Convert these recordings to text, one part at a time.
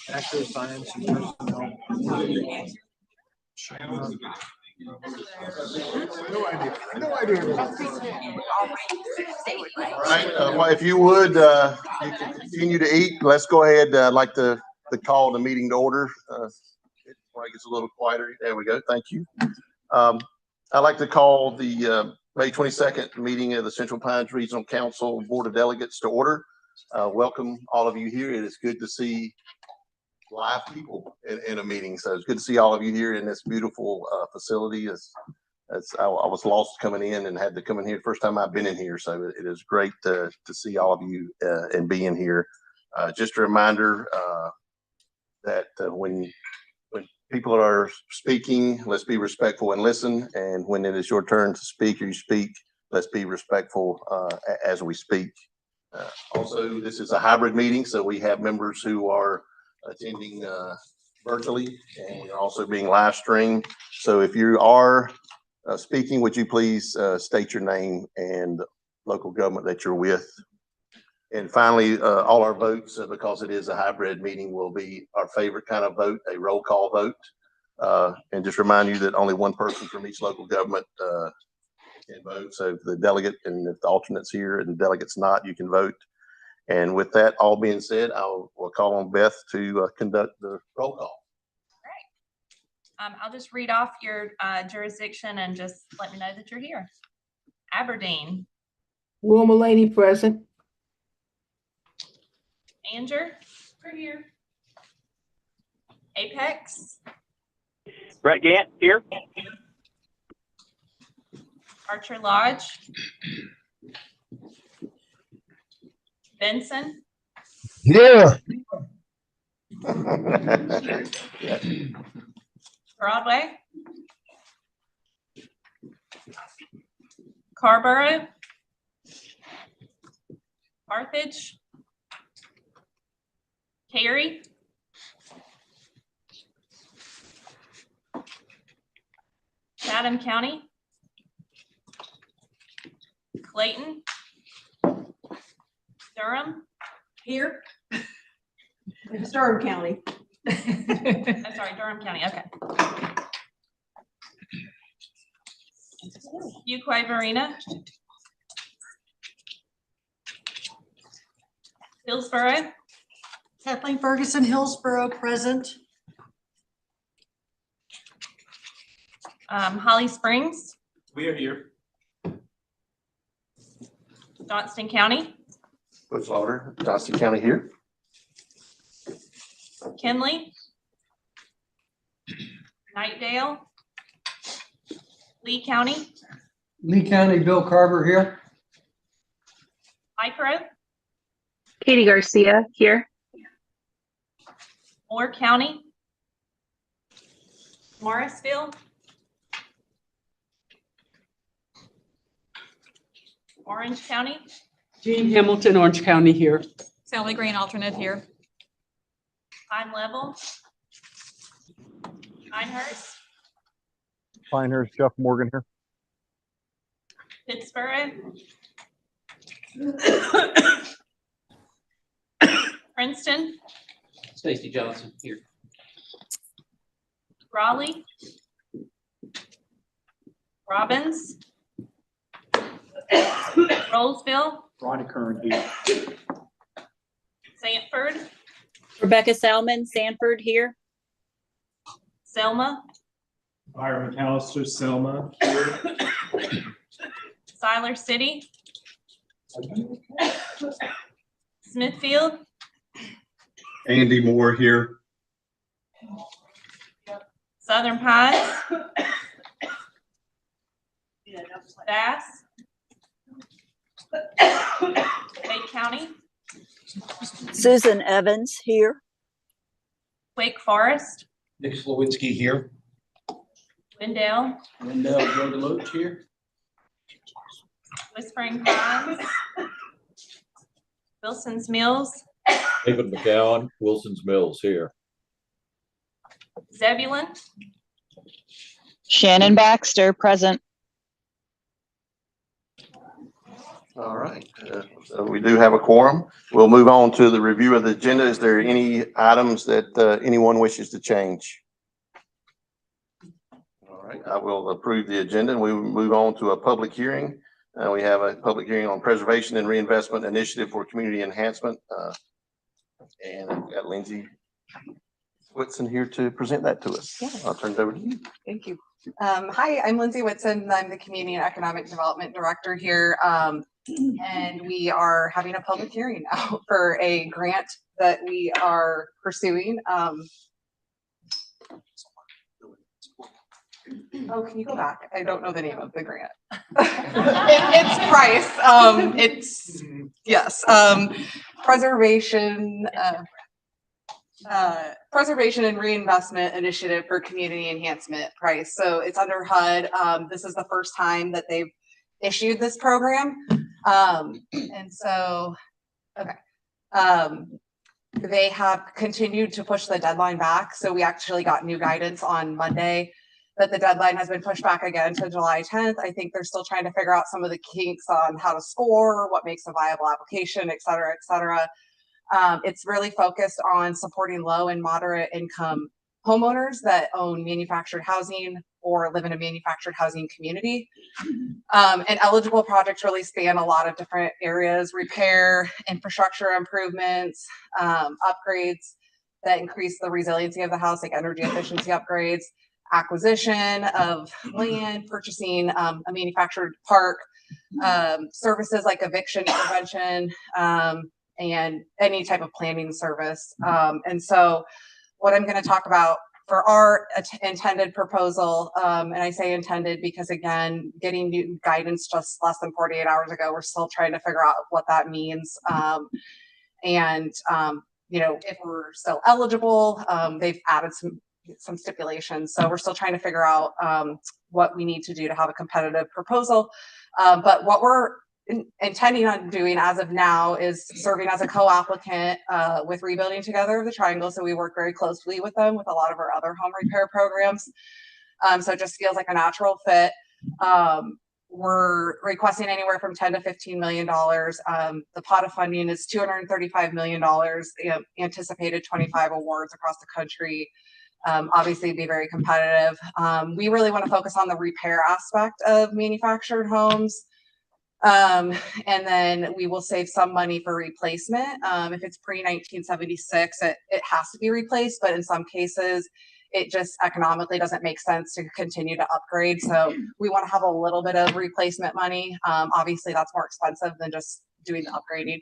Actual science and personnel. No idea. All right. Well, if you would, you can continue to eat. Let's go ahead. I'd like to call the meeting to order. Before it gets a little quieter. There we go. Thank you. I'd like to call the May 22nd meeting of the Central Pines Regional Council Board of Delegates to order. Welcome all of you here. It is good to see live people in a meeting. So it's good to see all of you here in this beautiful facility. I was lost coming in and had to come in here first time I've been in here. So it is great to see all of you and being here. Just a reminder that when people are speaking, let's be respectful and listen. And when it is your turn to speak or you speak, let's be respectful as we speak. Also, this is a hybrid meeting, so we have members who are attending virtually, and we're also being live streamed. So if you are speaking, would you please state your name and local government that you're with? And finally, all our votes, because it is a hybrid meeting, will be our favorite kind of vote, a roll call vote. And just remind you that only one person from each local government can vote. So if the delegate and if the alternate's here and the delegate's not, you can vote. And with that all being said, we'll call on Beth to conduct the roll call. All right. I'll just read off your jurisdiction and just let me know that you're here. Aberdeen. Will Mulaney present. Anger. We're here. Apex. Brett Gant here. Archer Lodge. Benson. Yeah. Broadway. Carborough. Carthage. Cary. Chatham County. Clayton. Durham. Here. It's Durham County. I'm sorry, Durham County. Okay. Fuquay Varina. Hillsborough. Kathleen Ferguson, Hillsborough, present. Holly Springs. We are here. Johnston County. Butch Lauder, Johnston County here. Kenley. Nightdale. Lee County. Lee County, Bill Carver here. Micro. Katie Garcia here. Moore County. Morrisville. Orange County. Jean Hamilton, Orange County here. Sally Green, alternate here. Pine Level. Pinehurst. Pinehurst, Jeff Morgan here. Pittsburgh. Princeton. Stacy Johnson here. Raleigh. Robbins. Rollsville. Ronnie Kern here. Sanford. Rebecca Salmon, Sanford here. Selma. Byron McAllister, Selma. Siler City. Smithfield. Andy Moore here. Southern Pines. Bass. Wake County. Susan Evans here. Wake Forest. Nick Slowinski here. Wendell. Wendell Joe DeLoach here. Whispering Pines. Wilson's Mills. David McCowan, Wilson's Mills here. Zebulon, Shannon Baxter, present. All right, so we do have a quorum. We'll move on to the review of the agenda. Is there any items that anyone wishes to change? All right, I will approve the agenda and we will move on to a public hearing. We have a public hearing on preservation and reinvestment initiative for community enhancement. And I've got Lindsay Whitson here to present that to us. Yes. I'll turn it over to you. Thank you. Hi, I'm Lindsay Whitson. I'm the Community and Economic Development Director here. And we are having a public hearing now for a grant that we are pursuing. Oh, can you go back? I don't know the name of the grant. It's price. Yes. Preservation and Reinvestment Initiative for Community Enhancement price. So it's under HUD. This is the first time that they've issued this program. And so, okay. They have continued to push the deadline back. So we actually got new guidance on Monday that the deadline has been pushed back again to July 10th. I think they're still trying to figure out some of the kinks on how to score, what makes a viable application, et cetera, et cetera. It's really focused on supporting low and moderate income homeowners that own manufactured housing or live in a manufactured housing community. And eligible projects really span a lot of different areas: repair, infrastructure improvements, upgrades that increase the resiliency of the house, like energy efficiency upgrades, acquisition of land, purchasing a manufactured park, services like eviction prevention, and any type of planning service. And so what I'm going to talk about for our intended proposal, and I say intended because, again, getting new guidance just less than 48 hours ago, we're still trying to figure out what that means. You know, if we're still eligible, they've added some stipulations. So we're still trying to figure out what we need to do to have a competitive proposal. But what we're intending on doing as of now is serving as a co-applicant with Rebuilding Together of the Triangle. So we work very closely with them with a lot of our other home repair programs. So it just feels like a natural fit. We're requesting anywhere from $10 to $15 million. The pot of funding is $235 million, anticipated 25 awards across the country. Obviously be very competitive. We really want to focus on the repair aspect of manufactured homes. And then we will save some money for replacement. If it's pre-1976, it has to be replaced, but in some cases, it just economically doesn't make sense to continue to upgrade. So we want to have a little bit of replacement money. Obviously, that's more expensive than just doing the upgrading.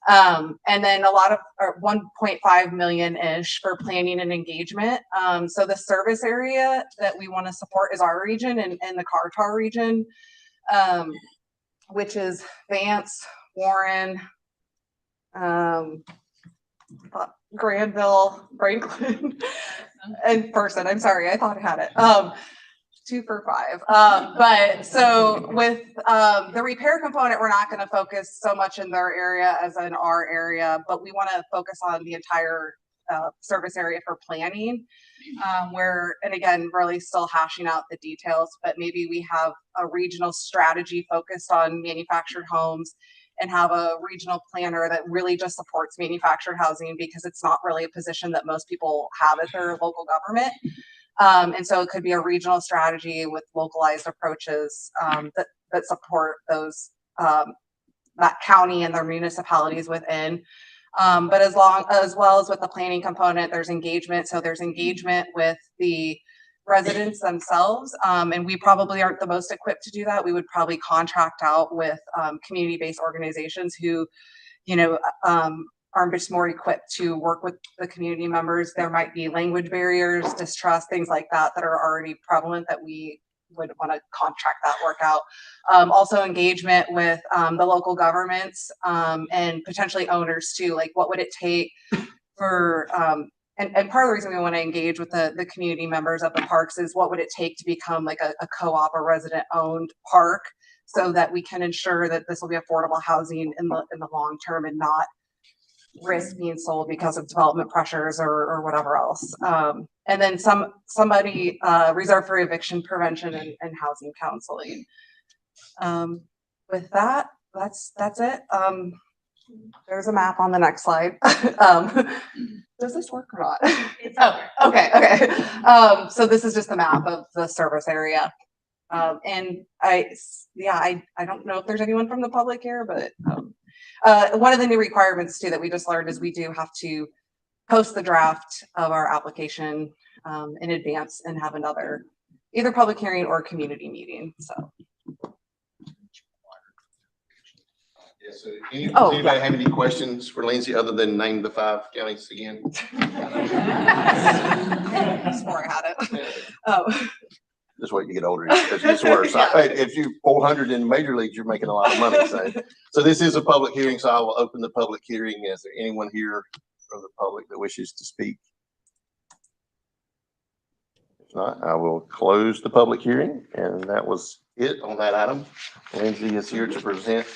And then a lot of 1.5 million-ish for planning and engagement. So the service area that we want to support is our region and the Cartar region, which is Vance, Warren, Granville, Franklin, and Person. I'm sorry, I thought I had it. 2 for 5. But so with the repair component, we're not going to focus so much in their area as in our area, but we want to focus on the entire service area for planning, where, and again, really still hashing out the details, but maybe we have a regional strategy focused on manufactured homes and have a regional planner that really just supports manufactured housing, because it's not really a position that most people have at their local government. And so it could be a regional strategy with localized approaches that support those that county and their municipalities within. But as well as with the planning component, there's engagement. So there's engagement with the residents themselves. And we probably aren't the most equipped to do that. We would probably contract out with community-based organizations who, are just more equipped to work with the community members. There might be language barriers, distrust, things like that are already prevalent that we would want to contract that work out. Also engagement with the local governments and potentially owners too. Like, what would it take for, and part of the reason we want to engage with the community members of the parks is what would it take to become like a co-op or resident owned park, so that we can ensure that this will be affordable housing in the long term and not risk being sold because of development pressures or whatever else. And then somebody reserved for eviction prevention and housing counseling. With that, that's it. There's a map on the next slide. Does this work or not? Oh, okay. So this is just the map of the service area. And I don't know if there's anyone from the public here, but one of the new requirements too that we just learned is we do have to post the draft of our application in advance and have another either public hearing or community meeting. So. Yeah, so does anybody have any questions for Lindsay other than name the 5 counties again? I swore I had it. This way you get older, it gets worse. Yeah. If you 400 in major leagues, you're making a lot of money. So this is a public hearing, so I will open the public hearing. Is there anyone here from the public that wishes to speak? If not, I will close the public hearing, and that was it on that item. Lindsay is here to present.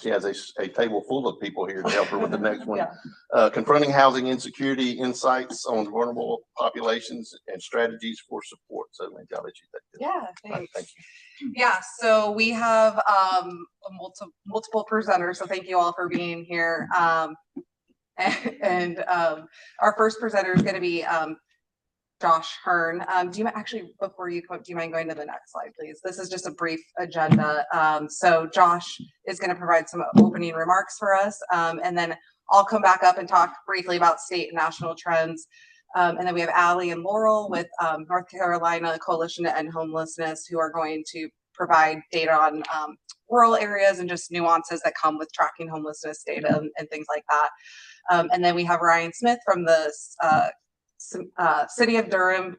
She has a table full of people here to help her with the next one. Yeah. Confronting housing insecurity, insights on vulnerable populations and strategies for support. So Lindsay, I'll let you take this. Yeah, thanks. Right, thank you. Yeah, so we have multiple presenters, so thank you all for being here. And our first presenter is going to be Josh Hearn. Do you actually, before you do you mind going to the next slide, please? This is just a brief agenda. So Josh is going to provide some opening remarks for us, and then I'll come back up and talk briefly about state and national trends. And then we have Allie and Laurel with North Carolina Coalition to End Homelessness, who are going to provide data on rural areas and just nuances that come with tracking homelessness data and things like that. And then we have Ryan Smith from the City of Durham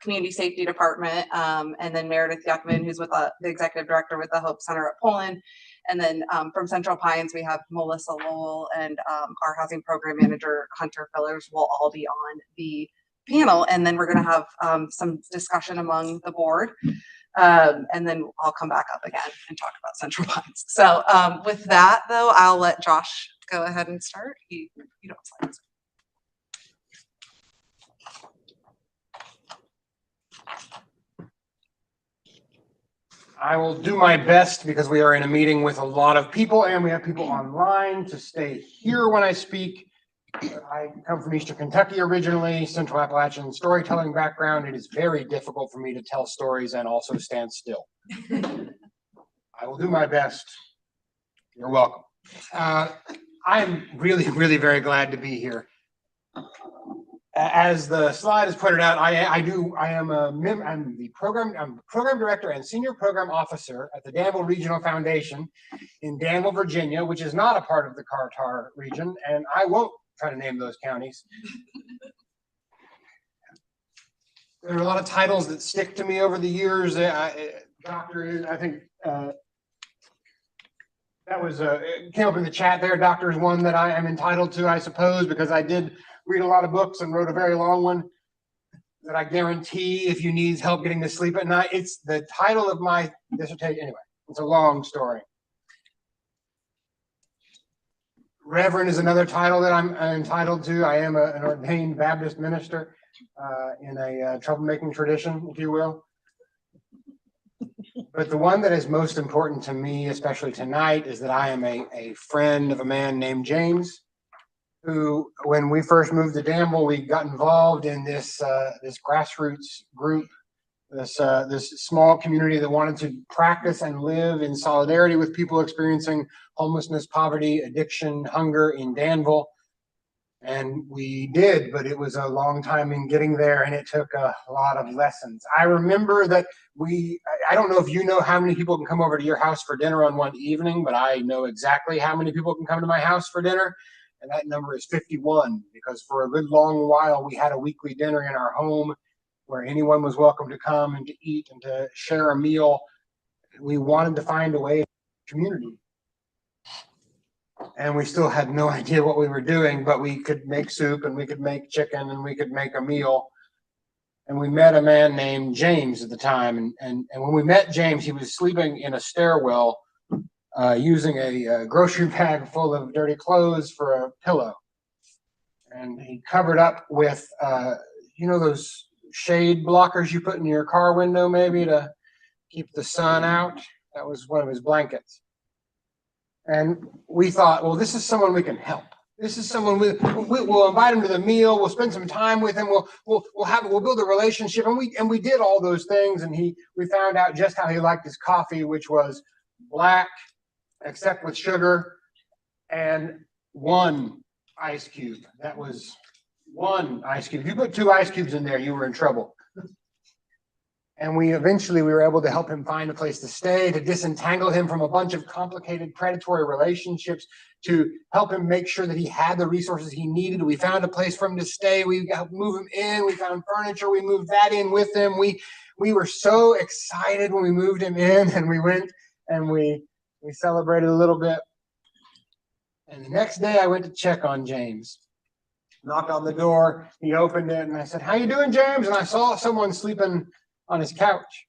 Community Safety Department, and then Meredith Yuckman, who's with the executive director with the Hope Center at Poland. And then from Central Pines, we have Melissa Lowell and our housing program manager, Hunter Fillers, will all be on the panel. And then we're going to have some discussion among the board. And then I'll come back up again and talk about Central Pines. So with that, though, I'll let Josh go ahead and start. You don't slides. I will do my best because we are in a meeting with a lot of people and we have people online to stay here when I speak. I come from Eastern Kentucky originally, Central Appalachian storytelling background. It is very difficult for me to tell stories and also stand still. I will do my best. You're welcome. I'm really very glad to be here. As the slide has pointed out, I'm the program director and senior program officer at the Danville Regional Foundation in Danville, Virginia, which is not a part of the Carter region, and I won't try to name those counties. There are a lot of titles that stick to me over the years. Doctor, I think that was came up in the chat there. Doctor is one that I am entitled to, I suppose, because I did read a lot of books and wrote a very long one that I guarantee if you need help getting to sleep at night. It's the title of my dissertation. Anyway, it's a long story. Reverend is another title that I'm entitled to. I am an ordained Baptist minister in a troublemaking tradition, if you will. But the one that is most important to me, especially tonight, is that I am a friend of a man named James, who, when we first moved to Danville, we got involved in this grassroots group, this small community that wanted to practice and live in solidarity with people experiencing homelessness, poverty, addiction, hunger in Danville. And we did, but it was a long time in getting there, and it took a lot of lessons. I remember that I don't know if you know how many people can come over to your house for dinner on one evening, but I know exactly how many people can come to my house for dinner. And that number is 51, because for a good long while, we had a weekly dinner in our home where anyone was welcome to come and to eat and to share a meal. We wanted to find a way in the community. And we still had no idea what we were doing, but we could make soup and we could make chicken and we could make a meal. And we met a man named James at the time. And when we met James, he was sleeping in a stairwell using a grocery bag full of dirty clothes for a pillow. and he covered up with, you know, those shade blockers you put in your car window maybe to keep the sun out. That was one of his blankets. And we thought, well, this is someone we can help. This is someone we'll invite him to the meal. We'll spend some time with him. We'll build a relationship. And we did all those things. And we found out just how he liked his coffee, which was black, except with sugar, and one ice cube. That was one ice cube. If you put 2 ice cubes in there, you were in trouble. And we were able to help him find a place to stay, to disentangle him from a bunch of complicated predatory relationships, to help him make sure that he had the resources he needed. We found a place for him to stay. We helped move him in. We found furniture. We moved that in with him. We were so excited when we moved him in, and we went and we celebrated a little bit. And the next day I went to check on James. Knocked on the door. He opened it, and I said, "How you doing, James?" And I saw someone sleeping on his couch.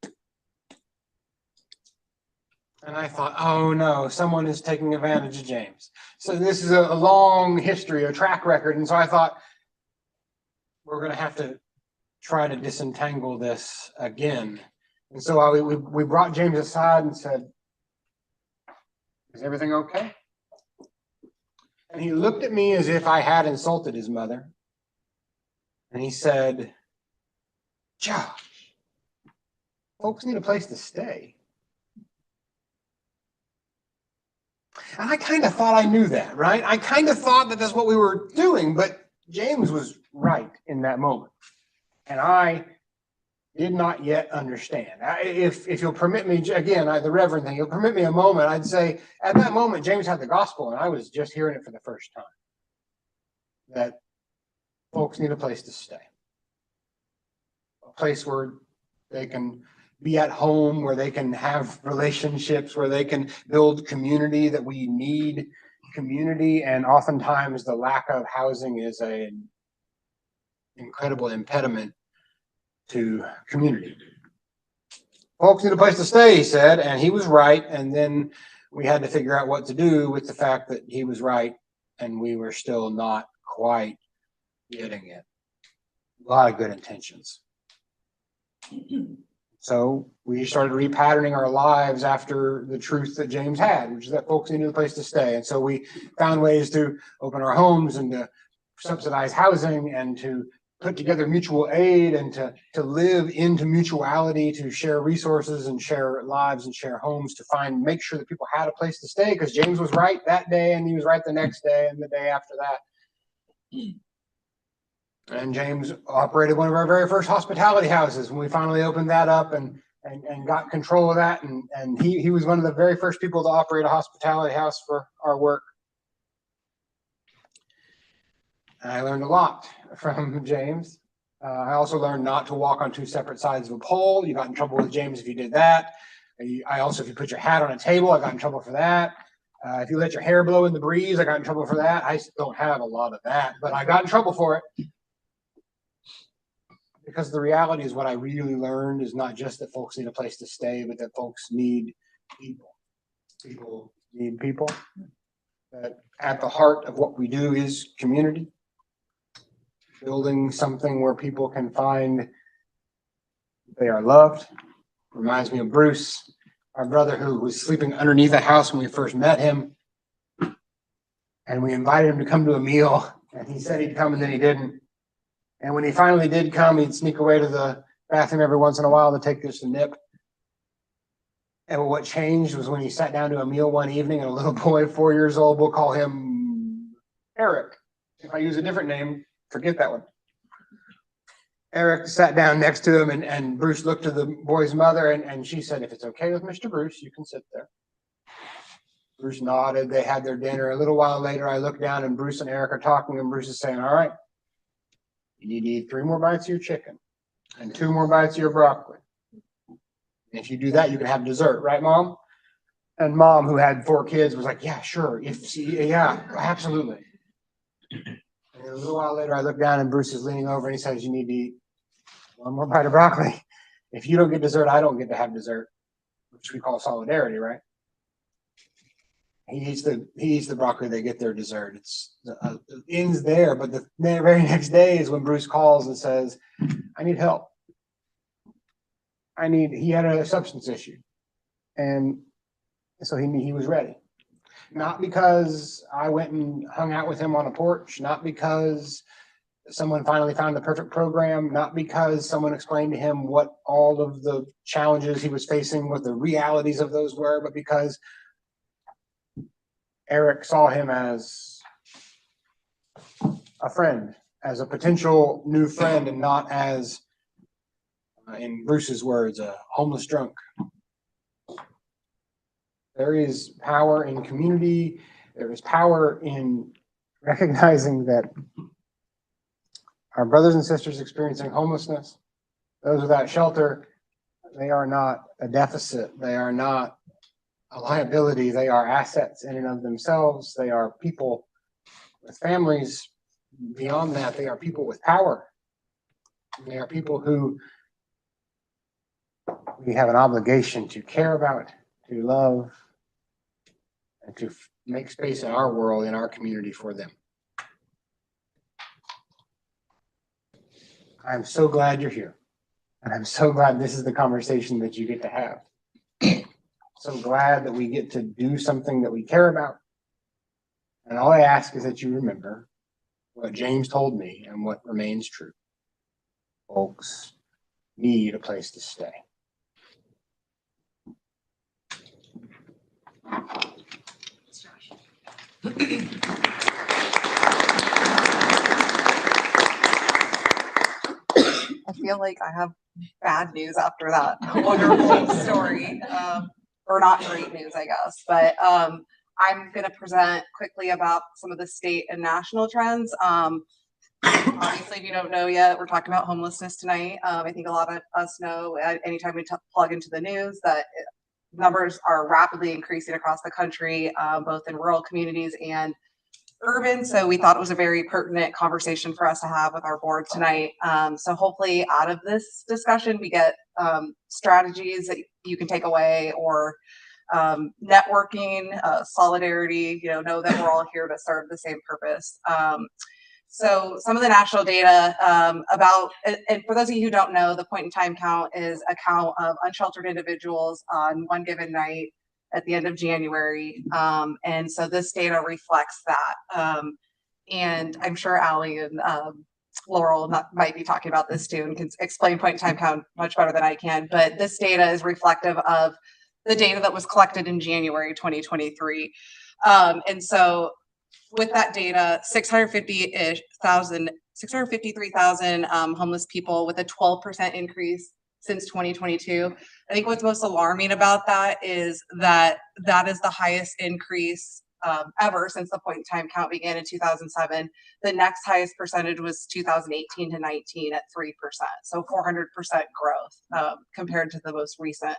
And I thought, oh no, someone is taking advantage of James. So this is a long history, a track record. And so I thought, we're going to have to try to disentangle this again. And so we brought James aside and said, "Is everything okay?" And he looked at me as if I had insulted his mother. And he said, "Josh, folks need a place to stay." And I kind of thought I knew that, right? I kind of thought that that's what we were doing, but James was right in that moment. And I did not yet understand. If you'll permit me, again, the Reverend thing, you'll permit me a moment, I'd say at that moment, James had the gospel, and I was just hearing it for the first time. That folks need a place to stay. A place where they can be at home, where they can have relationships, where they can build community, that we need community. And oftentimes the lack of housing is an incredible impediment to community. Folks need a place to stay, he said, and he was right. And then we had to figure out what to do with the fact that he was right and we were still not quite getting it. A lot of good intentions. So we started repatterning our lives after the truth that James had, which is that folks needed a place to stay. And so we found ways to open our homes and to subsidize housing and to put together mutual aid and to live into mutuality, to share resources and share lives and share homes, to make sure that people had a place to stay, because James was right that day and he was right the next day and the day after that. And James operated one of our very first hospitality houses when we finally opened that up and got control of that. And he was one of the very first people to operate a hospitality house for our work. And I learned a lot from James. I also learned not to walk on 2 separate sides of a pole. You got in trouble with James if you did that. If you put your hat on a table, I got in trouble for that. If you let your hair blow in the breeze, I got in trouble for that. I don't have a lot of that, but I got in trouble for it. Because the reality is, what I really learned is not just that folks need a place to stay, but that folks need people. People need people. That at the heart of what we do is community. Building something where people can find they are loved. Reminds me of Bruce, our brother, who was sleeping underneath a house when we first met him. And we invited him to come to a meal, and he said he'd come and then he didn't. And when he finally did come, he'd sneak away to the bathroom every once in a while to take just a nip. And what changed was when he sat down to a meal one evening, and a little boy, 4 years old, we'll call him Eric. If I use a different name, forget that one. Eric sat down next to him, and Bruce looked to the boy's mother, and she said, "If it's okay with Mr. Bruce, you can sit there." Bruce nodded. They had their dinner. A little while later, I looked down, and Bruce and Eric are talking, and Bruce is saying, "All right, you need to eat 3 more bites of your chicken and 2 more bites of your broccoli. If you do that, you can have dessert, right, Mom?" And Mom, who had 4 kids, was like, "Yeah, sure. Yeah, absolutely." And a little while later, I looked down, and Bruce is leaning over, and he says, "You need to eat 1 more bite of broccoli. If you don't get dessert, I don't get to have dessert," which we call solidarity, right? he eats the broccoli, they get their dessert. It ends there, but the very next day is when Bruce calls and says, I need help. He had a substance issue. And so he was ready. Not because I went and hung out with him on a porch, not because someone finally found the perfect program, not because someone explained to him what all of the challenges he was facing, what the realities of those were, but because Eric saw him as a friend, as a potential new friend, and not as, in Bruce's words, a homeless drunk. There is power in community. There is power in recognizing that our brothers and sisters experiencing homelessness, those without shelter, they are not a deficit. They are not a liability. They are assets in and of themselves. They are people with families. Beyond that, they are people with power. They are people who we have an obligation to care about, to love, and to make space in our world, in our community for them. I'm so glad you're here. And I'm so glad this is the conversation that you get to have. So glad that we get to do something that we care about. And all I ask is that you remember what James told me and what remains true. Folks need a place to stay. I feel like I have bad news after that wonderful story, or not great news, I guess. But I'm going to present quickly about some of the state and national trends. Obviously, if you don't know yet, we're talking about homelessness tonight. I think a lot of us know anytime we plug into the news that numbers are rapidly increasing across the country, both in rural communities and urban. So we thought it was a very pertinent conversation for us to have with our board tonight. So hopefully out of this discussion, we get strategies that you can take away, or networking, solidarity, know that we're all here to serve the same purpose. So some of the national data about, and for those of you who don't know, the point in time count is a count of unsheltered individuals on one given night at the end of January. And so this data reflects that. And I'm sure Allie and Laurel might be talking about this too and can explain point in time count much better than I can. But this data is reflective of the data that was collected in January 2023. And so with that data, 653,000 homeless people, with a 12% increase since 2022. I think what's most alarming about that is that is the highest increase ever since the point in time count began in 2007. The next highest percentage was 2018 to 19 at 3%. So 400% growth compared to the most recent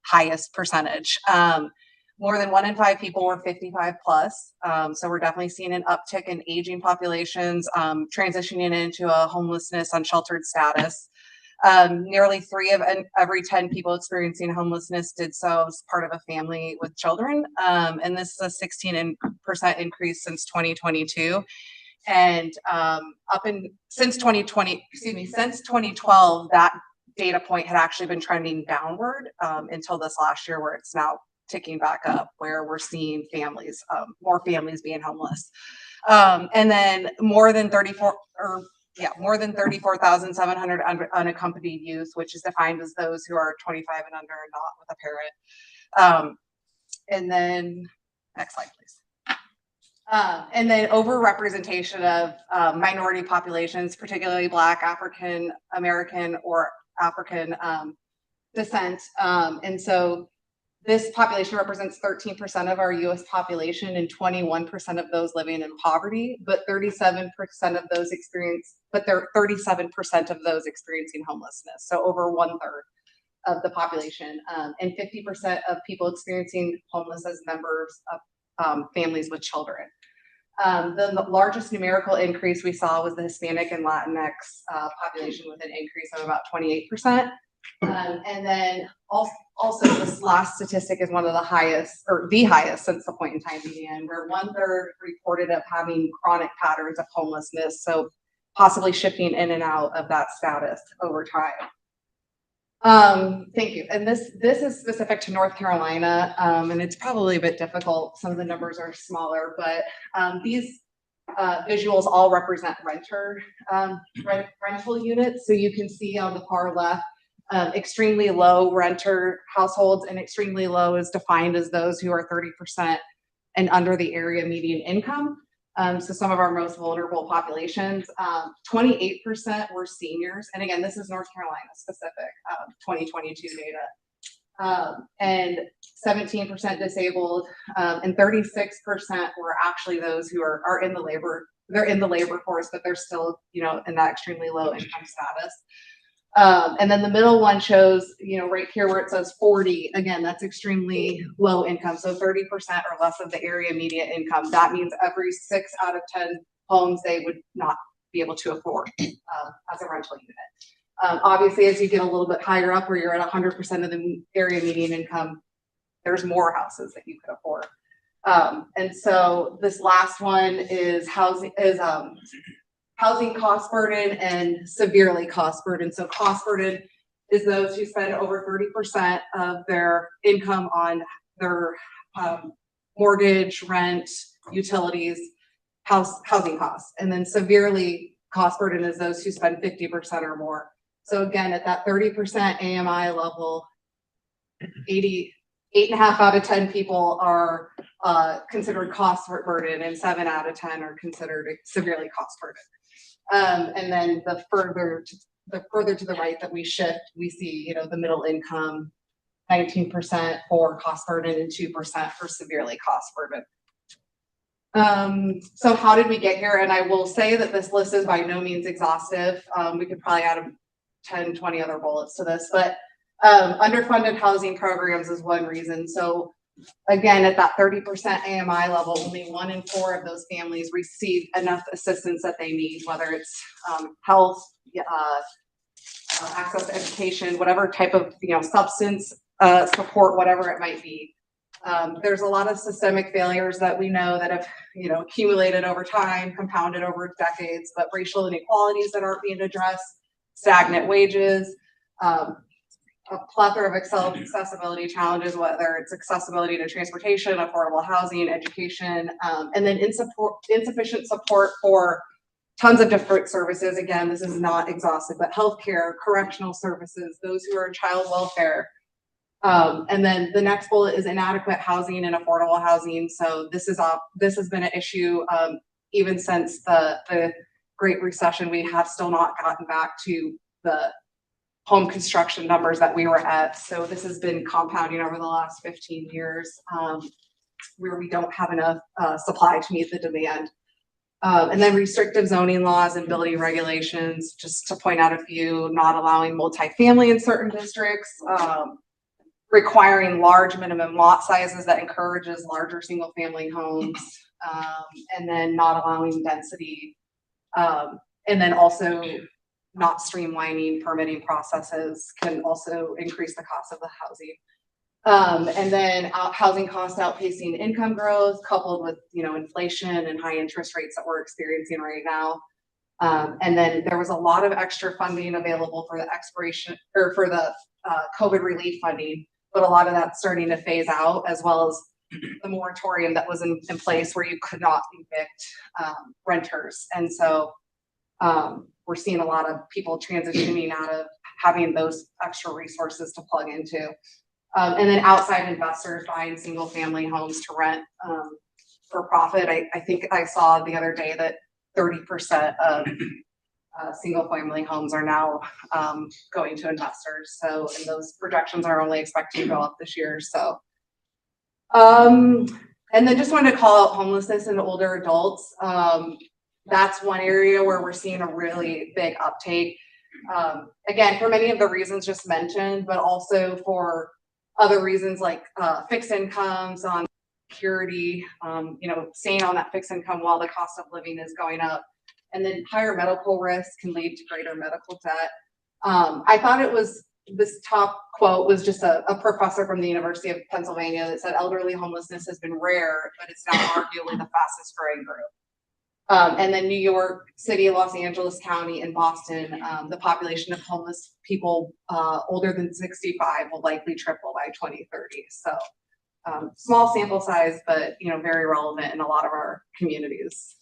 highest percentage. More than 1 in 5 people were 55 plus. So we're definitely seeing an uptick in aging populations, transitioning into a homelessness, unsheltered status. Nearly 3 of every 10 people experiencing homelessness did so as part of a family with children. And this is a 16% increase since 2022. And since 2012, that data point had actually been trending downward until this last year, where it's now ticking back up, where we're seeing families, more families being homeless. And then more than 34,700 unaccompanied youth, which is defined as those who are 25 and under and not with a parent. And then next slide, please. And then overrepresentation of minority populations, particularly Black, African American, or African descent. And so this population represents 13% of our U.S. population and 21% of those living in poverty, but 37% of those experiencing homelessness. So over 1/3 of the population, and 50% of people experiencing homeless as members of families with children. The largest numerical increase we saw was the Hispanic and Latinx population, with an increase of about 28%. And then also this last statistic is one of the highest, or the highest since the point in time began, where 1/3 reported of having chronic patterns of homelessness. So possibly shifting in and out of that status over time. Thank you. And this is specific to North Carolina, and it's probably a bit difficult. Some of the numbers are smaller, but these visuals all represent rental units. So you can see on the far left, extremely low renter households, and extremely low is defined as those who are 30% and under the area median income. So some of our most vulnerable populations, 28% were seniors. And again, this is North Carolina specific, 2022 data. And 17% disabled, and 36% were actually those who are in the labor, they're in the labor force, but they're still, you know, in that extremely low income status. And then the middle one shows, you know, right here where it says 40, again, that's extremely low income. So 30% or less of the area median income. That means every 6 out of 10 homes they would not be able to afford as a rental unit. Obviously, as you get a little bit higher up where you're at 100% of the area median income, there's more houses that you could afford. And so this last one is housing cost burden and severely cost burden. So cost burden is those who spend over 30% of their income on their mortgage, rent, utilities, housing costs. And then severely cost burden is those who spend 50% or more. So again, at that 30% AMI level, 8.5 out of 10 people are considered cost burden, and 7 out of 10 are considered severely cost burden. And then the further to the right that we shift, we see, you know, the middle income, 19% for cost burden and 2% for severely cost burden. So how did we get here? And I will say that this list is by no means exhaustive. We could probably add 10, 20 other bullets to this, but underfunded housing programs is one reason. So again, at that 30% AMI level, only 1 in 4 of those families receive enough assistance that they need, whether it's health, access to education, whatever type of, you know, substance support, whatever it might be. There's a lot of systemic failures that we know that have, you know, accumulated over time, compounded over decades, but racial inequalities that aren't being addressed, stagnant wages, a plethora of accessibility challenges, whether it's accessibility to transportation, affordable housing, education, and then insufficient support for tons of different services. Again, this is not exhaustive, but healthcare, correctional services, those who are in child welfare. And then the next bullet is inadequate housing and affordable housing. So this has been an issue even since the Great Recession. We have still not gotten back to the home construction numbers that we were at. So this has been compounding over the last 15 years, where we don't have enough supply to meet the demand. And then restrictive zoning laws and building regulations, just to point out a few, not allowing multifamily in certain districts, requiring large minimum lot sizes that encourages larger single family homes, and then not allowing density, and then also not streamlining permitting processes can also increase the cost of the housing. And then housing costs outpacing income growth, coupled with, you know, inflation and high interest rates that we're experiencing right now. And then there was a lot of extra funding available for the expiration or for the COVID relief funding, but a lot of that's starting to phase out, as well as the moratorium that was in place where you could not evict renters. And so we're seeing a lot of people transitioning out of having those extra resources to plug into. And then outside investors buying single family homes to rent for profit. I think I saw the other day that 30% of single family homes are now going to investors. So, and those projections are only expected to go up this year. So, and then just wanted to call out homelessness in older adults. That's one area where we're seeing a really big uptake. Again, for many of the reasons just mentioned, but also for other reasons like fixed incomes on security, you know, staying on that fixed income while the cost of living is going up. And then higher medical risk can lead to greater medical debt. I thought it was this top quote was just a professor from the University of Pennsylvania that said elderly homelessness has been rare, but it's now arguably the fastest growing group. And then New York City, Los Angeles County, and Boston, the population of homeless people older than 65 will likely triple by 2030. So small sample size, but very relevant in a lot of our communities.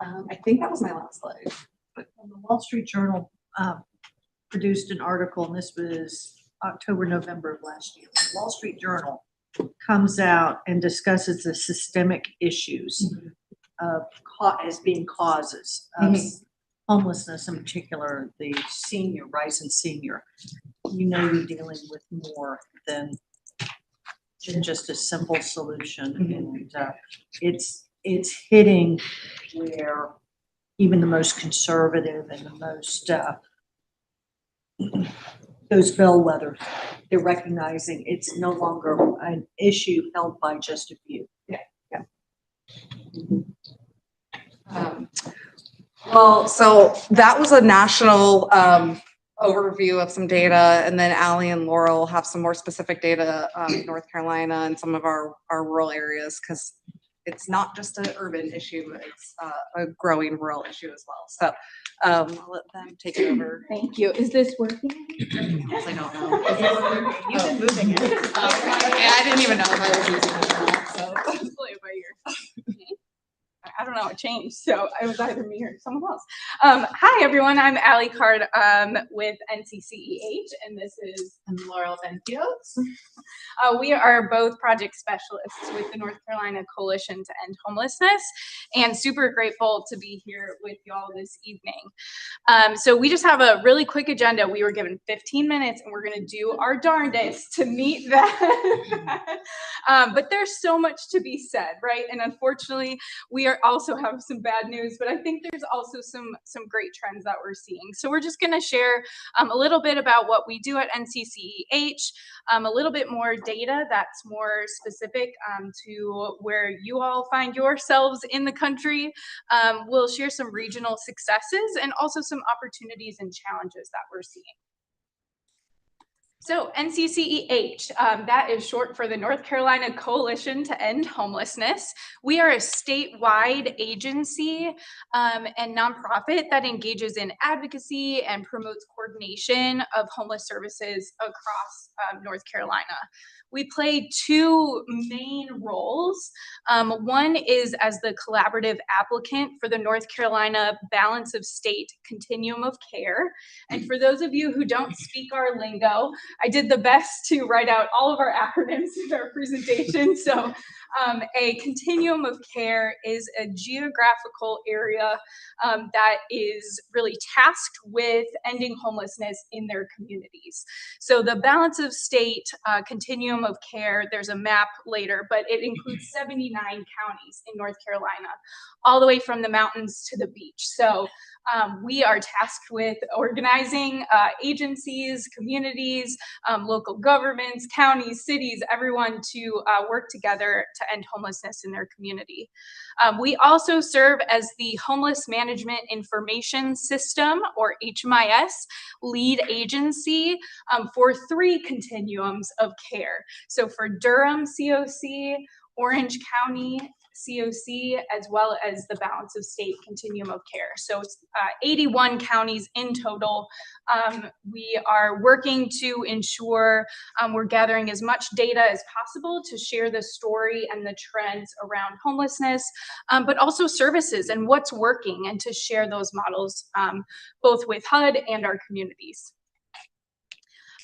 I think that was my last slide. The Wall Street Journal produced an article, and this was October, November of last year. The Wall Street Journal comes out and discusses the systemic issues of as being causes of homelessness, in particular the rise in senior. You're dealing with more than just a simple solution, and it's hitting where even the most conservative and the most those bellwethers, they're recognizing it's no longer an issue held by just a few. Well, so that was a national overview of some data, and then Allie and Laurel have some more specific data in North Carolina and some of our rural areas, because it's not just an urban issue, it's a growing rural issue as well. So I'll let them take it over. Thank you. Is this working? Yes, I don't know. Is it working? You've been moving it. I didn't even know if I was using it or not, so. Play it by ear. I don't know, it changed, so it was either me or someone else. Hi, everyone. I'm Allie Card with NCCEH, and this is Laurel Benfios. We are both project specialists with the North Carolina Coalition to End Homelessness, and super grateful to be here with y'all this evening. So we just have a really quick agenda. We were given 15 minutes, and we're going to do our darndest to meet that. But there's so much to be said, right? And unfortunately, we also have some bad news, but I think there's also some great trends that we're seeing. So we're just going to share a little bit about what we do at NCCEH, a little bit more data that's more specific to where you all find yourselves in the country. We'll share some regional successes and also some opportunities and challenges that we're seeing. So NCCEH, that is short for the North Carolina Coalition to End Homelessness. We are a statewide agency and nonprofit that engages in advocacy and promotes coordination of homeless services across North Carolina. We play two main roles. One is as the collaborative applicant for the North Carolina Balance of State Continuum of Care. And for those of you who don't speak our lingo, I did the best to write out all of our acronyms in our presentation. So a continuum of care is a geographical area that is really tasked with ending homelessness in their communities. So the Balance of State Continuum of Care, there's a map later, but it includes 79 counties in North Carolina, all the way from the mountains to the beach. So we are tasked with organizing agencies, communities, local governments, counties, cities, everyone to work together to end homelessness in their community. We also serve as the Homeless Management Information System, or HMIS, lead agency for 3 continuums of care. So for Durham COC, Orange County COC, as well as the Balance of State Continuum of Care. So it's 81 counties in total. We are working to ensure we're gathering as much data as possible to share the story and the trends around homelessness, but also services and what's working, and to share those models both with HUD and our communities.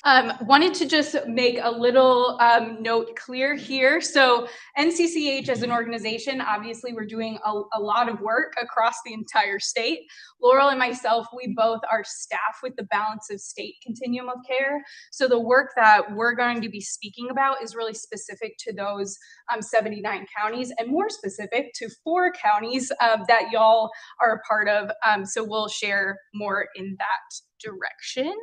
Wanted to just make a little note clear here. So NCCH as an organization, obviously we're doing a lot of work across the entire state. Laurel and myself, we both are staff with the Balance of State Continuum of Care. So the work that we're going to be speaking about is really specific to those 79 counties, and more specific to 4 counties that y'all are a part of. So we'll share more in that direction.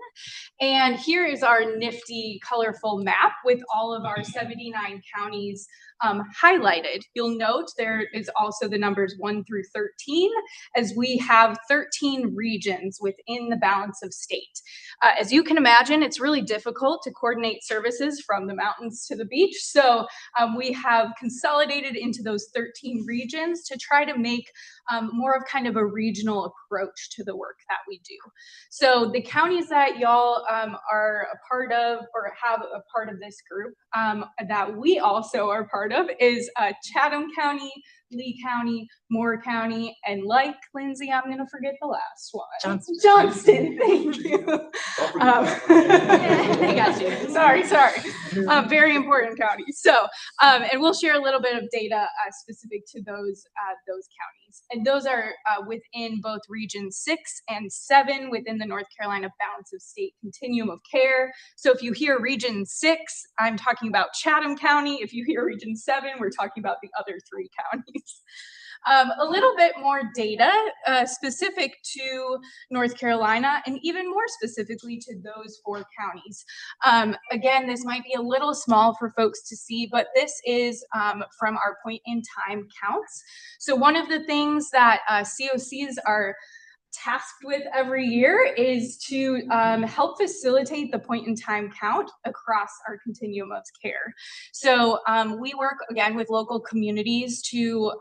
And here is our nifty, colorful map with all of our 79 counties highlighted. You'll note there is also the numbers 1 through 13, as we have 13 regions within the balance of state. As you can imagine, it's really difficult to coordinate services from the mountains to the beach. So we have consolidated into those 13 regions to try to make more of kind of a regional approach to the work that we do. So the counties that y'all are a part of or have a part of this group that we also are part of is Chatham County, Lee County, Moore County, and like Lindsay, I'm gonna forget the last one. Johnston, thank you. I got you. Sorry. Very important counties. So, and we'll share a little bit of data specific to those counties. And those are within both Region 6 and 7 within the North Carolina Balance of State Continuum of Care. So if you hear Region 6, I'm talking about Chatham County. If you hear Region 7, we're talking about the other 3 counties. A little bit more data specific to North Carolina and even more specifically to those 4 counties. Again, this might be a little small for folks to see, but this is from our point in time counts. So one of the things that COCs are tasked with every year is to help facilitate the point in time count across our continuum of care. So we work again with local communities to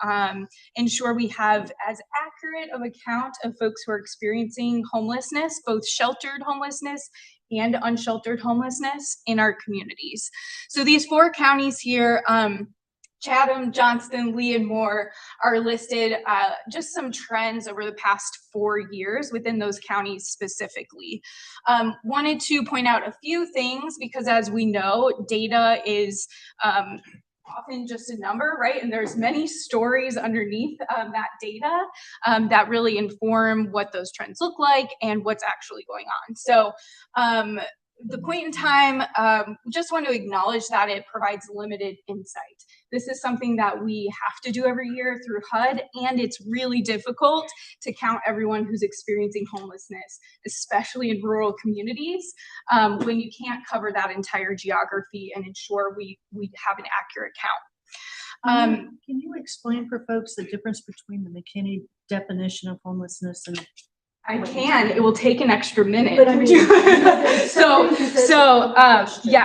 ensure we have as accurate of a count of folks who are experiencing homelessness, both sheltered homelessness and unsheltered homelessness in our communities. So these 4 counties here, Chatham, Johnston, Lee, and Moore are listed, just some trends over the past 4 years within those counties specifically. Wanted to point out a few things because as we know, data is often just a number, right? And there's many stories underneath that data that really inform what those trends look like and what's actually going on. So the point in time, just want to acknowledge that it provides limited insight. This is something that we have to do every year through HUD, and it's really difficult to count everyone who's experiencing homelessness, especially in rural communities, when you can't cover that entire geography and ensure we have an accurate count. Can you explain for folks the difference between the McKinney definition of homelessness and I can. It will take an extra minute. But I mean,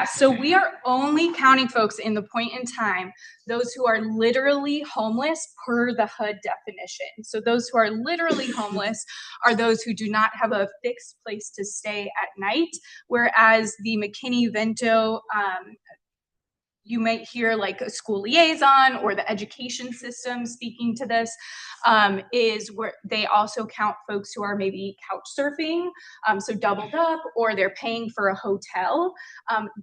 so we are only counting folks in the point in time, those who are literally homeless per the HUD definition. So those who are literally homeless are those who do not have a fixed place to stay at night, whereas the McKinney-Vento you might hear like a school liaison or the education system speaking to this, is where they also count folks who are maybe couch surfing, so doubled up, or they're paying for a hotel.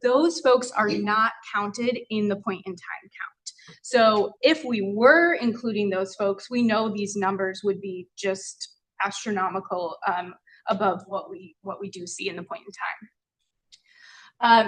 Those folks are not counted in the point in time count. So if we were including those folks, we know these numbers would be just astronomical above what we do see in the point in time.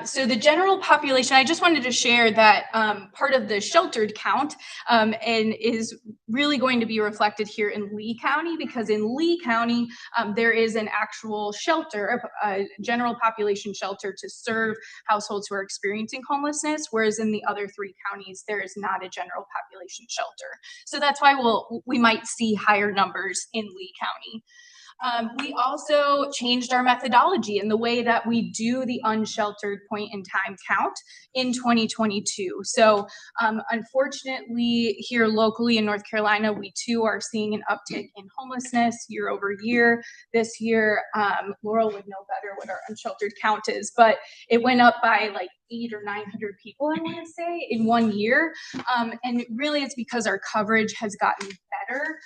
So the general population, I just wanted to share that part of the sheltered count and is really going to be reflected here in Lee County, because in Lee County, there is an actual shelter, a general population shelter to serve households who are experiencing homelessness, whereas in the other 3 counties, there is not a general population shelter. So that's why we might see higher numbers in Lee County. We also changed our methodology in the way that we do the unsheltered point in time count in 2022. So unfortunately, here locally in North Carolina, we too are seeing an uptick in homelessness year over year. This year, Laurel would know better what our unsheltered count is, but it went up by like 800 or 900 people, I want to say, in 1 year. And really it's because our coverage has gotten better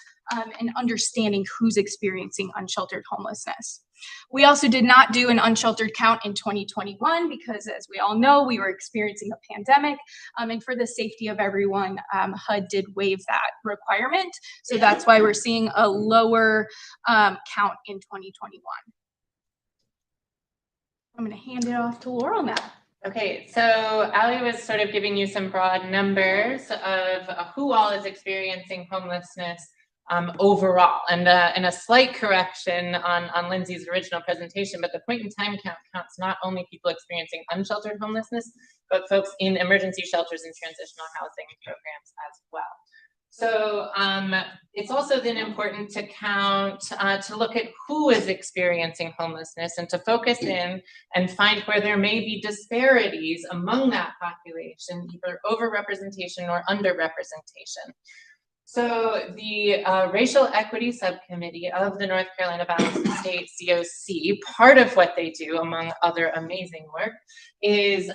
in understanding who's experiencing unsheltered homelessness. We also did not do an unsheltered count in 2021 because, as we all know, we were experiencing a pandemic. And for the safety of everyone, HUD did waive that requirement. So that's why we're seeing a lower count in 2021. I'm going to hand it off to Laurel now. Okay, so Allie was sort of giving you some broad numbers of who all is experiencing homelessness overall, and a slight correction on Lindsay's original presentation, but the point in time count counts not only people experiencing unsheltered homelessness, but folks in emergency shelters and transitional housing programs as well. So it's also then important to count, to look at who is experiencing homelessness and to focus in and find where there may be disparities among that population, either overrepresentation or underrepresentation. So the Racial Equity Subcommittee of the North Carolina Balanced State COC, part of what they do, among other amazing work, is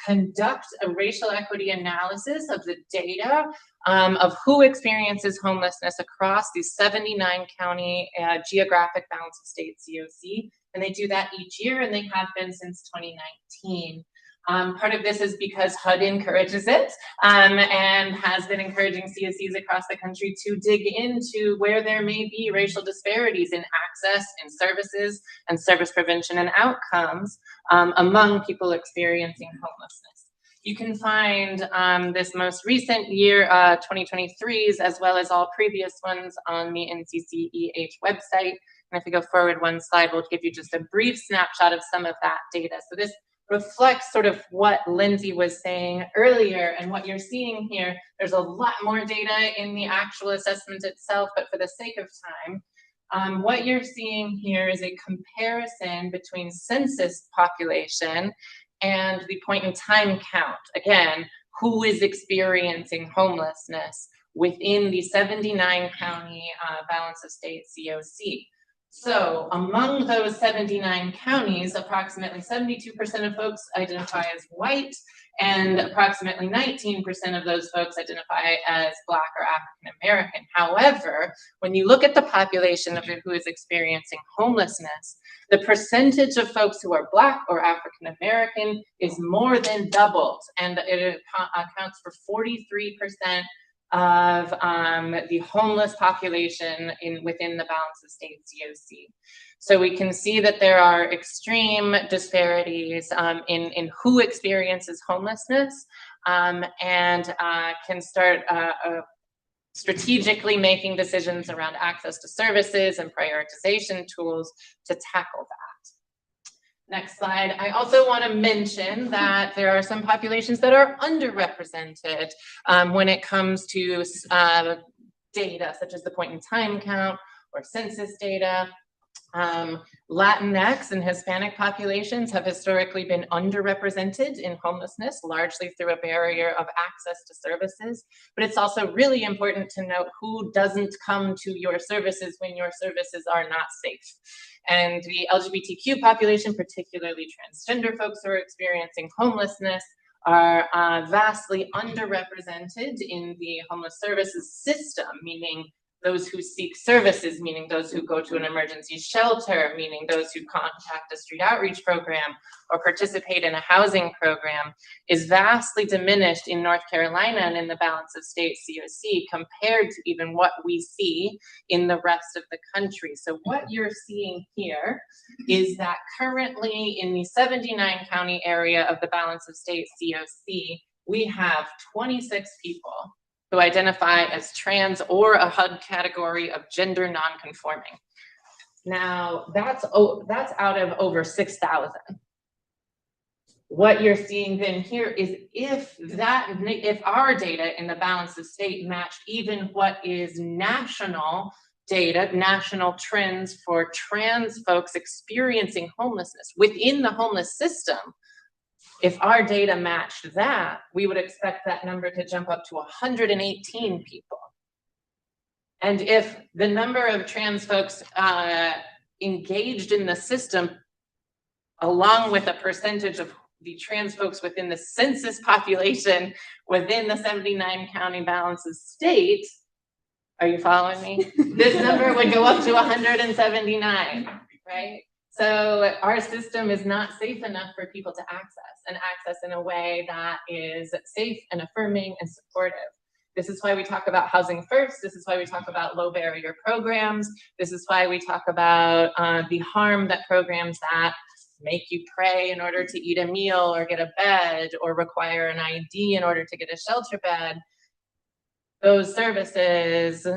conduct a racial equity analysis of the data of who experiences homelessness across these 79 county geographic Balanced State COC. And they do that each year, and they have been since 2019. Part of this is because HUD encourages it and has been encouraging CSCs across the country to dig into where there may be racial disparities in access, in services, and service prevention and outcomes among people experiencing homelessness. You can find this most recent year, 2023's, as well as all previous ones on the NCCEH website. And if you go forward one slide, we'll give you just a brief snapshot of some of that data. So this reflects sort of what Lindsay was saying earlier, and what you're seeing here. There's a lot more data in the actual assessment itself, but for the sake of time, what you're seeing here is a comparison between census population and the point in time count. Again, who is experiencing homelessness within the 79 county Balance of State COC. So among those 79 counties, approximately 72% of folks identify as white, and approximately 19% of those folks identify as Black or African American. However, when you look at the population of who is experiencing homelessness, the percentage of folks who are Black or African American is more than doubled, and it accounts for 43% of the homeless population within the Balance of State COC. So we can see that there are extreme disparities in who experiences homelessness, and can start strategically making decisions around access to services and prioritization tools to tackle that. Next slide. I also want to mention that there are some populations that are underrepresented when it comes to data, such as the point in time count or census data. Latinx and Hispanic populations have historically been underrepresented in homelessness, largely through a barrier of access to services. But it's also really important to note who doesn't come to your services when your services are not safe. And the LGBTQ population, particularly transgender folks who are experiencing homelessness, are vastly underrepresented in the homeless services system, meaning those who seek services, meaning those who go to an emergency shelter, meaning those who contact a street outreach program or participate in a housing program, is vastly diminished in North Carolina and in the Balance of State COC compared to even what we see in the rest of the country. So what you're seeing here is that currently in the 79 county area of the Balance of State COC, we have 26 people who identify as trans or a HUD category of gender nonconforming. Now, that's out of over 6,000. What you're seeing then here is if our data in the Balance of State matched even what is national data, national trends for trans folks experiencing homelessness within the homeless system, if our data matched that, we would expect that number to jump up to 118 people. And if the number of trans folks engaged in the system, along with a percentage of the trans folks within the census population within the 79 county Balance of State, are you following me? This number would go up to 179, right? So our system is not safe enough for people to access in a way that is safe and affirming and supportive. This is why we talk about housing first. This is why we talk about low barrier programs. This is why we talk about the harm that programs that make you pray in order to eat a meal or get a bed or require an ID in order to get a shelter bed. Those services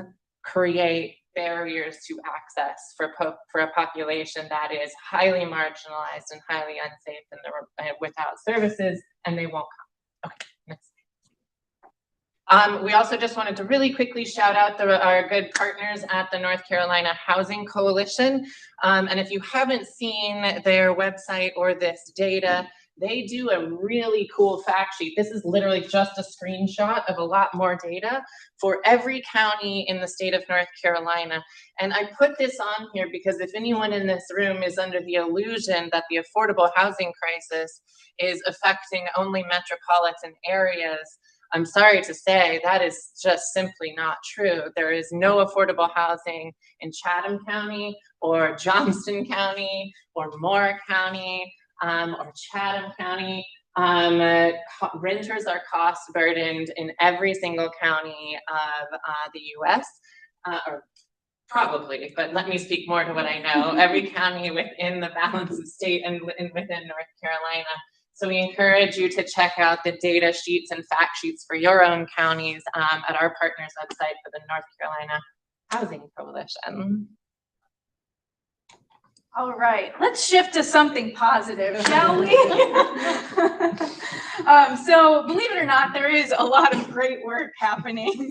create barriers to access for a population that is highly marginalized and highly unsafe and without services, and they won't come. Okay, next. We also just wanted to really quickly shout out our good partners at the North Carolina Housing Coalition. And if you haven't seen their website or this data, they do a really cool fact sheet. This is literally just a screenshot of a lot more data for every county in the state of North Carolina. And I put this on here because if anyone in this room is under the illusion that the affordable housing crisis is affecting only metropolitan areas, I'm sorry to say that is just simply not true. There is no affordable housing in Chatham County or Johnston County or Moore County or Chatham County. Renters are cost burdened in every single county of the US, or probably, but let me speak more to what I know. Every county within the balance of state and within North Carolina. So we encourage you to check out the data sheets and fact sheets for your own counties at our partners website for the North Carolina Housing Coalition. All right, let's shift to something positive, shall we? So believe it or not, there is a lot of great work happening.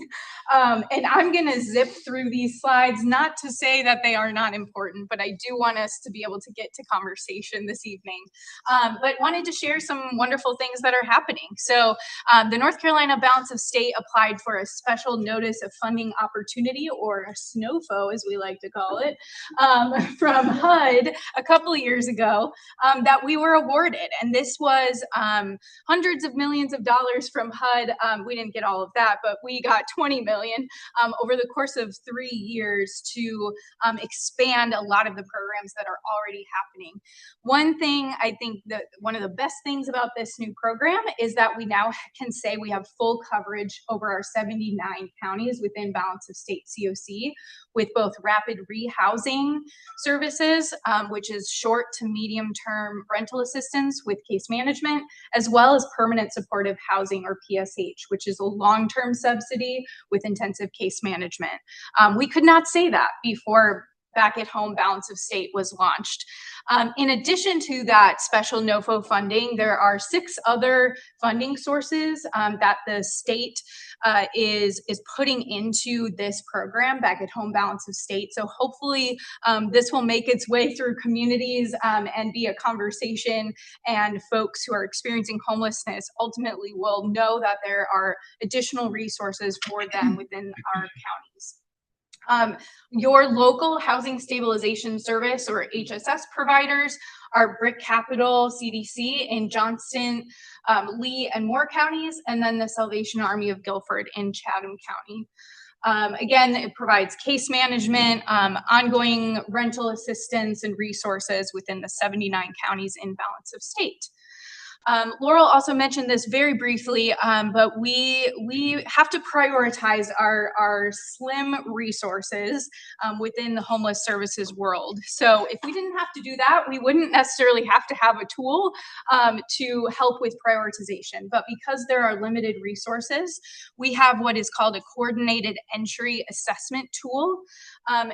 And I'm gonna zip through these slides, not to say that they are not important, but I do want us to be able to get to conversation this evening. But wanted to share some wonderful things that are happening. So the North Carolina Balance of State applied for a special notice of funding opportunity, or a SNOFO as we like to call it, from HUD a couple of years ago that we were awarded. And this was hundreds of millions of dollars from HUD. We didn't get all of that, but we got 20 million over the course of 3 years to expand a lot of the programs that are already happening. One thing I think that one of the best things about this new program is that we now can say we have full coverage over our 79 counties within Balance of State COC, with both rapid rehousing services, which is short to medium term rental assistance with case management, as well as permanent supportive housing, or PSH, which is a long-term subsidy with intensive case management. We could not say that before Back at Home Balance of State was launched. In addition to that special NOFO funding, there are 6 other funding sources that the state is putting into this program, Back at Home Balance of State. So hopefully this will make its way through communities and be a conversation, and folks who are experiencing homelessness ultimately will know that there are additional resources for them within our counties. Your local housing stabilization service, or HSS providers, are Brick Capital CDC in Johnston, Lee, and Moore counties, and then the Salvation Army of Guilford in Chatham County. Again, it provides case management, ongoing rental assistance, and resources within the 79 counties in Balance of State. Laurel also mentioned this very briefly, but we have to prioritize our slim resources within the homeless services world. So if we didn't have to do that, we wouldn't necessarily have to have a tool to help with prioritization. But because there are limited resources, we have what is called a coordinated entry assessment tool.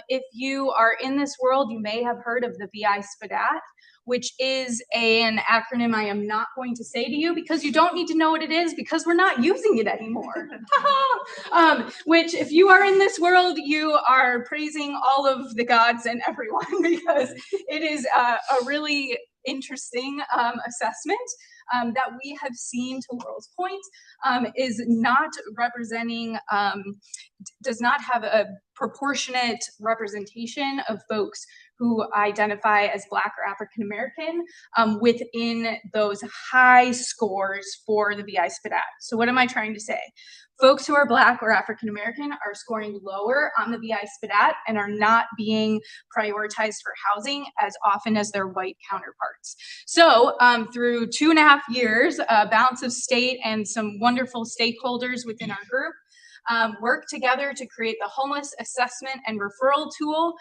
If you are in this world, you may have heard of the VI SPDAT, which is an acronym I am not going to say to you because you don't need to know what it is because we're not using it anymore. Which, if you are in this world, you are praising all of the gods and everyone because it is a really interesting assessment that we have seen, to Laurel's point, is not representing, does not have a proportionate representation of folks who identify as Black or African American within those high scores for the VI SPDAT. So what am I trying to say? Folks who are Black or African American are scoring lower on the VI SPDAT and are not being prioritized for housing as often as their white counterparts. So through 2.5 years, Balance of State and some wonderful stakeholders within our group worked together to create the homeless assessment and referral tool,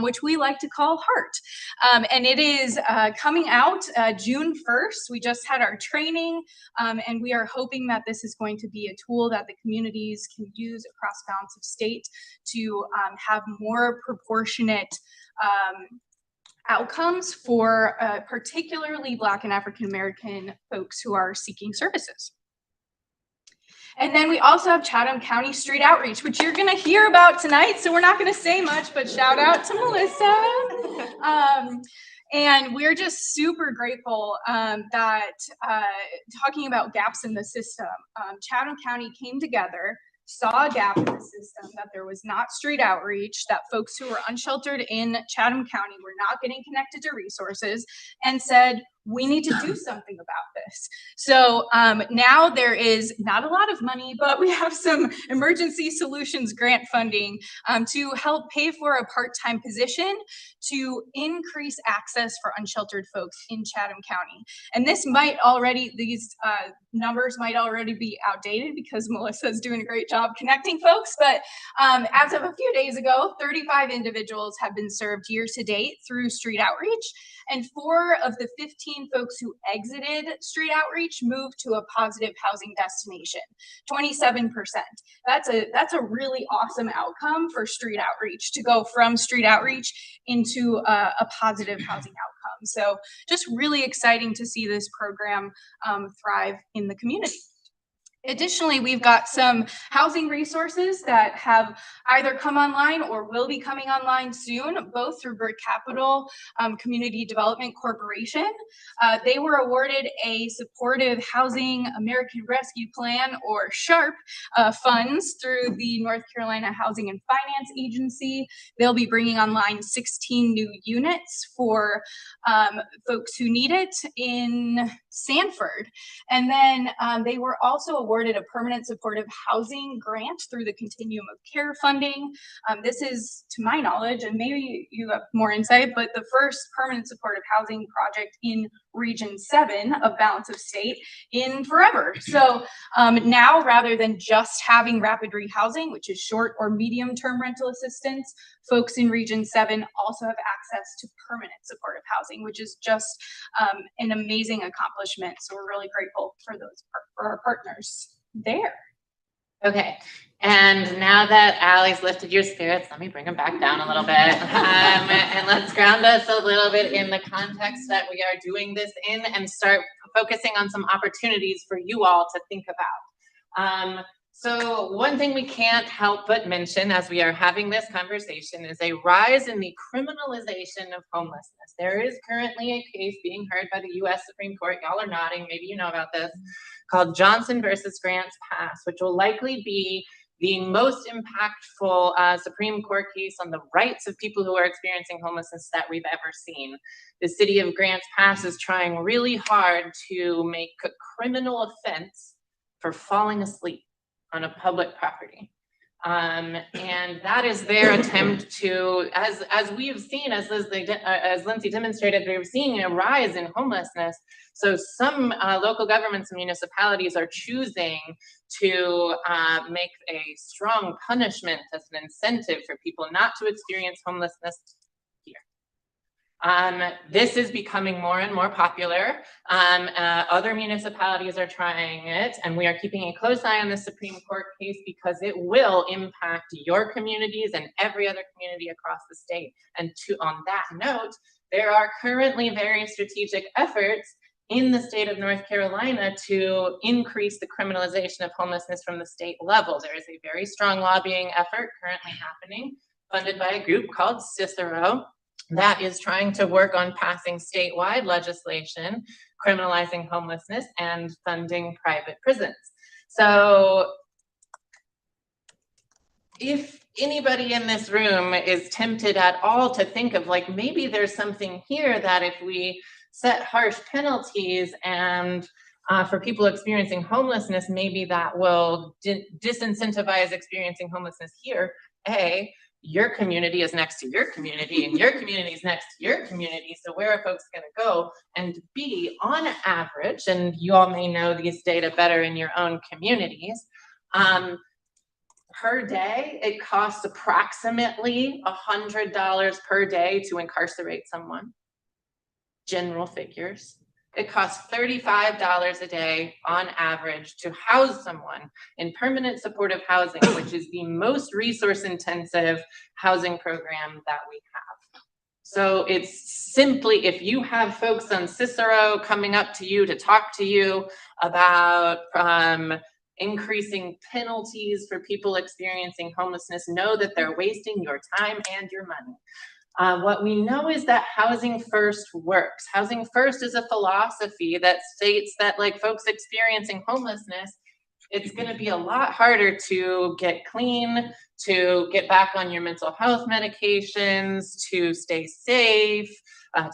which we like to call HEART. And it is coming out June 1st. We just had our training, and we are hoping that this is going to be a tool that the communities can use across balance of state to have more proportionate outcomes for particularly Black and African American folks who are seeking services. And then we also have Chatham County Street Outreach, which you're going to hear about tonight. So we're not going to say much, but shout out to Melissa. And we're just super grateful that talking about gaps in the system, Chatham County came together, saw a gap in the system, that there was not street outreach, that folks who were unsheltered in Chatham County were not getting connected to resources, and said, we need to do something about this. So now there is not a lot of money, but we have some emergency solutions grant funding to help pay for a part-time position to increase access for unsheltered folks in Chatham County. And this might already, these numbers might already be outdated because Melissa's doing a great job connecting folks, but as of a few days ago, 35 individuals have been served year to date through street outreach, and 4 of the 15 folks who exited street outreach moved to a positive housing destination, 27%. That's a really awesome outcome for street outreach, to go from street outreach into a positive housing outcome. So just really exciting to see this program thrive in the community. Additionally, we've got some housing resources that have either come online or will be coming online soon, both through Brick Capital Community Development Corporation. They were awarded a Supportive Housing American Rescue Plan, or SHARP, funds through the North Carolina Housing and Finance Agency. They'll be bringing online 16 new units for folks who need it in Sanford. And then they were also awarded a permanent supportive housing grant through the Continuum of Care funding. This is, to my knowledge, and maybe you have more insight, but the first permanent supportive housing project in Region 7 of Balance of State in forever. So now, rather than just having rapid rehousing, which is short or medium term rental assistance, folks in Region 7 also have access to permanent supportive housing, which is just an amazing accomplishment. So we're really grateful for for our partners there. Okay, and now that Allie's lifted your spirits, let me bring them back down a little bit. And let's ground us a little bit in the context that we are doing this in, and start focusing on some opportunities for you all to think about. So one thing we can't help but mention as we are having this conversation is a rise in the criminalization of homelessness. There is currently a case being heard by the U.S. Supreme Court, y'all are nodding, maybe you know about this, called Johnson versus Grants Pass, which will likely be the most impactful Supreme Court case on the rights of people who are experiencing homelessness that we've ever seen. The city of Grants Pass is trying really hard to make a criminal offense for falling asleep on a public property. And that is their attempt to, as we have seen, as Lindsay demonstrated, they're seeing a rise in homelessness. So some local governments and municipalities are choosing to make a strong punishment as an incentive for people not to experience homelessness here. This is becoming more and more popular. Other municipalities are trying it, and we are keeping a close eye on the Supreme Court case because it will impact your communities and every other community across the state. And on that note, there are currently very strategic efforts in the state of North Carolina to increase the criminalization of homelessness from the state level. There is a very strong lobbying effort currently happening, funded by a group called Cicero, that is trying to work on passing statewide legislation, criminalizing homelessness and funding private prisons. So if anybody in this room is tempted at all to think of, like, maybe there's something here that if we set harsh penalties and for people experiencing homelessness, maybe that will disincentivize experiencing homelessness here. Your community is next to your community, and your community is next to your community. So where are folks going to go? And B, on average, and you all may know these data better in your own communities, per day, it costs approximately $100 per day to incarcerate someone. General figures. It costs $35 a day on average to house someone in permanent supportive housing, which is the most resource intensive housing program that we have. So it's simply, if you have folks on Cicero coming up to you to talk to you about increasing penalties for people experiencing homelessness, know that they're wasting your time and your money. What we know is that housing first works. Housing first is a philosophy that states that, like, folks experiencing homelessness, it's going to be a lot harder to get clean, to get back on your mental health medications, to stay safe,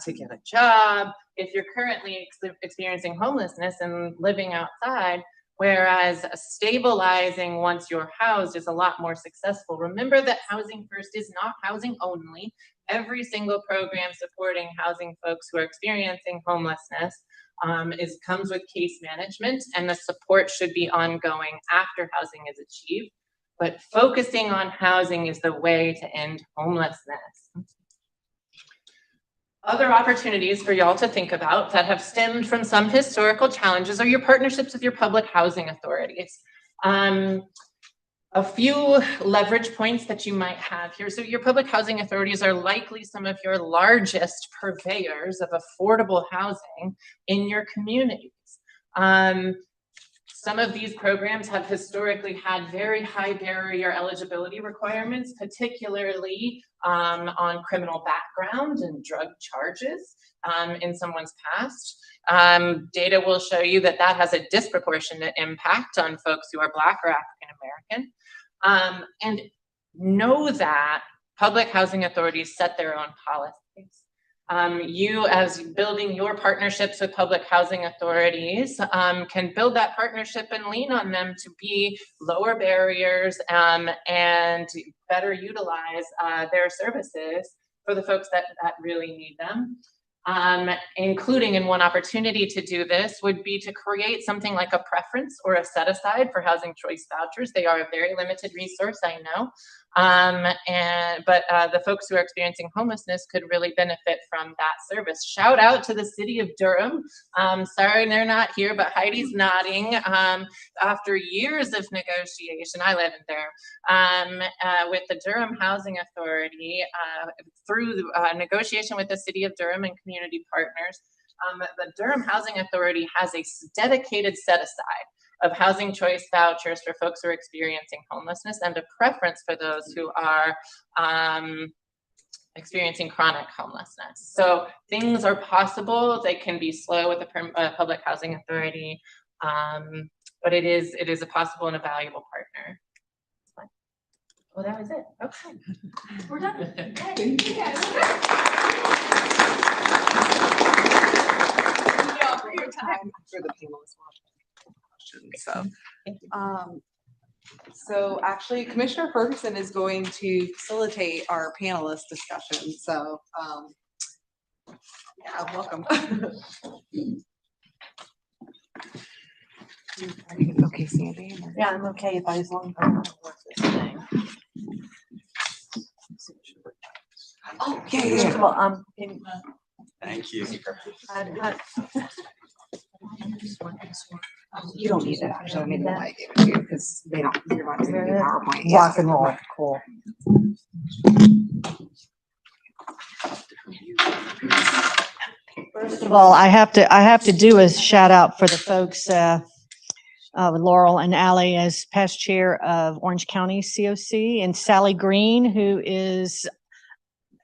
to get a job if you're currently experiencing homelessness and living outside. Whereas stabilizing once you're housed is a lot more successful. Remember that housing first is not housing only. Every single program supporting housing folks who are experiencing homelessness comes with case management, and the support should be ongoing after housing is achieved. But focusing on housing is the way to end homelessness. Other opportunities for y'all to think about that have stemmed from some historical challenges are your partnerships with your public housing authorities. A few leverage points that you might have here. So your public housing authorities are likely some of your largest purveyors of affordable housing in your communities. Some of these programs have historically had very high barrier eligibility requirements, particularly on criminal background and drug charges in someone's past. Data will show you that that has a disproportionate impact on folks who are Black or African American. And know that public housing authorities set their own policies. You, as building your partnerships with public housing authorities, can build that partnership and lean on them to be lower barriers and better utilize their services for the folks that really need them. Including in one opportunity to do this would be to create something like a preference or a set aside for housing choice vouchers. They are a very limited resource, I know. But the folks who are experiencing homelessness could really benefit from that service. Shout out to the city of Durham. Sorry they're not here, but Heidi's nodding. After years of negotiation, I live in Durham, with the Durham Housing Authority, through negotiation with the city of Durham and community partners, the Durham Housing Authority has a dedicated set aside of housing choice vouchers for folks who are experiencing homelessness and a preference for those who are experiencing chronic homelessness. So things are possible. They can be slow with the public housing authority, but it is a possible and a valuable partner. Well, that was it. Okay, we're done. Thank you all for your time. I'm sure the panelists will have questions. So actually, Commissioner Ferguson is going to facilitate our panelist discussion. So yeah, welcome. Are you okay, Sandy? Yeah, I'm okay if as long as I don't work this thing. Oh, yeah. Well, Thank you. You don't need it, actually. I mean, I gave it to you because they don't, you're not going to do PowerPoint. Rock and roll, cool. First of all, I have to do a shout out for the folks, Laurel and Allie as past chair of Orange County COC, and Sally Green, who is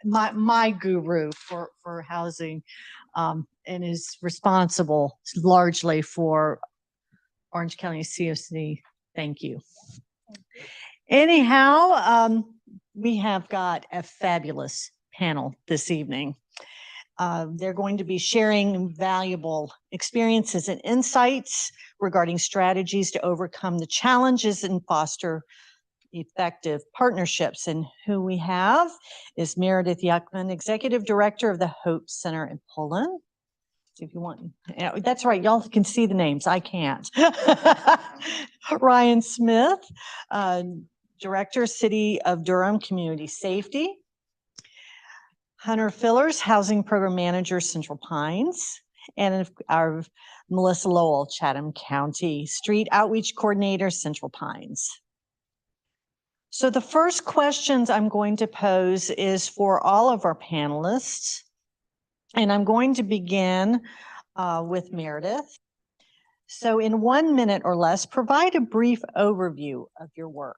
my guru for housing, and is responsible largely for Orange County COC. Thank you. Anyhow, we have got a fabulous panel this evening. They're going to be sharing valuable experiences and insights regarding strategies to overcome the challenges and foster effective partnerships. And who we have is Meredith Yuckman, Executive Director of the Hope Center in Poland. If you want, yeah, that's right, y'all can see the names, I can't. Ryan Smith, Director, City of Durham Community Safety. Hunter Fillers, Housing Program Manager, Central Pines. And our Melissa Lowell, Chatham County Street Outreach Coordinator, Central Pines. So the first questions I'm going to pose is for all of our panelists. And I'm going to begin with Meredith. So in 1 minute or less, provide a brief overview of your work.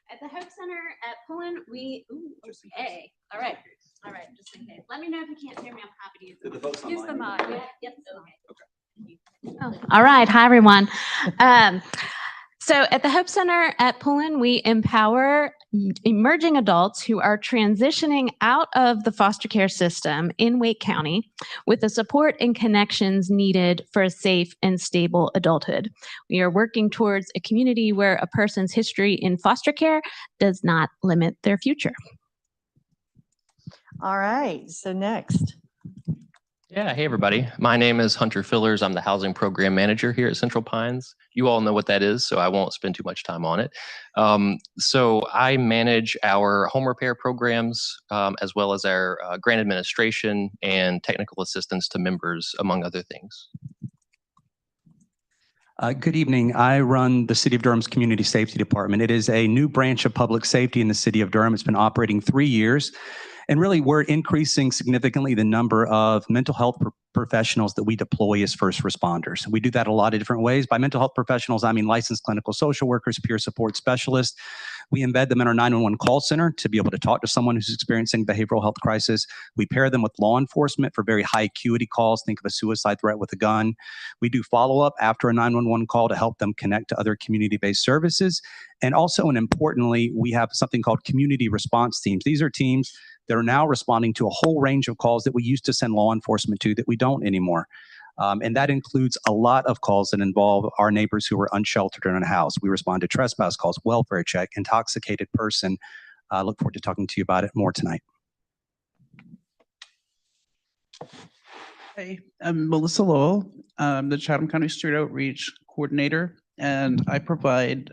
At the Hope Center at Pullen, okay. All right, just in case. Let me know if you can't hear me. I'm happy to use the mic. Use the mic. Yep. Okay. All right, hi everyone. So at the Hope Center at Pullen, we empower emerging adults who are transitioning out of the foster care system in Wake County with the support and connections needed for a safe and stable adulthood. We are working towards a community where a person's history in foster care does not limit their future. All right, so next. Yeah, hey everybody. My name is Hunter Fillers. I'm the Housing Program Manager here at Central Pines. You all know what that is, so I won't spend too much time on it. So I manage our home repair programs, as well as our grant administration and technical assistance to members, among other things. Good evening. I run the City of Durham's Community Safety Department. It is a new branch of public safety in the City of Durham. It's been operating 3 years. And really, we're increasing significantly the number of mental health professionals that we deploy as first responders. We do that a lot of different ways. By mental health professionals, I mean licensed clinical social workers, peer support specialists. We embed them in our 911 call center to be able to talk to someone who's experiencing behavioral health crisis. We pair them with law enforcement for very high acuity calls. Think of a suicide threat with a gun. We do follow-up after a 911 call to help them connect to other community-based services. And also, and importantly, we have something called community response teams. These are teams that are now responding to a whole range of calls that we used to send law enforcement to that we don't anymore. And that includes a lot of calls that involve our neighbors who are unsheltered in a house. We respond to trespass calls, welfare check, intoxicated person. I look forward to talking to you about it more tonight. Hey, I'm Melissa Lowell. I'm the Chatham County Street Outreach Coordinator, and I provide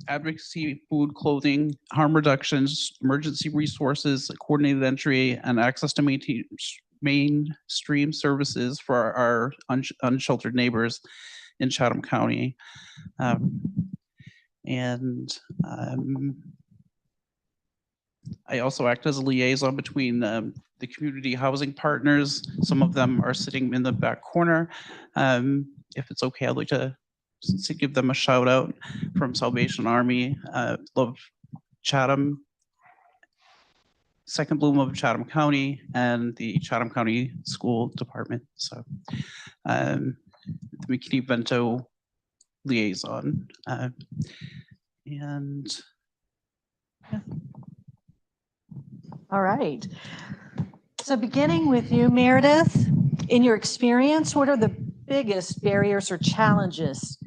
advocacy, food, clothing, harm reductions, emergency resources, coordinated entry, and access to mainstream services for our unsheltered neighbors in Chatham County. I also act as a liaison between the community housing partners. Some of them are sitting in the back corner. If it's okay, I'd like to give them a shout out from Salvation Army, Love Chatham, Second Bloom of Chatham County, and the Chatham County School Department. So the McKinney-Vento liaison. All right. So beginning with you, Meredith, in your experience, what are the biggest barriers or challenges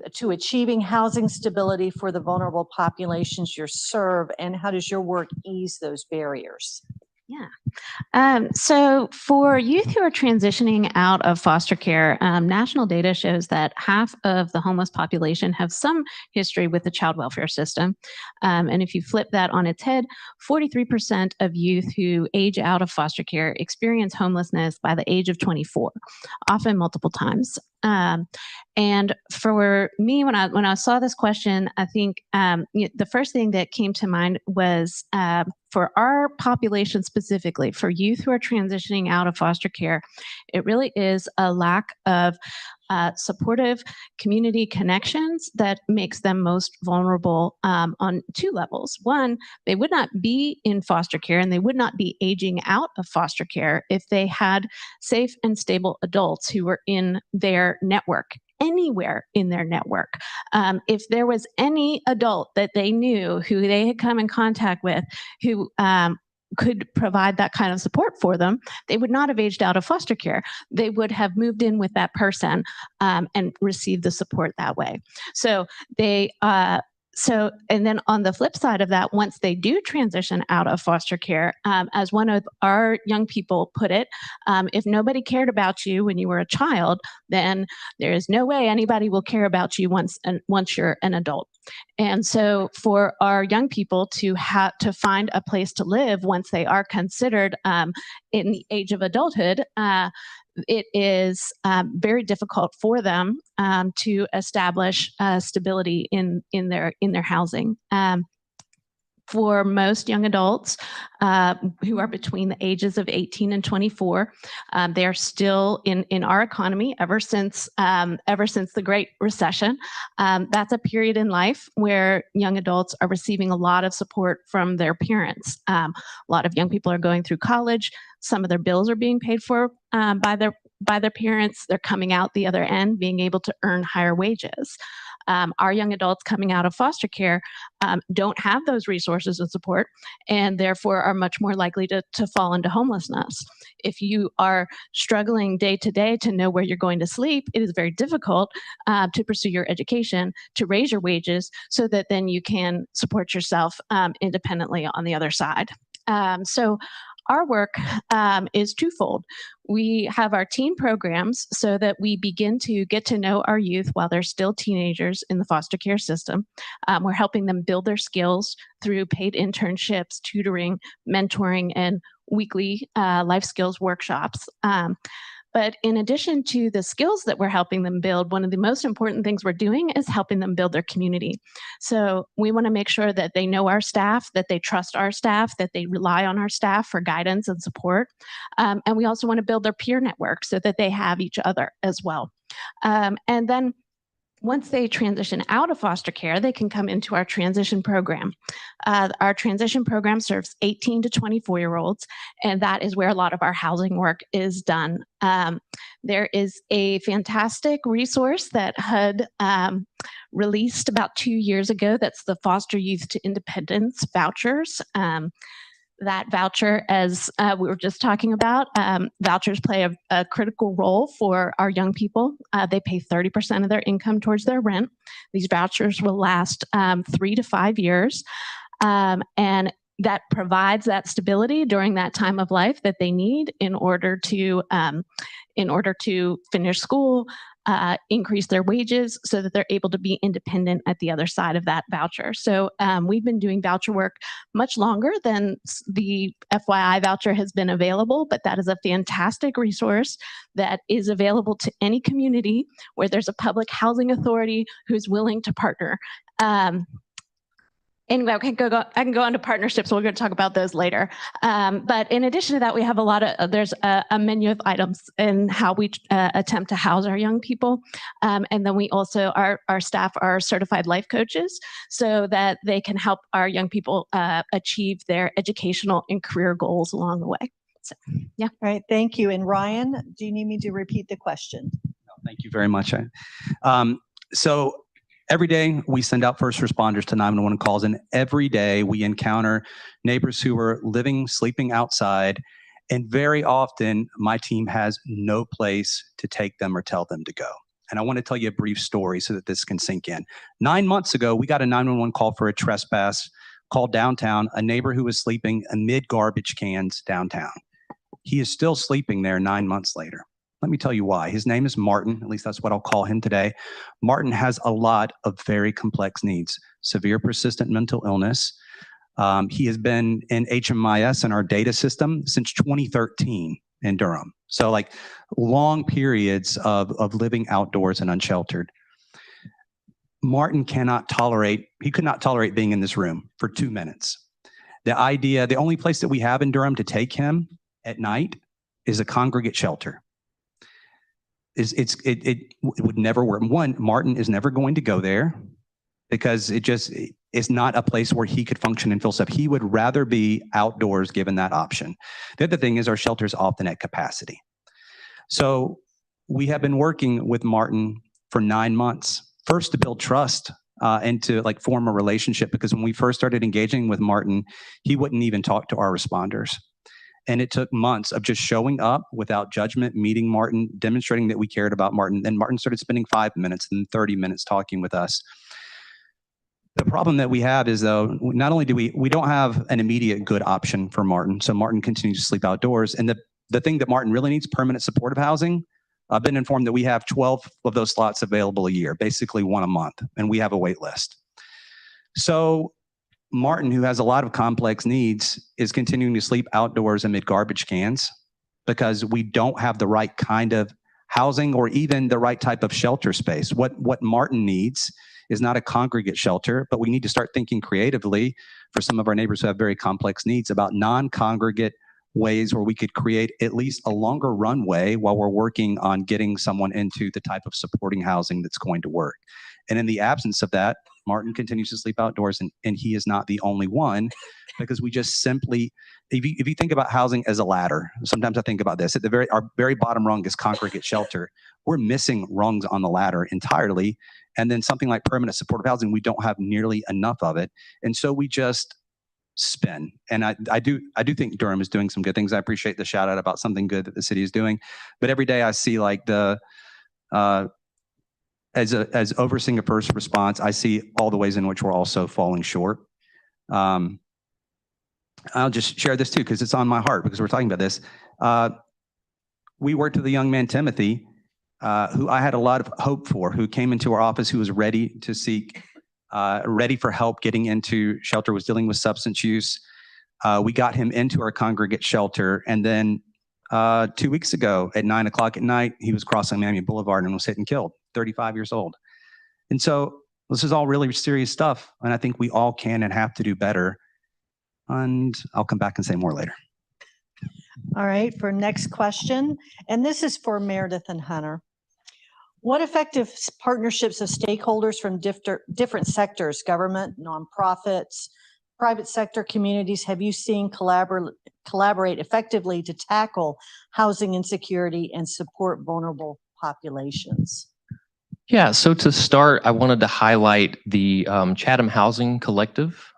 to achieving housing stability for the vulnerable populations you serve, and how does your work ease those barriers? Yeah. So for youth who are transitioning out of foster care, national data shows that half of the homeless population have some history with the child welfare system. And if you flip that on its head, 43% of youth who age out of foster care experience homelessness by the age of 24, often multiple times. And for me, when I saw this question, I think the first thing that came to mind was for our population specifically, for youth who are transitioning out of foster care, it really is a lack of supportive community connections that makes them most vulnerable on two levels. One, they would not be in foster care and they would not be aging out of foster care if they had safe and stable adults who were in their network, anywhere in their network. If there was any adult that they knew who they had come in contact with who could provide that kind of support for them, they would not have aged out of foster care. They would have moved in with that person and received the support that way. So they So, and then on the flip side of that, once they do transition out of foster care, as one of our young people put it, if nobody cared about you when you were a child, then there is no way anybody will care about you once you're an adult. And so for our young people to have to find a place to live once they are considered in the age of adulthood, it is very difficult for them to establish stability in their housing. For most young adults who are between the ages of 18 and 24, they are still in our economy ever since the Great Recession. That's a period in life where young adults are receiving a lot of support from their parents. A lot of young people are going through college. Some of their bills are being paid for by their parents. They're coming out the other end, being able to earn higher wages. Our young adults coming out of foster care don't have those resources and support, and therefore are much more likely to fall into homelessness. If you are struggling day to day to know where you're going to sleep, it is very difficult to pursue your education, to raise your wages, so that then you can support yourself independently on the other side. So our work is twofold. We have our teen programs so that we begin to get to know our youth while they're still teenagers in the foster care system. We're helping them build their skills through paid internships, tutoring, mentoring, and weekly life skills workshops. But in addition to the skills that we're helping them build, one of the most important things we're doing is helping them build their community. So we want to make sure that they know our staff, that they trust our staff, that they rely on our staff for guidance and support. And we also want to build their peer network so that they have each other as well. And then once they transition out of foster care, they can come into our transition program. Our transition program serves 18 to 24-year-olds, and that is where a lot of our housing work is done. There is a fantastic resource that HUD released about 2 years ago. That's the Foster Youth to Independence vouchers. That voucher, as we were just talking about, vouchers play a critical role for our young people. They pay 30% of their income towards their rent. These vouchers will last 3 to 5 years. And that provides that stability during that time of life that they need in order to finish school, increase their wages so that they're able to be independent at the other side of that voucher. So we've been doing voucher work much longer than the FYI voucher has been available, but that is a fantastic resource that is available to any community where there's a public housing authority who's willing to partner. Anyway, I can go on to partnerships. We're going to talk about those later. But in addition to that, we have there's a menu of items in how we attempt to house our young people. And then we also, our staff are certified life coaches so that they can help our young people achieve their educational and career goals along the way. So, yeah. All right, thank you. And Ryan, do you need me to repeat the question? No, thank you very much. So every day we send out first responders to 911 calls, and every day we encounter neighbors who are sleeping outside, and very often my team has no place to take them or tell them to go. And I want to tell you a brief story so that this can sink in. 9 months ago, we got a 911 call for a trespass called downtown, a neighbor who was sleeping amid garbage cans downtown. He is still sleeping there 9 months later. Let me tell you why. His name is Martin, at least that's what I'll call him today. Martin has a lot of very complex needs, severe persistent mental illness. He has been in HMIS in our data system since 2013 in Durham. So like long periods of living outdoors and unsheltered. Martin could not tolerate being in this room for 2 minutes. The only place that we have in Durham to take him at night is a congregate shelter. It would never work. One, Martin is never going to go there because it's not a place where he could function and feel safe. He would rather be outdoors given that option. The other thing is our shelter is often at capacity. So we have been working with Martin for 9 months, first to build trust and to like form a relationship, because when we first started engaging with Martin, he wouldn't even talk to our responders. And it took months of just showing up without judgment, meeting Martin, demonstrating that we cared about Martin. Then Martin started spending 5 minutes and 30 minutes talking with us. The problem that we have is, though, not only do we don't have an immediate good option for Martin. So Martin continues to sleep outdoors. And the thing that Martin really needs, permanent supportive housing. I've been informed that we have 12 of those slots available a year, basically one a month, and we have a wait list. So Martin, who has a lot of complex needs, is continuing to sleep outdoors amid garbage cans because we don't have the right kind of housing or even the right type of shelter space. What Martin needs is not a congregate shelter, but we need to start thinking creatively for some of our neighbors who have very complex needs about non-congregate ways where we could create at least a longer runway while we're working on getting someone into the type of supporting housing that's going to work. And in the absence of that, Martin continues to sleep outdoors, and he is not the only one, because we just simply, if you think about housing as a ladder, sometimes I think about this, our very bottom rung is congregate shelter. We're missing rungs on the ladder entirely. And then something like permanent supportive housing, we don't have nearly enough of it. And so we just spin. And I do think Durham is doing some good things. I appreciate the shout out about something good that the city is doing. But every day I see like as overseeing a first response, I see all the ways in which we're also falling short. I'll just share this too, because it's on my heart, because we're talking about this. We worked with a young man, Timothy, who I had a lot of hope for, who came into our office, who was ready to seek, ready for help getting into shelter, was dealing with substance use. We got him into our congregate shelter, and then 2 weeks ago at 9 o'clock at night, he was crossing Miami Boulevard and was hit and killed, 35 years old. And so this is all really serious stuff, and I think we all can and have to do better. And I'll come back and say more later. All right, for next question, and this is for Meredith and Hunter. What effective partnerships of stakeholders from different sectors, government, nonprofits, private sector communities, have you seen collaborate effectively to tackle housing insecurity and support vulnerable populations? Yeah, so to start, I wanted to highlight the Chatham Housing Collective,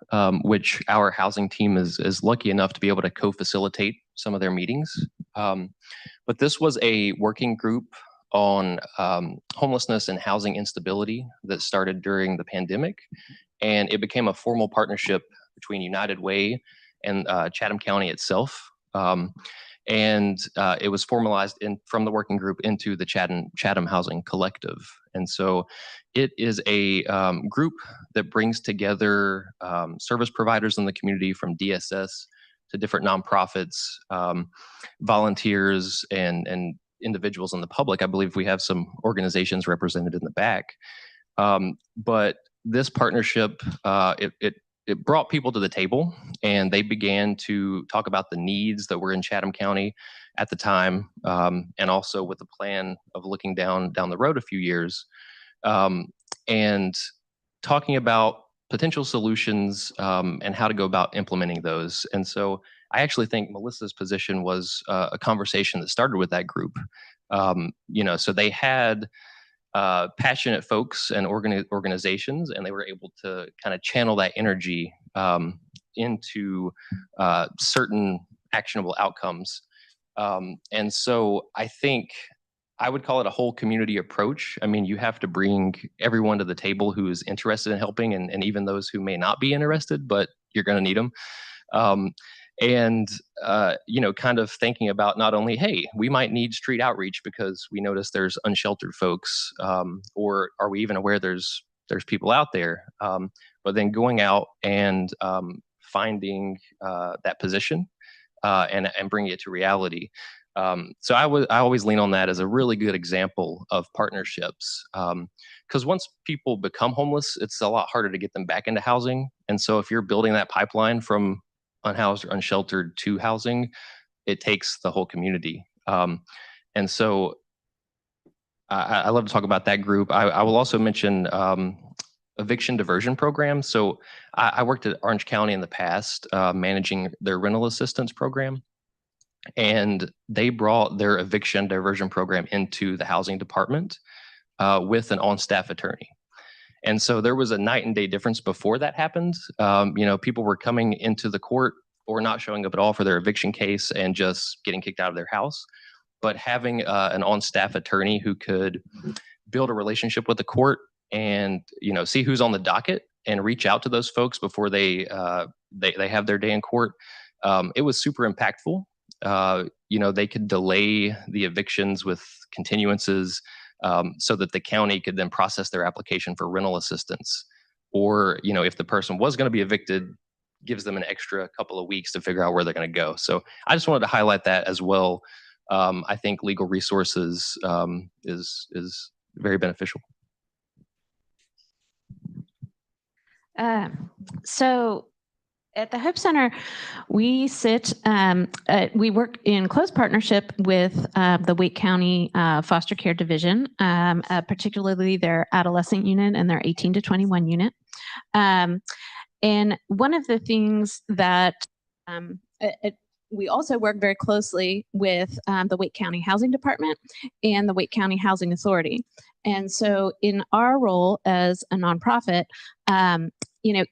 which our housing team is lucky enough to be able to co-facilitate some of their meetings. But this was a working group on homelessness and housing instability that started during the pandemic, and it became a formal partnership between United Way and Chatham County itself. And it was formalized from the working group into the Chatham Housing Collective. And so it is a group that brings together service providers in the community, from DSS to different nonprofits, volunteers, and individuals in the public. I believe we have some organizations represented in the back. But this partnership, it brought people to the table, and they began to talk about the needs that were in Chatham County at the time, and also with the plan of looking down the road a few years, and talking about potential solutions and how to go about implementing those. And so I actually think Melissa's position was a conversation that started with that group. So they had passionate folks and organizations, and they were able to kind of channel that energy into certain actionable outcomes. And so I think I would call it a whole community approach. I mean, you have to bring everyone to the table who is interested in helping, and even those who may not be interested, but you're going to need them. Kind of thinking about not only, hey, we might need street outreach because we notice there's unsheltered folks, or are we even aware there's people out there? But then going out and finding that position and bringing it to reality. So I always lean on that as a really good example of partnerships, because once people become homeless, it's a lot harder to get them back into housing. And so if you're building that pipeline from unhoused or unsheltered to housing, it takes the whole community. And so I love to talk about that group. I will also mention eviction diversion program. So I worked at Orange County in the past, managing their rental assistance program. And they brought their eviction diversion program into the housing department with an on-staff attorney. And so there was a night and day difference before that happened. People were coming into the court or not showing up at all for their eviction case and just getting kicked out of their house. But having an on-staff attorney who could build a relationship with the court and see who's on the docket and reach out to those folks before they have their day in court, it was super impactful. They could delay the evictions with continuances so that the county could then process their application for rental assistance. Or, if the person was going to be evicted, gives them an extra couple of weeks to figure out where they're going to go. So I just wanted to highlight that as well. I think legal resources is very beneficial. So at the Hope Center, we we work in close partnership with the Wake County Foster Care Division, particularly their adolescent unit and their 18 to 21 unit. And one of the things that we also work very closely with the Wake County Housing Department and the Wake County Housing Authority. And so in our role as a nonprofit,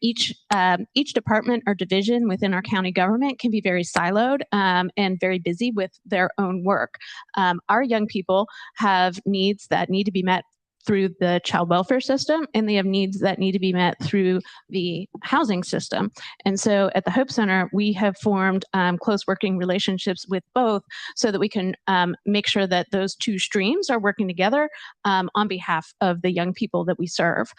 each department or division within our county government can be very siloed and very busy with their own work. Our young people have needs that need to be met through the child welfare system, and they have needs that need to be met through the housing system. And so at the Hope Center, we have formed close working relationships with both so that we can make sure that those two streams are working together on behalf of the young people that we serve.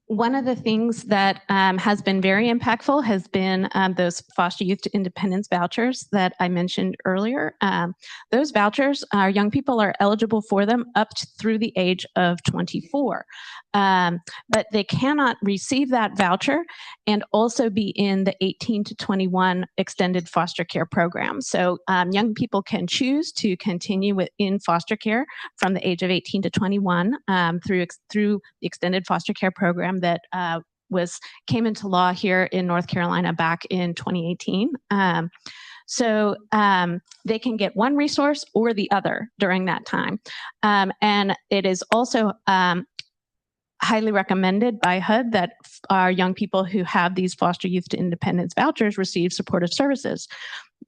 One of the things that has been very impactful has been those foster youth to independence vouchers that I mentioned earlier. Those vouchers, our young people are eligible for them up through the age of 24. But they cannot receive that voucher and also be in the 18 to 21 extended foster care program. So young people can choose to continue in foster care from the age of 18 to 21 through the extended foster care program that came into law here in North Carolina back in 2018. So they can get one resource or the other during that time. And it is also highly recommended by HUD that our young people who have these foster youth to independence vouchers receive supportive services.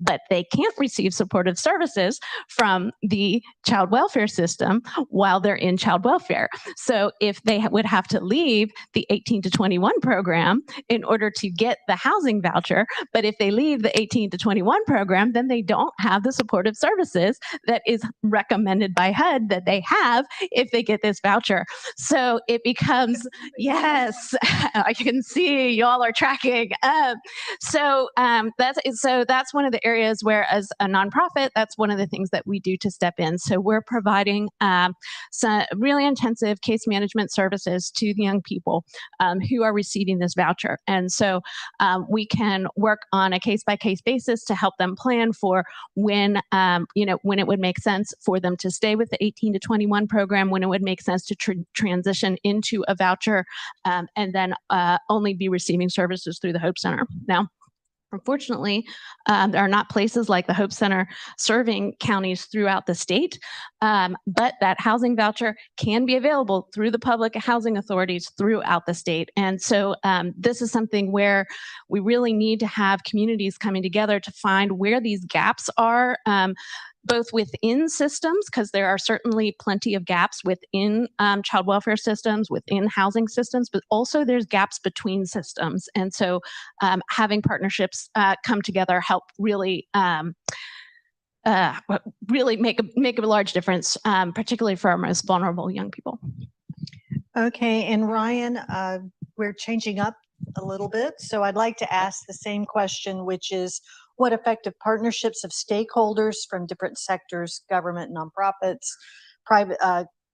But they can't receive supportive services from the child welfare system while they're in child welfare. So if they would have to leave the 18 to 21 program in order to get the housing voucher, but if they leave the 18 to 21 program, then they don't have the supportive services that is recommended by HUD that they have if they get this voucher. So it becomes, yes, I can see y'all are tracking. So that's one of the areas where, as a nonprofit, that's one of the things that we do to step in. So we're providing some really intensive case management services to the young people who are receiving this voucher. And so we can work on a case-by-case basis to help them plan for when it would make sense for them to stay with the 18 to 21 program, when it would make sense to transition into a voucher, and then only be receiving services through the Hope Center. Now, unfortunately, there are not places like the Hope Center serving counties throughout the state, but that housing voucher can be available through the public housing authorities throughout the state. And so this is something where we really need to have communities coming together to find where these gaps are, both within systems, because there are certainly plenty of gaps within child welfare systems, within housing systems, but also there's gaps between systems. And so having partnerships come together help really make a large difference, particularly for our most vulnerable young people. Okay, and Ryan, we're changing up a little bit. So I'd like to ask the same question, which is, what effective partnerships of stakeholders from different sectors, government, nonprofits, private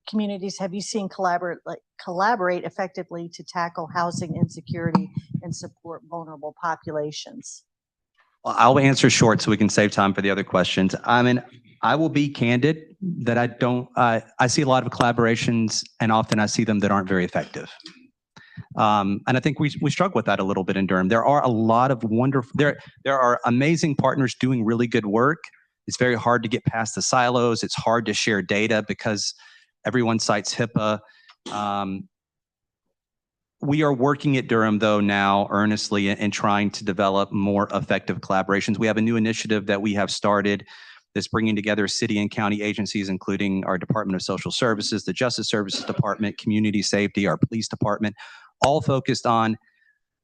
communities, have you seen collaborate effectively to tackle housing insecurity and support vulnerable populations? Well, I'll answer short so we can save time for the other questions. I mean, I will be candid that I see a lot of collaborations, and often I see them that aren't very effective. And I think we struggle with that a little bit in Durham. There are a lot of wonderful, there are amazing partners doing really good work. It's very hard to get past the silos. It's hard to share data because everyone cites HIPAA. We are working at Durham, though, now earnestly in trying to develop more effective collaborations. We have a new initiative that we have started that's bringing together city and county agencies, including our Department of Social Services, the Justice Services Department, Community Safety, our police department, all focused on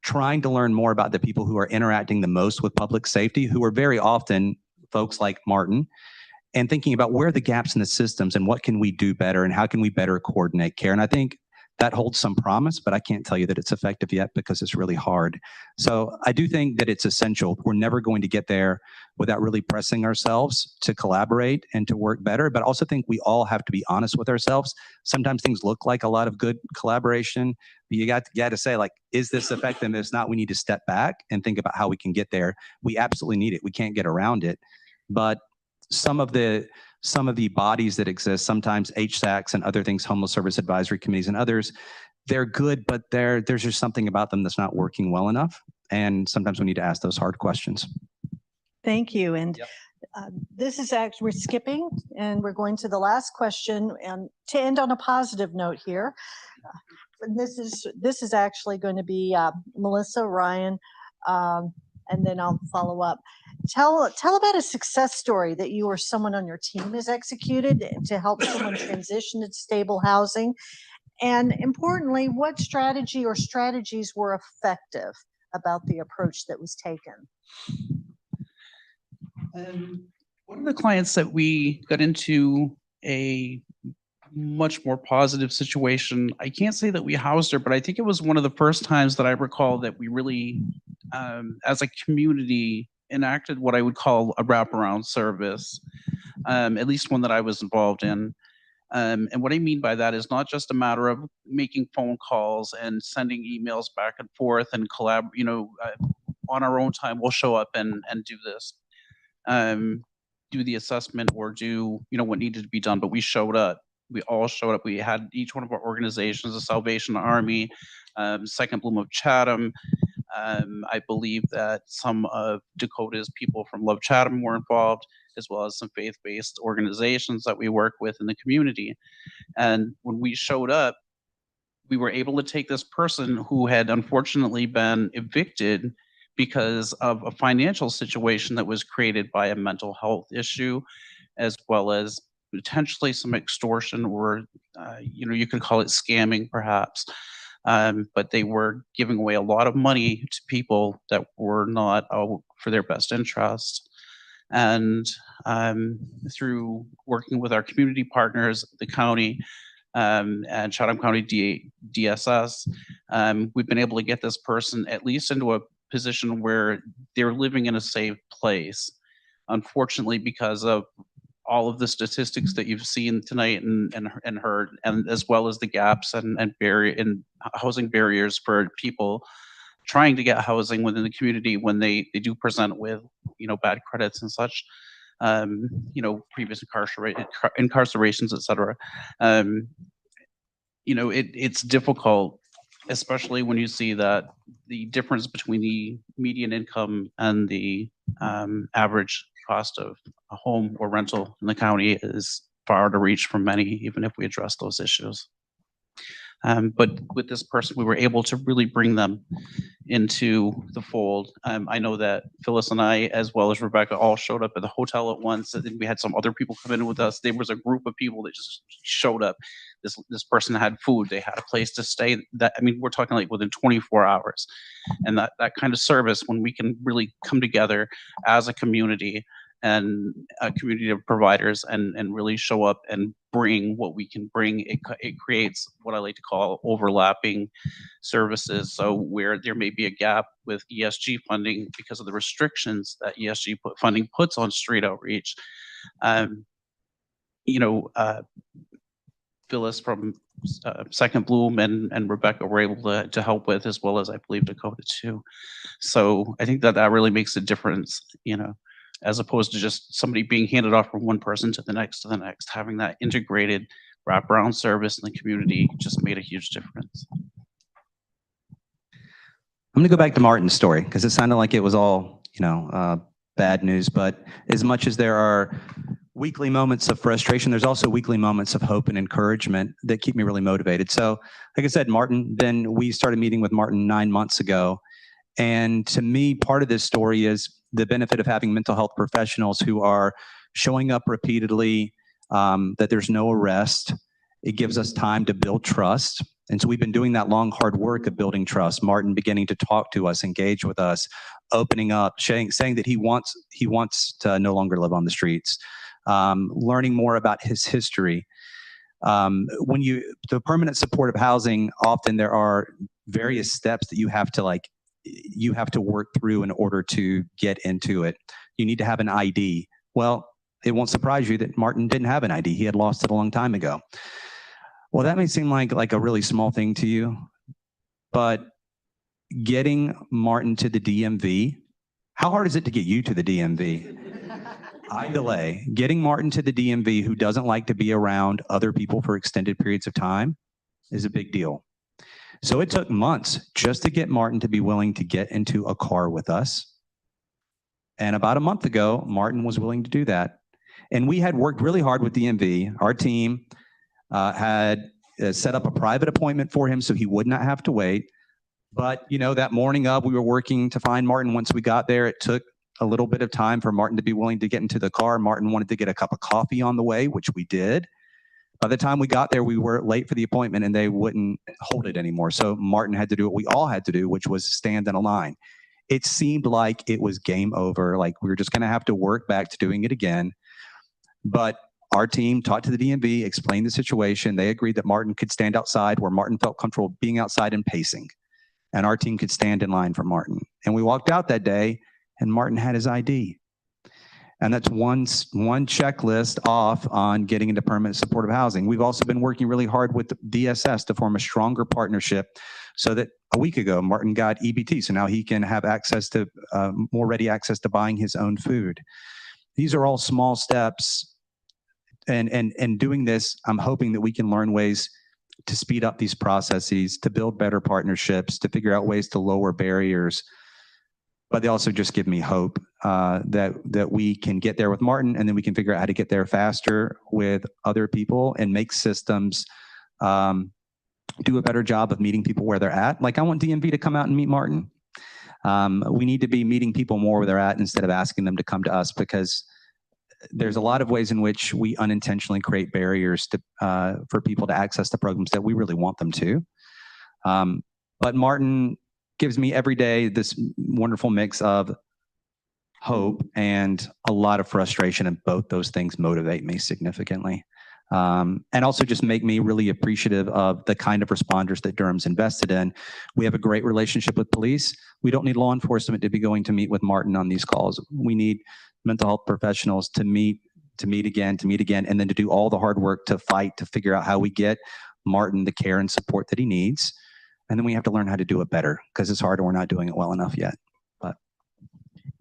trying to learn more about the people who are interacting the most with public safety, who are very often folks like Martin, and thinking about where are the gaps in the systems and what can we do better and how can we better coordinate care. And I think that holds some promise, but I can't tell you that it's effective yet because it's really hard. So I do think that it's essential. We're never going to get there without really pressing ourselves to collaborate and to work better. But I also think we all have to be honest with ourselves. Sometimes things look like a lot of good collaboration, but you got to say, like, is this effective? If not, we need to step back and think about how we can get there. We absolutely need it. We can't get around it. But some of the bodies that exist, sometimes HSACs and other things, homeless service advisory committees and others, they're good, but there's just something about them that's not working well enough. And sometimes we need to ask those hard questions. Thank you. And this is actually, we're skipping and we're going to the last question, and to end on a positive note here. This is actually going to be Melissa, Ryan, and then I'll follow up. Tell about a success story that you or someone on your team has executed to help someone transition to stable housing. And importantly, what strategy or strategies were effective about the approach that was taken? One of the clients that we got into a much more positive situation, I can't say that we housed her, but I think it was one of the first times that I recall that we really, as a community, enacted what I would call a wraparound service, at least one that I was involved in. And what I mean by that is not just a matter of making phone calls and sending emails back and forth and on our own time, we'll show up and do this, do the assessment or do, what needed to be done. But we showed up. We all showed up. We had each one of our organizations, the Salvation Army, Second Bloom of Chatham. I believe that some of Dakota's people from Love Chatham were involved, as well as some faith-based organizations that we work with in the community. And when we showed up, we were able to take this person who had unfortunately been evicted because of a financial situation that was created by a mental health issue, as well as potentially some extortion or, you could call it scamming perhaps. But they were giving away a lot of money to people that were not out for their best interest. And through working with our community partners, the county, and Chatham County DSS, we've been able to get this person at least into a position where they're living in a safe place. Unfortunately, because of all of the statistics that you've seen tonight and heard, and as well as the gaps and housing barriers for people trying to get housing within the community when they do present with bad credits and such, previous incarcerations, etc. It's difficult, especially when you see that the difference between the median income and the average cost of a home or rental in the county is far to reach for many, even if we address those issues. But with this person, we were able to really bring them into the fold. I know that Phyllis and I, as well as Rebecca, all showed up at the hotel at once, and then we had some other people come in with us. There was a group of people that just showed up. This person had food, they had a place to stay. We're talking like within 24 hours. And that kind of service, when we can really come together as a community and a community of providers and really show up and bring what we can bring, it creates what I like to call overlapping services. So where there may be a gap with ESG funding because of the restrictions that ESG funding puts on street outreach, Phyllis from Second Bloom and Rebecca were able to help with, as well as I believe Dakota too. So I think that really makes a difference, as opposed to just somebody being handed off from one person to the next, having that integrated wraparound service in the community just made a huge difference. I'm going to go back to Martin's story because it sounded like it was all, bad news. But as much as there are weekly moments of frustration, there's also weekly moments of hope and encouragement that keep me really motivated. So, like I said, Martin, then we started meeting with Martin 9 months ago. And to me, part of this story is the benefit of having mental health professionals who are showing up repeatedly, that there's no arrest. It gives us time to build trust. And so we've been doing that long, hard work of building trust. Martin beginning to talk to us, engage with us, opening up, saying that he wants to no longer live on the streets, learning more about his history. The permanent supportive housing, often there are various steps that you have to work through in order to get into it. You need to have an ID. Well, it won't surprise you that Martin didn't have an ID. He had lost it a long time ago. Well, that may seem like a really small thing to you, but getting Martin to the DMV, how hard is it to get you to the DMV? I delay. Getting Martin to the DMV, who doesn't like to be around other people for extended periods of time, is a big deal. So it took months just to get Martin to be willing to get into a car with us. And about a month ago, Martin was willing to do that. And we had worked really hard with DMV. Our team had set up a private appointment for him so he would not have to wait. But, that morning we were working to find Martin. Once we got there, it took a little bit of time for Martin to be willing to get into the car. Martin wanted to get a cup of coffee on the way, which we did. By the time we got there, we were late for the appointment and they wouldn't hold it anymore. So Martin had to do what we all had to do, which was stand in a line. It seemed like it was game over, like we were just going to have to work back to doing it again. But our team talked to the DMV, explained the situation. They agreed that Martin could stand outside where Martin felt comfortable being outside and pacing. And our team could stand in line for Martin. And we walked out that day and Martin had his ID. And that's one checklist off on getting into permanent supportive housing. We've also been working really hard with DSS to form a stronger partnership so that a week ago, Martin got EBT. So now he can have access to, more ready access to buying his own food. These are all small steps. And doing this, I'm hoping that we can learn ways to speed up these processes, to build better partnerships, to figure out ways to lower barriers. But they also just give me hope that we can get there with Martin, and then we can figure out how to get there faster with other people and make systems do a better job of meeting people where they're at. Like I want DMV to come out and meet Martin. We need to be meeting people more where they're at instead of asking them to come to us, because there's a lot of ways in which we unintentionally create barriers for people to access the programs that we really want them to. But Martin gives me every day this wonderful mix of hope and a lot of frustration, and both those things motivate me significantly. And also just make me really appreciative of the kind of responders that Durham's invested in. We have a great relationship with police. We don't need law enforcement to be going to meet with Martin on these calls. We need mental health professionals to meet again, and then to do all the hard work to fight, to figure out how we get Martin the care and support that he needs. And then we have to learn how to do it better, because it's hard and we're not doing it well enough yet. But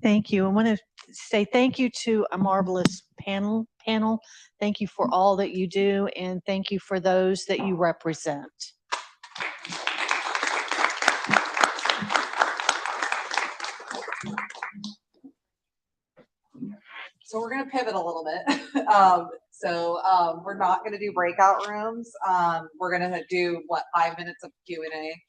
Thank you. I want to say thank you to a marvelous panel. Thank you for all that you do, and thank you for those that you represent. So we're going to pivot a little bit. We're not going to do breakout rooms. We're going to do 5 minutes of Q&A.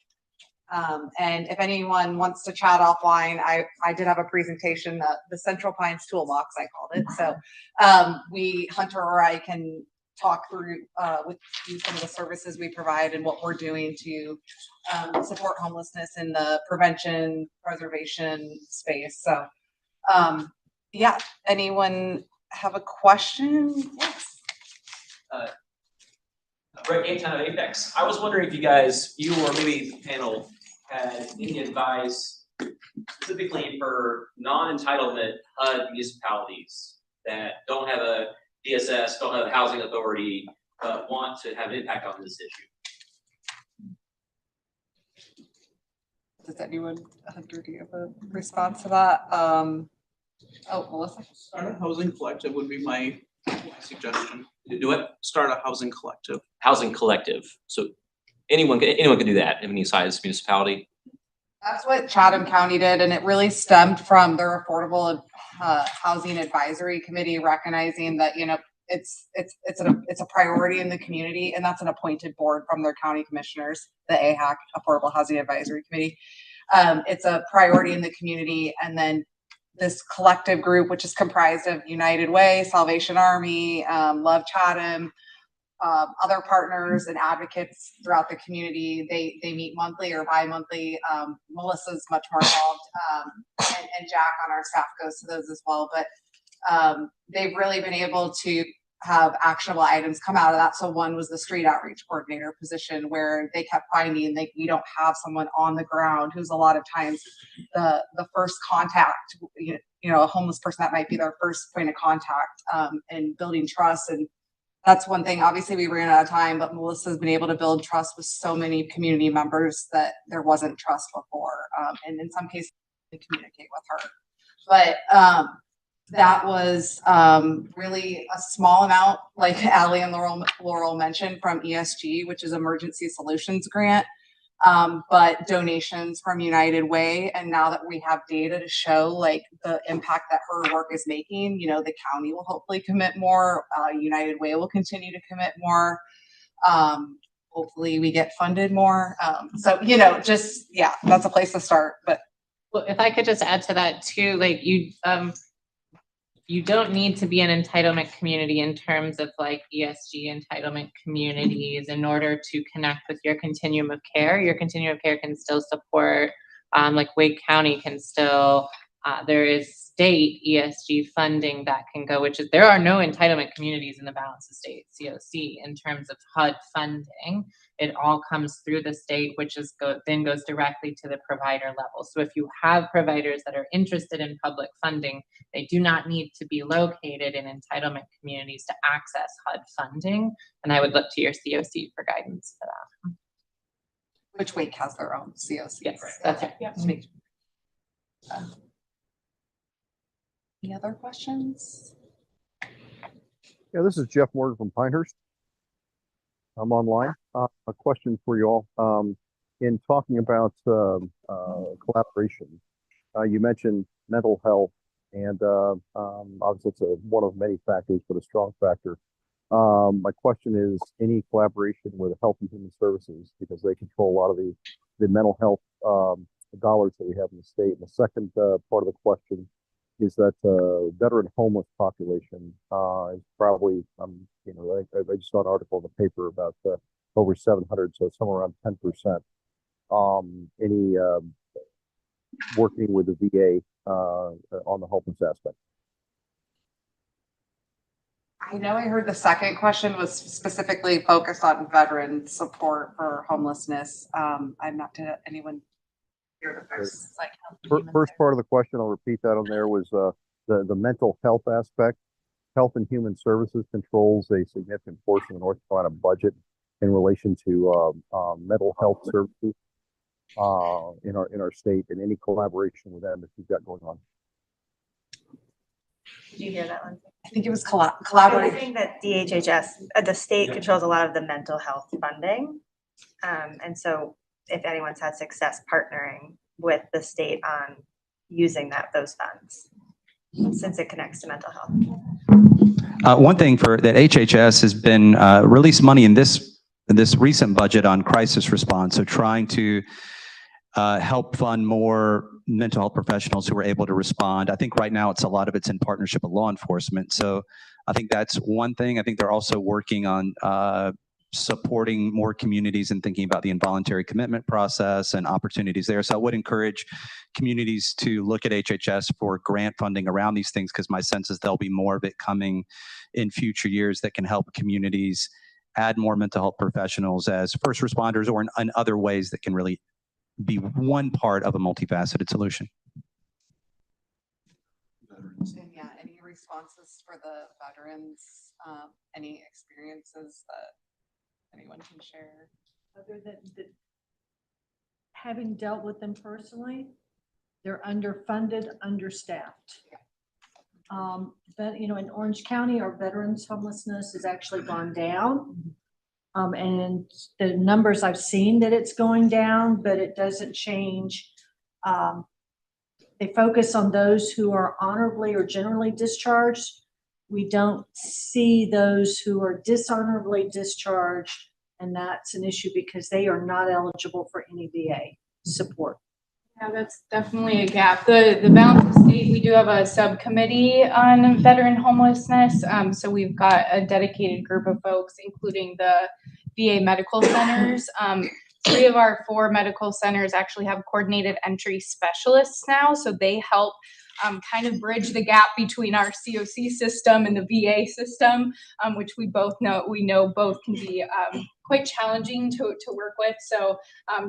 And if anyone wants to chat offline, I did have a presentation, the Central Pines Toolbox, I called it. So Hunter or I can talk through with you some of the services we provide and what we're doing to support homelessness in the prevention, preservation space. So yeah, anyone have a question? Yes. Brett Gaintown of Apex. I was wondering if you or maybe the panel had any advice specifically for non-entitlement HUD municipalities that don't have a DSS, don't have a housing authority, but want to have an impact on this issue. Does anyone, Hunter, do you have a response to that? Melissa? Start a housing collective would be my suggestion. Do it? Start a housing collective. Housing collective. So anyone can do that in any size municipality. That's what Chatham County did, and it really stemmed from their Affordable Housing Advisory Committee recognizing that it's a priority in the community, and that's an appointed board from their county commissioners, the AHAC, Affordable Housing Advisory Committee. It's a priority in the community, and then this collective group, which is comprised of United Way, Salvation Army, Love Chatham, other partners and advocates throughout the community. They meet monthly or bi-monthly. Melissa's much more involved, and Jack on our staff goes to those as well. But they've really been able to have actionable items come out of that. So one was the street outreach coordinator position, where they kept finding like we don't have someone on the ground who's a lot of times the first contact. You know, a homeless person, that might be their first point of contact, and building trust. And that's one thing. Obviously, we ran out of time, but Melissa's been able to build trust with so many community members that there wasn't trust before, and in some cases, they communicate with her. But that was really a small amount, like Allie and Laurel mentioned, from ESG, which is Emergency Solutions Grant, but donations from United Way. And now that we have data to show like the impact that her work is making, you know, the county will hopefully commit more. United Way will continue to commit more. Hopefully we get funded more. So, you know, just, yeah, that's a place to start. But well, if I could just add to that too, like you don't need to be an entitlement community in terms of like ESG entitlement communities in order to connect with your continuum of care. Your continuum of care can still support, like Wake County can still, there is state ESG funding that can go, which is, there are no entitlement communities in the balance of state COC in terms of HUD funding. It all comes through the state, which is then goes directly to the provider level. So if you have providers that are interested in public funding, they do not need to be located in entitlement communities to access HUD funding. And I would look to your COC for guidance for that. Which Wake has their own COC. Yes, that's it. Yeah. Any other questions? Yeah, this is Jeff Morgan from Pinehurst. I'm online. A question for you all. In talking about collaboration, you mentioned mental health, and obviously it's one of many factors, but a strong factor. My question is, any collaboration with Health and Human Services, because they control a lot of the mental health dollars that we have in the state. And the second part of the question is that veteran homeless population is probably, you know, I just saw an article in the paper about over 700, so somewhere around 10%. Any working with the VA on the homeless aspect? I know I heard the second question was specifically focused on veteran support for homelessness. I'm not to anyone here the first, like, First part of the question, I'll repeat that on there, was the mental health aspect. Health and Human Services controls a significant portion of the North Carolina budget in relation to mental health services in our state, and any collaboration with them that you've got going on. Did you hear that one? I think it was I collaborative. think that DHHS, the state controls a lot of the mental health funding. And so if anyone's had success partnering with the state on using those funds, since it connects to mental health. One thing that HHS has been released money in this recent budget on crisis response. So trying to help fund more mental health professionals who are able to respond. I think right now a lot of it's in partnership with law enforcement. So I think that's one thing. I think they're also working on supporting more communities and thinking about the involuntary commitment process and opportunities there. So I would encourage communities to look at HHS for grant funding around these things, because my sense is there'll be more of it coming in future years that can help communities add more mental health professionals as first responders, or in other ways that can really be one part of a multifaceted solution. And yeah, any responses for the veterans, any experiences that anyone can share? Other than having dealt with them personally, they're underfunded, understaffed. But you know, in Orange County, our veterans homelessness has actually gone down. And the numbers I've seen that it's going down, but it doesn't change. They focus on those who are honorably or generally discharged. We don't see those who are dishonorably discharged, and that's an issue because they are not eligible for any VA support. Yeah, that's definitely a gap. The balance of state, we do have a subcommittee on veteran homelessness. So we've got a dedicated group of folks, including the VA medical centers. 3 of our 4 medical centers actually have coordinated entry specialists now. So they help kind of bridge the gap between our COC system and the VA system, which we know both can be quite challenging to work with. So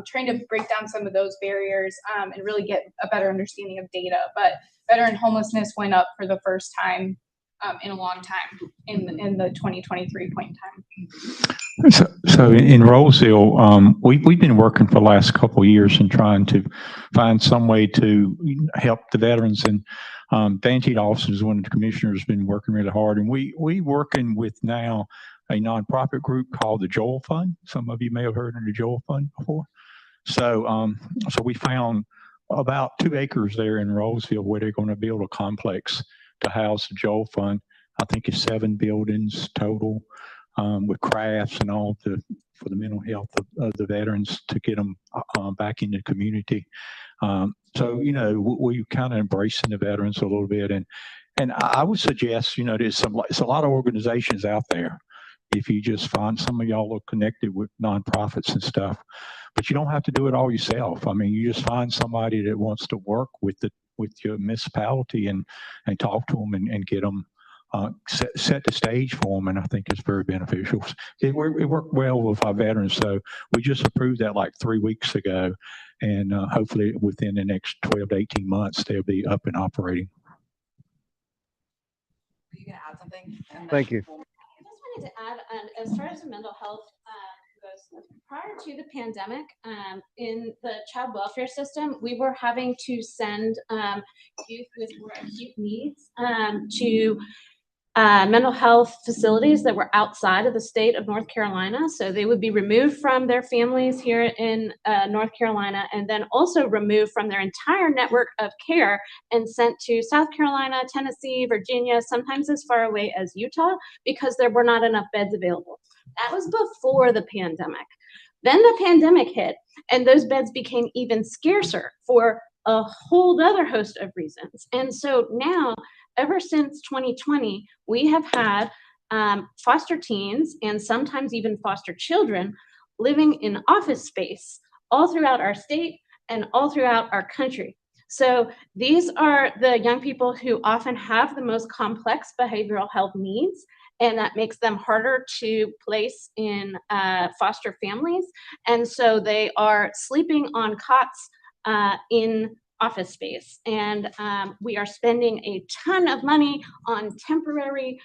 trying to break down some of those barriers and really get a better understanding of data. But veteran homelessness went up for the first time in a long time in the 2023 point in time. So in Roseville, we've been working for the last couple of years and trying to find some way to help the veterans. And Danjit Austin is one of the commissioners, been working really hard. And we working with now a nonprofit group called the Joel Fund. Some of you may have heard of the Joel Fund before. So so we found about 2 acres there in Roseville where they're going to build a complex to house the Joel Fund. I think it's 7 buildings total. With crafts and all for the mental health of the veterans to get them back in the community. So, you know, we kind of embracing the veterans a little bit. And I would suggest, you know, there's a lot of organizations out there. If you just find some of y'all are connected with nonprofits and stuff, but you don't have to do it all yourself. I mean, you just find somebody that wants to work with your municipality and talk to them and get them set the stage for them, and I think it's very beneficial. It worked well with our veterans, so we just approved that like 3 weeks ago, and hopefully within the next 12 to 18 months they'll be up and operating. You can add something. Thank you. I just wanted to add, as far as the mental health goes, prior to the pandemic, in the child welfare system, we were having to send youth with more acute needs to mental health facilities that were outside of the state of North Carolina. So they would be removed from their families here in North Carolina, and then also removed from their entire network of care and sent to South Carolina, Tennessee, Virginia, sometimes as far away as Utah, because there were not enough beds available. That was before the pandemic. Then the pandemic hit, and those beds became even scarcer for a whole other host of reasons. And so now, ever since 2020, we have had foster teens and sometimes even foster children living in office space all throughout our state and all throughout our country. So these are the young people who often have the most complex behavioral health needs, and that makes them harder to place in foster families. And so they are sleeping on cots in office space. And we are spending a ton of money on temporary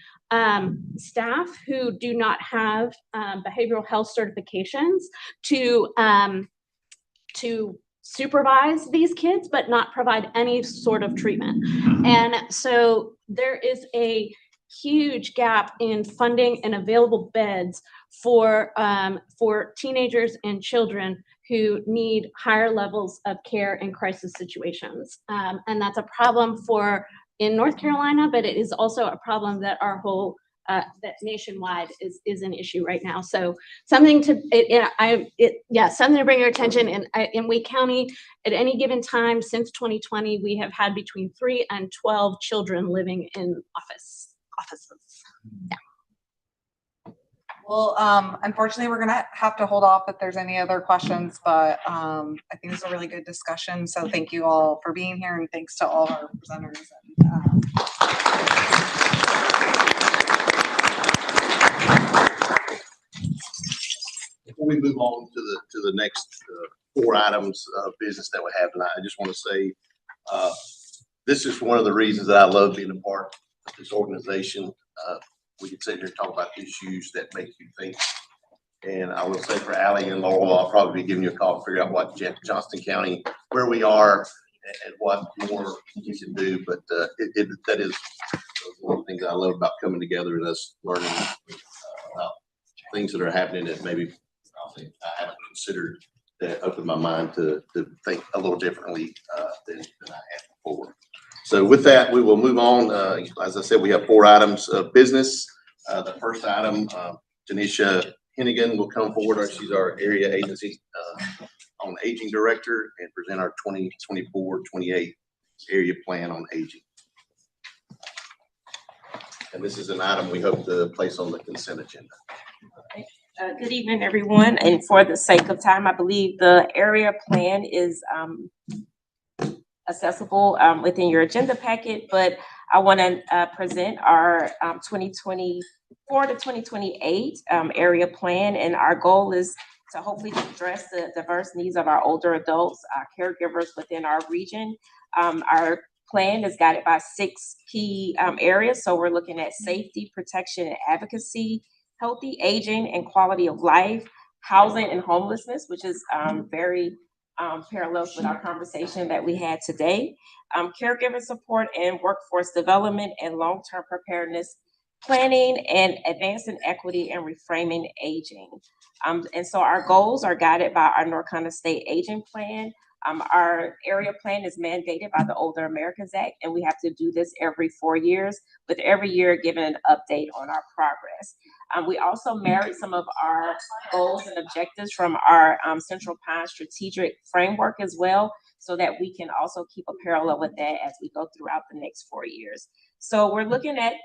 staff who do not have behavioral health certifications to supervise these kids, but not provide any sort of treatment. And so there is a huge gap in funding and available beds for teenagers and children who need higher levels of care in crisis situations. And that's a problem in North Carolina, but it is also a problem that our whole, that nationwide is an issue right now. So something to bring your attention. In Wake County, at any given time since 2020, we have had between 3 and 12 children living in offices. Yeah. Well, unfortunately, we're gonna have to hold off if there's any other questions, but I think this is a really good discussion. So thank you all for being here, and thanks to all our presenters. Before we move on to the next 4 items of business that we have tonight, I just want to say this is one of the reasons that I love being a part of this organization. We can sit here and talk about issues that make you think. And I will say for Allie and Laurel, I'll probably be giving you a call to figure out what Johnston County, where we are and what more you can do. But that is one of the things I love about coming together and us learning about things that are happening that maybe I haven't considered, that opened my mind to think a little differently than I had before. So with that, we will move on. As I said, we have 4 items of business. The first item, Tanisha Hennigan will come forward. She's our area agency on Aging Director and present our 2024-28 area plan on aging. And this is an item we hope to place on the consent agenda. Good evening, everyone. And for the sake of time, I believe the area plan is accessible within your agenda packet, but I want to present our 2024 to 2028 area plan. And our goal is to hopefully address the diverse needs of our older adults, caregivers within our region. Our plan is guided by 6 key areas. So we're looking at safety, protection, and advocacy, healthy aging and quality of life, housing and homelessness, which is very parallels with our conversation that we had today, caregiver support and workforce development, and long-term preparedness, planning and advancing equity and reframing aging. And so our goals are guided by our North Carolina State Aging Plan. Our area plan is mandated by the Older Americans Act, and we have to do this every 4 years, with every year giving an update on our progress. We also married some of our goals and objectives from our Central Pines strategic framework as well, so that we can also keep a parallel with that as we go throughout the next 4 years. So we're looking at,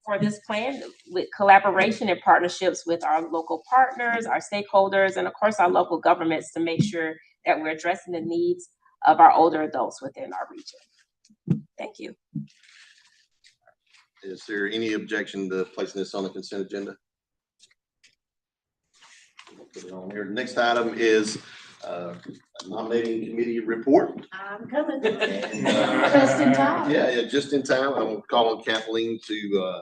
for this plan, with collaboration and partnerships with our local partners, our stakeholders, and of course our local governments, to make sure that we're addressing the needs of our older adults within our region. Thank you. Is there any objection to placing this on the consent agenda? We'll put it on here. Next item is a nominating committee report. I'm coming. And, Just in time. Yeah, just in time. I'm gonna call on Kathleen to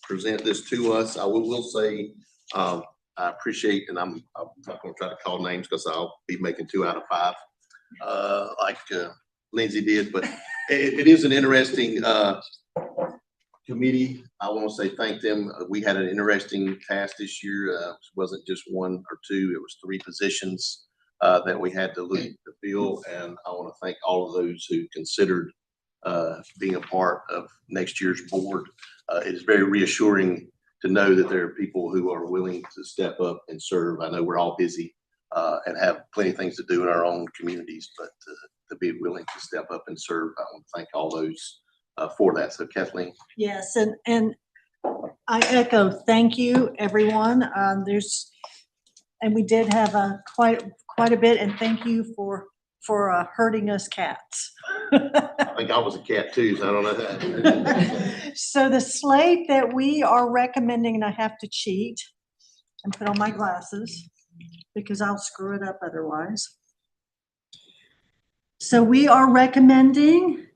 present this to us. I will say, I appreciate, and I'm not gonna try to call names because I'll be making 2 out of 5, like Lindsay did, but it is an interesting committee. I want to say thank them. We had an interesting task this year. It wasn't just 1 or 2, it was 3 positions that we had to look to fill, and I want to thank all of those who considered being a part of next year's board. It is very reassuring to know that there are people who are willing to step up and serve. I know we're all busy and have plenty of things to do in our own communities, but to be willing to step up and serve, I want to thank all those for that. So Kathleen. Yes, and I echo, thank you, everyone. And we did have quite a bit, and thank you for herding us cats. I think I was a cat too, so I don't know that. So the slate that we are recommending, and I have to cheat and put on my glasses because I'll screw it up otherwise. So we are recommending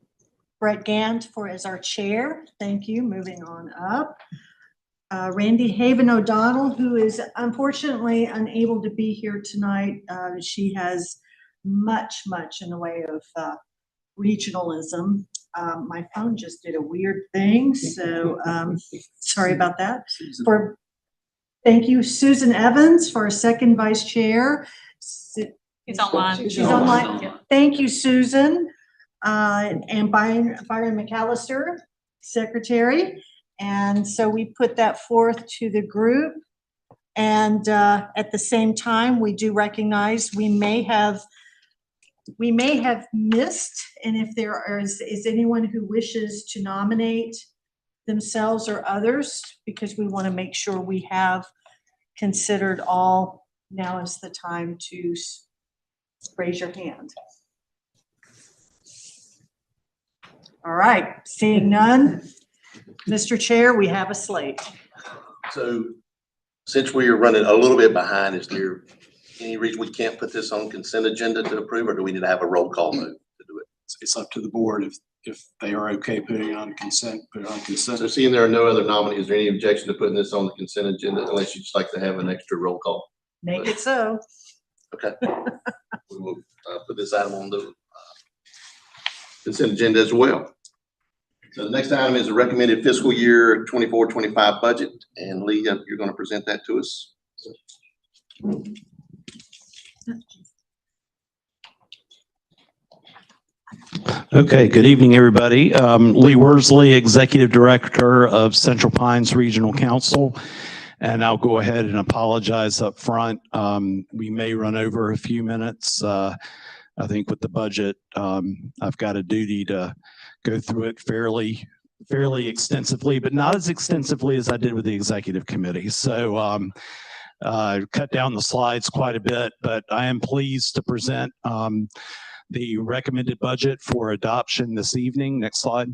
Brett Gant as our chair. Thank you. Moving on up. Randy Haven O'Donnell, who is unfortunately unable to be here tonight. She has much in the way of regionalism. My phone just did a weird thing, so sorry about that. Thank you, Susan Evans, for our second vice chair. She's online. She's online. Thank you, Susan. And Byron McAllister, secretary. And so we put that forth to the group. And at the same time, we do recognize we may have missed, and if there is anyone who wishes to nominate themselves or others, because we want to make sure we have considered all, now is the time to raise your hand. All right, seeing none, Mr. Chair, we have a slate. So since we are running a little bit behind, is there any reason we can't put this on consent agenda to approve, or do we need to have a roll call vote to do it? It's up to the board. If they are okay putting it on consent, put it on consent. So seeing there are no other nominees, is there any objection to putting this on the consent agenda, unless you'd just like to have an extra roll call? Make it so. Okay. We will put this item on the consent agenda as well. So the next item is the recommended fiscal year 24-25 budget, and Lee, you're going to present that to us. Okay, good evening, everybody. Lee Worsley, Executive Director of Central Pines Regional Council. And I'll go ahead and apologize up front. We may run over a few minutes. I think with the budget, I've got a duty to go through it fairly extensively, but not as extensively as I did with the executive committee. So cut down the slides quite a bit, but I am pleased to present the recommended budget for adoption this evening. Next slide.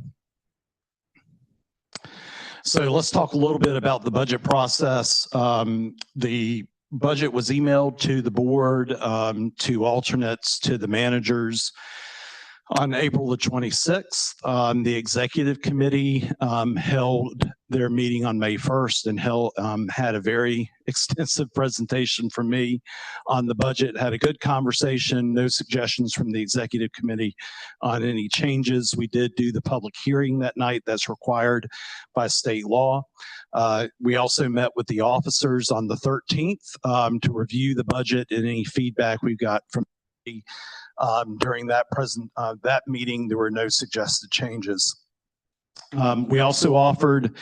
So let's talk a little bit about the budget process. The budget was emailed to the board, to alternates, to the managers on April the 26th. The executive committee held their meeting on May 1st and had a very extensive presentation from me on the budget, had a good conversation, no suggestions from the executive committee on any changes. We did do the public hearing that night that's required by state law. We also met with the officers on the 13th to review the budget and any feedback we've got from during that meeting. There were no suggested changes. We also offered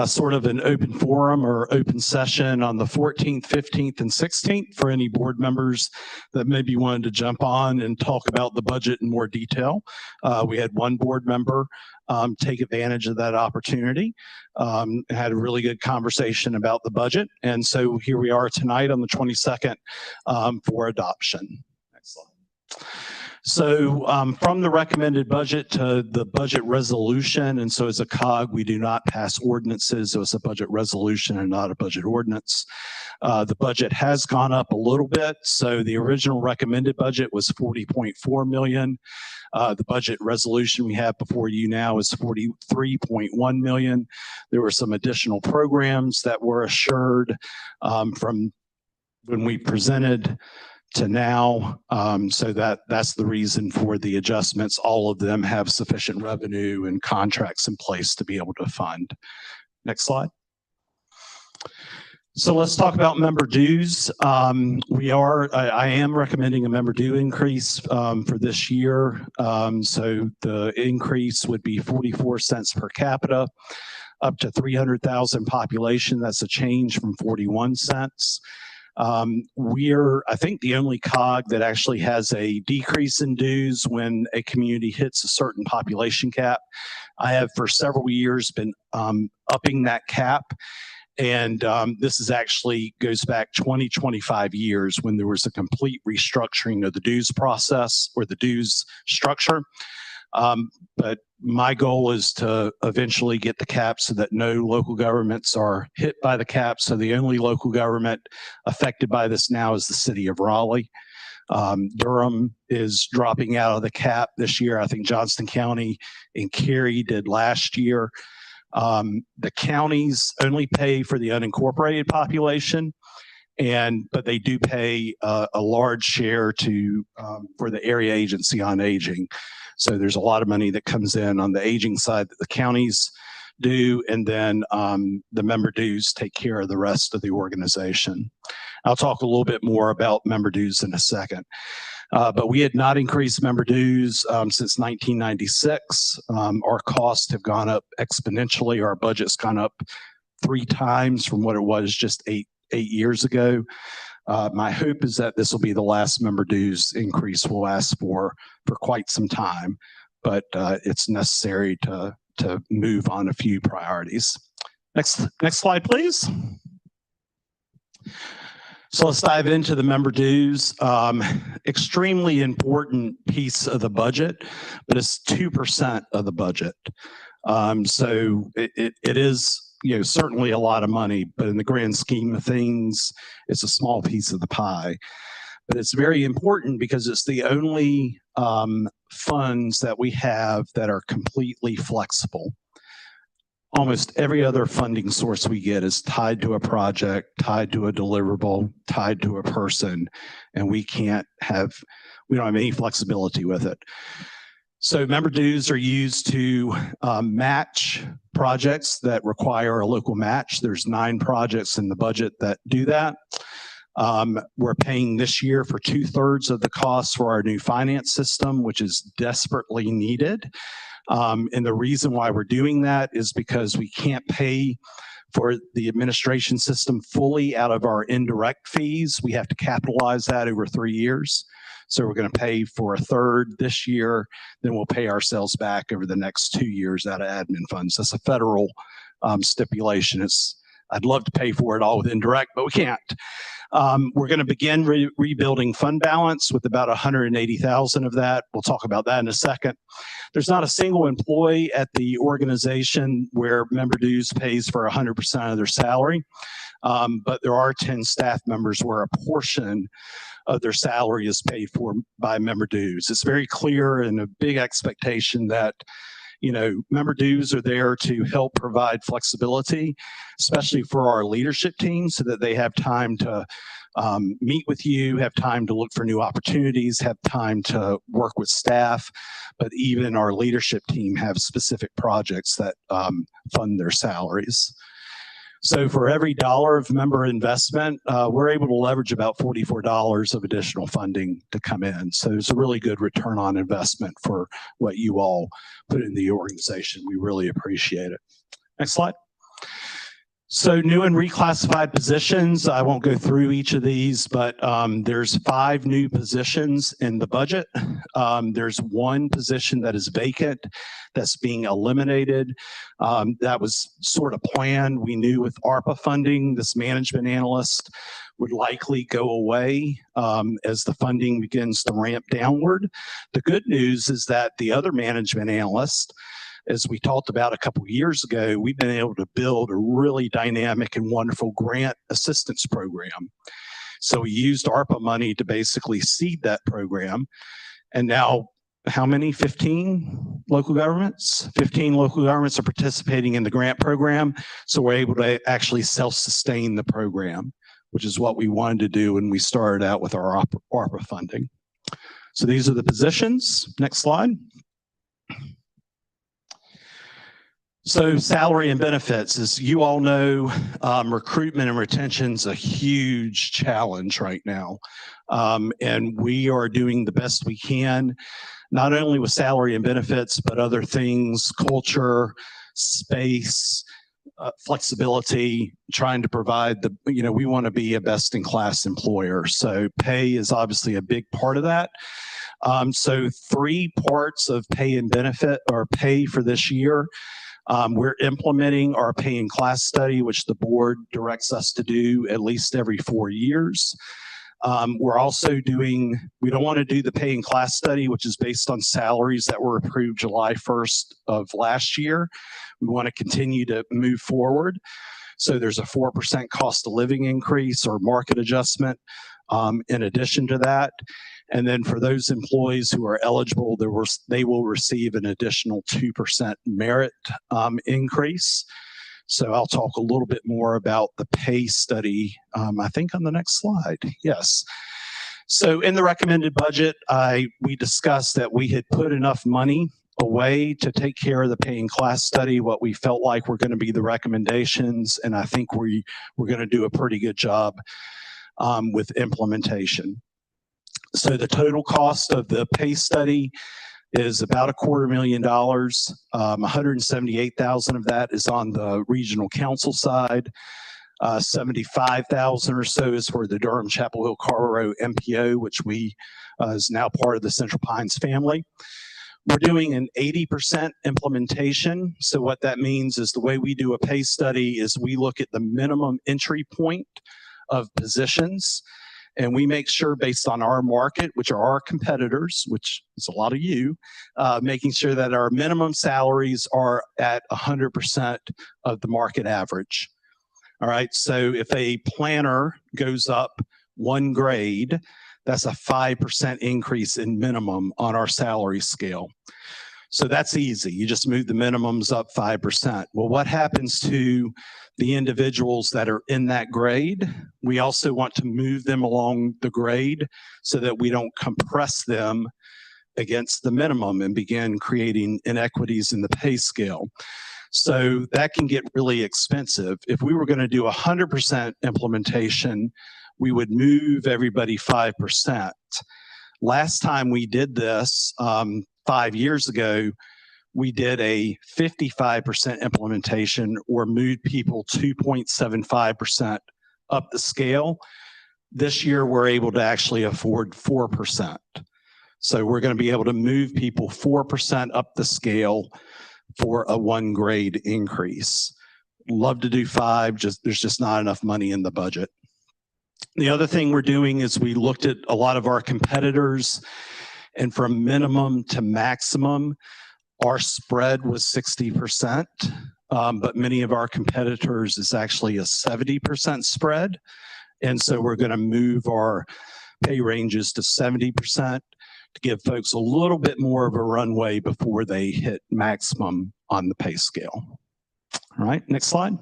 sort of an open forum or open session on the 14th, 15th, and 16th for any board members that maybe wanted to jump on and talk about the budget in more detail. We had one board member take advantage of that opportunity, had a really good conversation about the budget. And so here we are tonight on the 22nd for adoption. Next slide. So from the recommended budget to the budget resolution, and so as a COG, we do not pass ordinances, so it's a budget resolution and not a budget ordinance. The budget has gone up a little bit. So the original recommended budget was 40.4 million. The budget resolution we have before you now is 43.1 million. There were some additional programs that were assured from when we presented to now. So that's the reason for the adjustments. All of them have sufficient revenue and contracts in place to be able to fund. Next slide. So let's talk about member dues. I am recommending a member due increase for this year. So the increase would be 44 cents per capita, up to 300,000 population. That's a change from 41 cents. We're, I think, the only COG that actually has a decrease in dues when a community hits a certain population cap. I have for several years been upping that cap. And this is actually goes back 25 years when there was a complete restructuring of the dues process or the dues structure. But my goal is to eventually get the cap so that no local governments are hit by the cap. So the only local government affected by this now is the city of Raleigh. Durham is dropping out of the cap this year. I think Johnston County and Cary did last year. The counties only pay for the unincorporated population, but they do pay a large share to for the area agency on aging. So there's a lot of money that comes in on the aging side that the counties do, and then the member dues take care of the rest of the organization. I'll talk a little bit more about member dues in a second. But we had not increased member dues since 1996. Our costs have gone up exponentially. Our budget's gone up 3 times from what it was just eight years ago. My hope is that this will be the last member dues increase we'll ask for quite some time, but it's necessary to move on a few priorities. Next slide, please. So let's dive into the member dues. Extremely important piece of the budget, but it's 2% of the budget. So it is, certainly a lot of money, but in the grand scheme of things, it's a small piece of the pie. But it's very important because it's the only funds that we have that are completely flexible. Almost every other funding source we get is tied to a project, tied to a deliverable, tied to a person, and we don't have any flexibility with it. So member dues are used to match projects that require a local match. There's 9 projects in the budget that do that. We're paying this year for 2/3 of the costs for our new finance system, which is desperately needed. And the reason why we're doing that is because we can't pay for the administration system fully out of our indirect fees. We have to capitalize that over 3 years. So we're going to pay for a third this year, then we'll pay ourselves back over the next 2 years out of admin funds. That's a federal stipulation. I'd love to pay for it all with indirect, but we can't. We're going to begin rebuilding fund balance with about 180,000 of that. We'll talk about that in a second. There's not a single employee at the organization where member dues pays for 100% of their salary, but there are 10 staff members where a portion of their salary is paid for by member dues. It's very clear and a big expectation that member dues are there to help provide flexibility, especially for our leadership team, so that they have time to meet with you, have time to look for new opportunities, have time to work with staff, but even our leadership team have specific projects that fund their salaries. So for every dollar of member investment, we're able to leverage about $44 of additional funding to come in. So it's a really good return on investment for what you all put in the organization. We really appreciate it. Next slide. So new and reclassified positions. I won't go through each of these, but there's 5 new positions in the budget. There's 1 position that is vacant that's being eliminated. That was sort of planned. We knew with ARPA funding, this management analyst would likely go away as the funding begins to ramp downward. The good news is that the other management analyst, as we talked about a couple of years ago, we've been able to build a really dynamic and wonderful grant assistance program. So we used ARPA money to basically seed that program. And now, how many? 15 local governments? 15 local governments are participating in the grant program. So we're able to actually self-sustain the program, which is what we wanted to do when we started out with our ARPA funding. So these are the positions. Next slide. So salary and benefits, as you all know, recruitment and retention is a huge challenge right now. And we are doing the best we can, not only with salary and benefits, but other things, culture, space, flexibility, trying to provide we want to be a best-in-class employer. So pay is obviously a big part of that. So 3 parts of pay and benefit or pay for this year. We're implementing our pay and class study, which the board directs us to do at least every 4 years. We're also we don't want to do the pay and class study, which is based on salaries that were approved July 1st of last year. We want to continue to move forward. So there's a 4% cost of living increase or market adjustment in addition to that. And then for those employees who are eligible, they will receive an additional 2% merit increase. So I'll talk a little bit more about the pay study, I think on the next slide. Yes. So in the recommended budget, we discussed that we had put enough money away to take care of the pay and class study, what we felt like were going to be the recommendations. And I think we're going to do a pretty good job with implementation. So the total cost of the pay study is about $250,000. 178,000 of that is on the regional council side. 75,000 or so is for the Durham Chapel Hill Carrboro MPO, which is now part of the Central Pines family. We're doing an 80% implementation. So what that means is the way we do a pay study is we look at the minimum entry point of positions. And we make sure based on our market, which are our competitors, which is a lot of you, making sure that our minimum salaries are at 100% of the market average. All right, so if a planner goes up 1 grade, that's a 5% increase in minimum on our salary scale. So that's easy. You just move the minimums up 5%. Well, what happens to the individuals that are in that grade? We also want to move them along the grade so that we don't compress them against the minimum and begin creating inequities in the pay scale. So that can get really expensive. If we were going to do 100% implementation, we would move everybody 5%. Last time we did this, 5 years ago, we did a 55% implementation or moved people 2.75% up the scale. This year, we're able to actually afford 4%. So we're going to be able to move people 4% up the scale for a 1 grade increase. Love to do 5, there's just not enough money in the budget. The other thing we're doing is we looked at a lot of our competitors, and from minimum to maximum, our spread was 60%, but many of our competitors is actually a 70% spread. And so we're going to move our pay ranges to 70% to give folks a little bit more of a runway before they hit maximum on the pay scale. All right, next slide.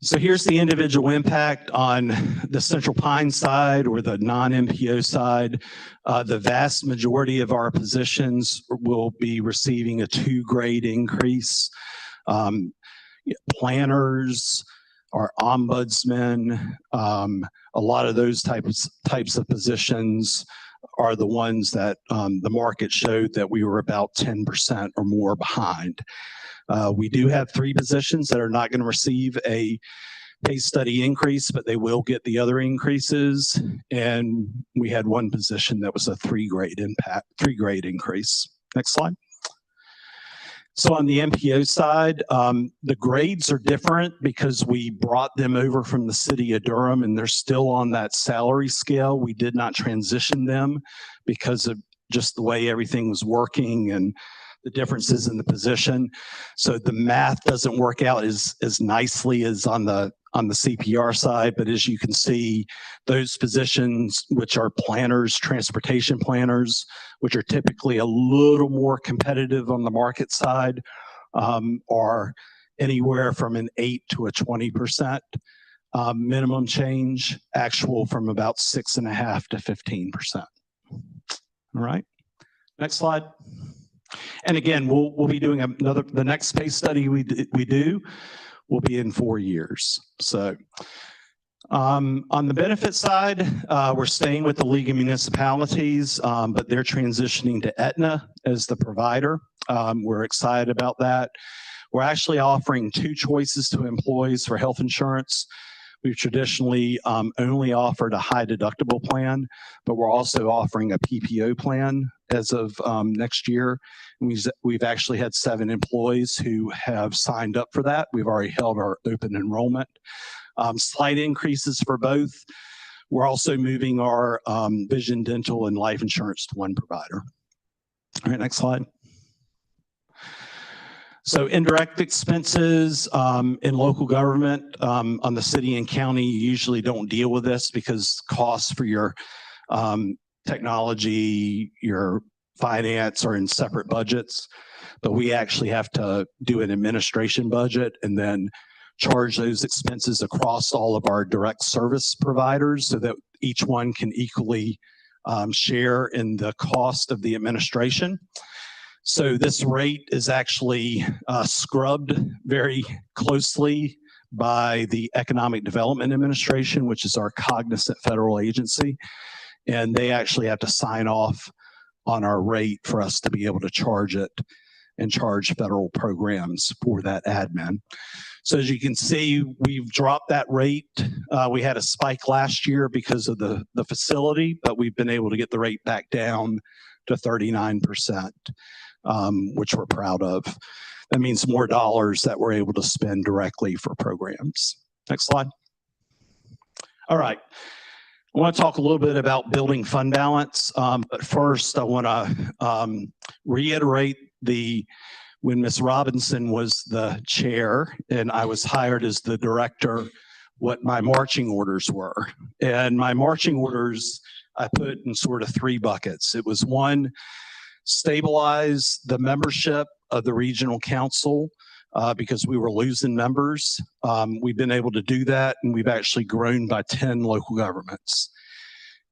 So here's the individual impact on the Central Pines side or the non-MPO side. The vast majority of our positions will be receiving a 2 grade increase. Planners, our ombudsman, a lot of those types of positions are the ones that the market showed that we were about 10% or more behind. We do have 3 positions that are not going to receive a pay study increase, but they will get the other increases. And we had 1 position that was a 3 grade increase. Next slide. So on the MPO side, the grades are different because we brought them over from the city of Durham and they're still on that salary scale. We did not transition them because of just the way everything was working and the differences in the position. So the math doesn't work out as nicely as on the CPR side, but as you can see, those positions, which are planners, transportation planners, which are typically a little more competitive on the market side, are anywhere from an 8 to a 20% minimum change, actual from about 6.5 to 15%. All right, next slide. And again, we'll be doing the next pay study we do will be in 4 years. So on the benefit side, we're staying with the League of Municipalities, but they're transitioning to Aetna as the provider. We're excited about that. We're actually offering 2 choices to employees for health insurance. We've traditionally only offered a high deductible plan, but we're also offering a PPO plan as of next year. And we've actually had 7 employees who have signed up for that. We've already held our open enrollment. Slight increases for both. We're also moving our vision, dental, and life insurance to 1 provider. All right, next slide. So indirect expenses in local government on the city and county, you usually don't deal with this because costs for your technology, your finance are in separate budgets, but we actually have to do an administration budget and then charge those expenses across all of our direct service providers so that each one can equally share in the cost of the administration. So this rate is actually scrubbed very closely by the Economic Development Administration, which is our cognizant federal agency. And they actually have to sign off on our rate for us to be able to charge it and charge federal programs for that admin. So as you can see, we've dropped that rate. We had a spike last year because of the facility, but we've been able to get the rate back down to 39%, which we're proud of. That means more dollars that we're able to spend directly for programs. Next slide. All right. I want to talk a little bit about building fund balance, but first I want to reiterate when Ms. Robinson was the chair and I was hired as the director, what my marching orders were. And my marching orders I put in sort of 3 buckets. It was 1, stabilize the membership of the regional council because we were losing members. We've been able to do that, and we've actually grown by 10 local governments.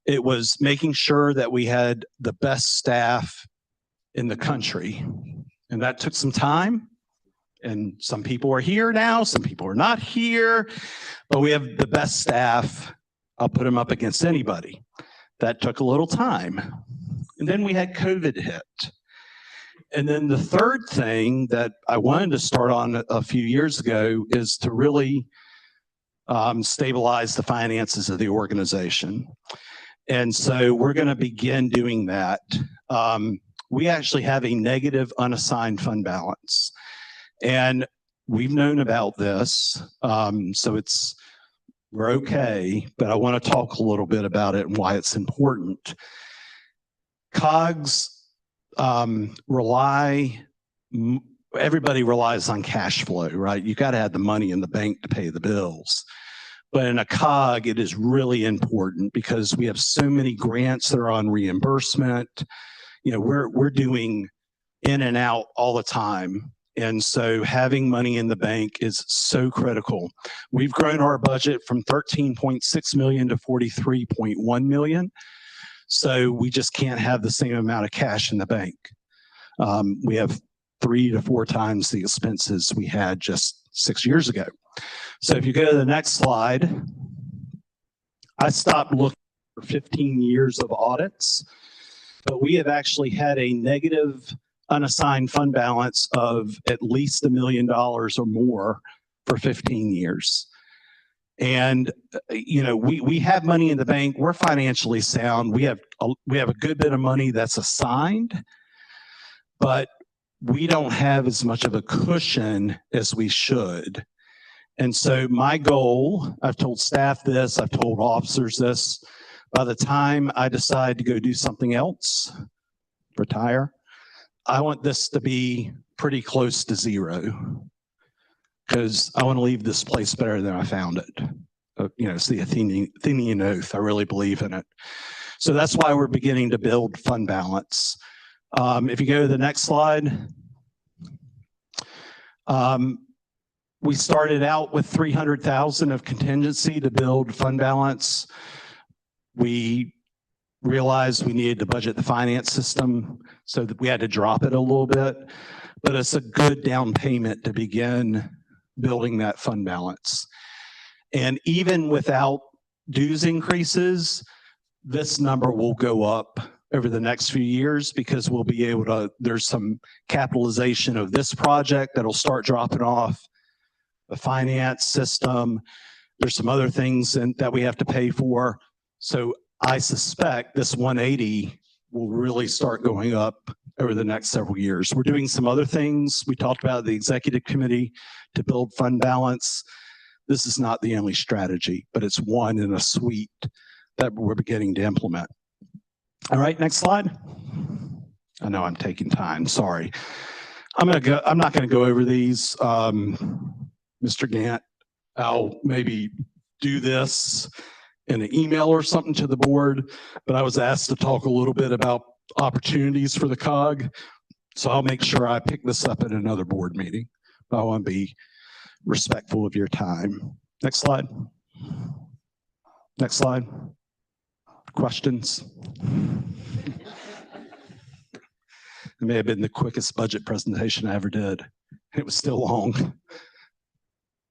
It was making sure that we had the best staff in the country, and that took some time. And some people are here now, some people are not here, but we have the best staff. I'll put them up against anybody. That took a little time. And then we had COVID hit. And then the third thing that I wanted to start on a few years ago is to really stabilize the finances of the organization. And so we're going to begin doing that. We actually have a negative unassigned fund balance. And we've known about this, so we're okay, but I want to talk a little bit about it and why it's important. COGS everybody relies on cash flow, right? You got to have the money in the bank to pay the bills. But in a COG, it is really important because we have so many grants that are on reimbursement. You know, we're doing in and out all the time. And so having money in the bank is so critical. We've grown our budget from 13.6 million to 43.1 million. So we just can't have the same amount of cash in the bank. We have 3 to 4 times the expenses we had just 6 years ago. So if you go to the next slide, I stopped looking for 15 years of audits, but we have actually had a negative unassigned fund balance of at least $1 million or more for 15 years. And, you know, we have money in the bank. We're financially sound. We have a good bit of money that's assigned, but we don't have as much of a cushion as we should. And so my goal, I've told staff this, I've told officers this, by the time I decide to go do something else, retire, I want this to be pretty close to zero because I want to leave this place better than I found it. You know, it's the Athenian oath. I really believe in it. So that's why we're beginning to build fund balance. If you go to the next slide, we started out with 300,000 of contingency to build fund balance. We realized we needed to budget the finance system, so that we had to drop it a little bit. But it's a good down payment to begin building that fund balance. And even without dues increases, this number will go up over the next few years because we'll be able to, there's some capitalization of this project that'll start dropping off. The finance system, there's some other things that we have to pay for. So I suspect this 180 will really start going up over the next several years. We're doing some other things. We talked about the executive committee to build fund balance. This is not the only strategy, but it's one in a suite that we're beginning to implement. All right, next slide. I know I'm taking time, sorry. I'm not gonna go over these. Mr. Gant, I'll maybe do this in an email or something to the board, but I was asked to talk a little bit about opportunities for the COG. So I'll make sure I pick this up at another board meeting. But I want to be respectful of your time. Next slide. Next slide. Questions? It may have been the quickest budget presentation I ever did. It was still long.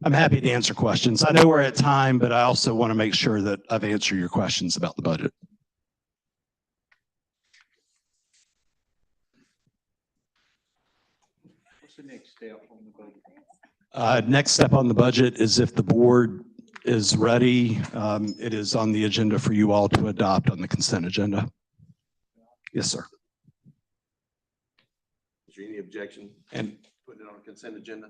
I'm happy to answer questions. I know we're at time, but I also want to make sure that I've answered your questions about the budget. What's the next step on the budget? Next step on the budget is if the board is ready, it is on the agenda for you all to adopt on the consent agenda. Yes, sir. Is there any objection and putting it on a consent agenda?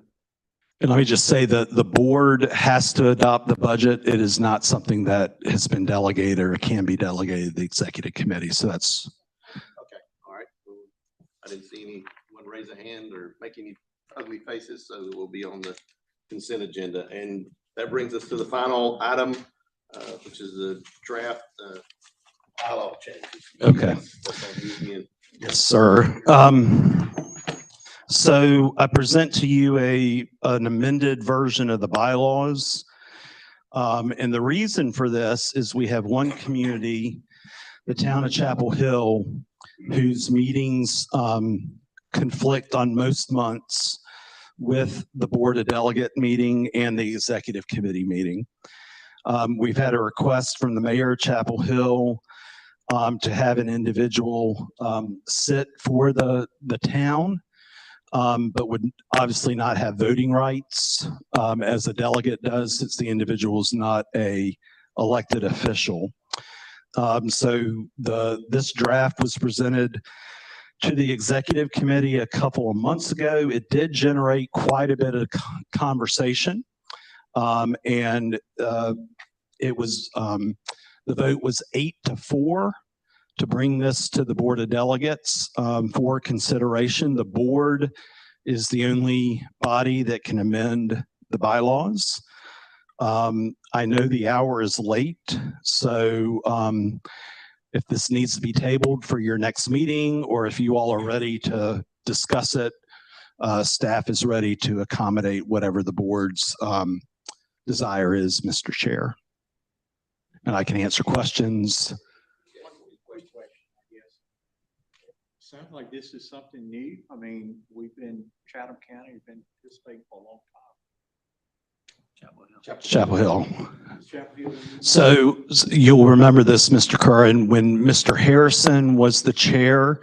And let me just say that the board has to adopt the budget. It is not something that has been delegated or can be delegated to the executive committee. So that's. Okay, all right. Well, I didn't see anyone raise a hand or make any ugly faces, so it will be on the consent agenda. And that brings us to the final item, which is the draft bylaw changes. Okay. That's on you again. Yes, sir. So I present to you an amended version of the bylaws. And the reason for this is we have one community, the town of Chapel Hill, whose meetings conflict on most months with the Board of Delegate meeting and the Executive Committee meeting. We've had a request from the mayor of Chapel Hill to have an individual sit for the town, but would obviously not have voting rights as a delegate does, since the individual is not a elected official. So this draft was presented to the executive committee a couple of months ago. It did generate quite a bit of conversation, and it was the vote was 8-4 to bring this to the Board of Delegates for consideration. The board is the only body that can amend the bylaws. I know the hour is late, so if this needs to be tabled for your next meeting, or if you all are ready to discuss it, staff is ready to accommodate whatever the board's desire is, Mr. Chair. And I can answer questions. Sounds like this is something new. I mean, Chatham County has been participating for a long time. Chapel Hill. So you'll remember this, Mr. Curran, when Mr. Harrison was the chair,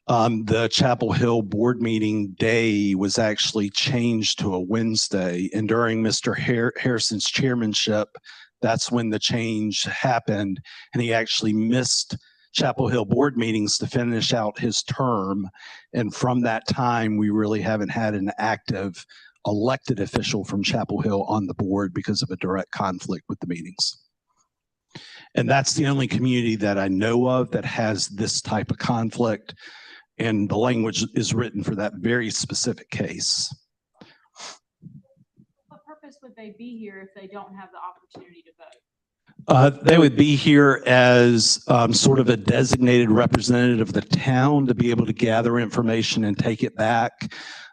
the Chapel Hill board meeting day was actually changed to a Wednesday. And during Mr. Harrison's chairmanship, that's when the change happened. And he actually missed Chapel Hill board meetings to finish out his term. And from that time, we really haven't had an active elected official from Chapel Hill on the board because of a direct conflict with the meetings. And that's the only community that I know of that has this type of conflict. And the language is written for that very specific case. What purpose would they be here if they don't have the opportunity to vote? They would be here as sort of a designated representative of the town to be able to gather information and take it back,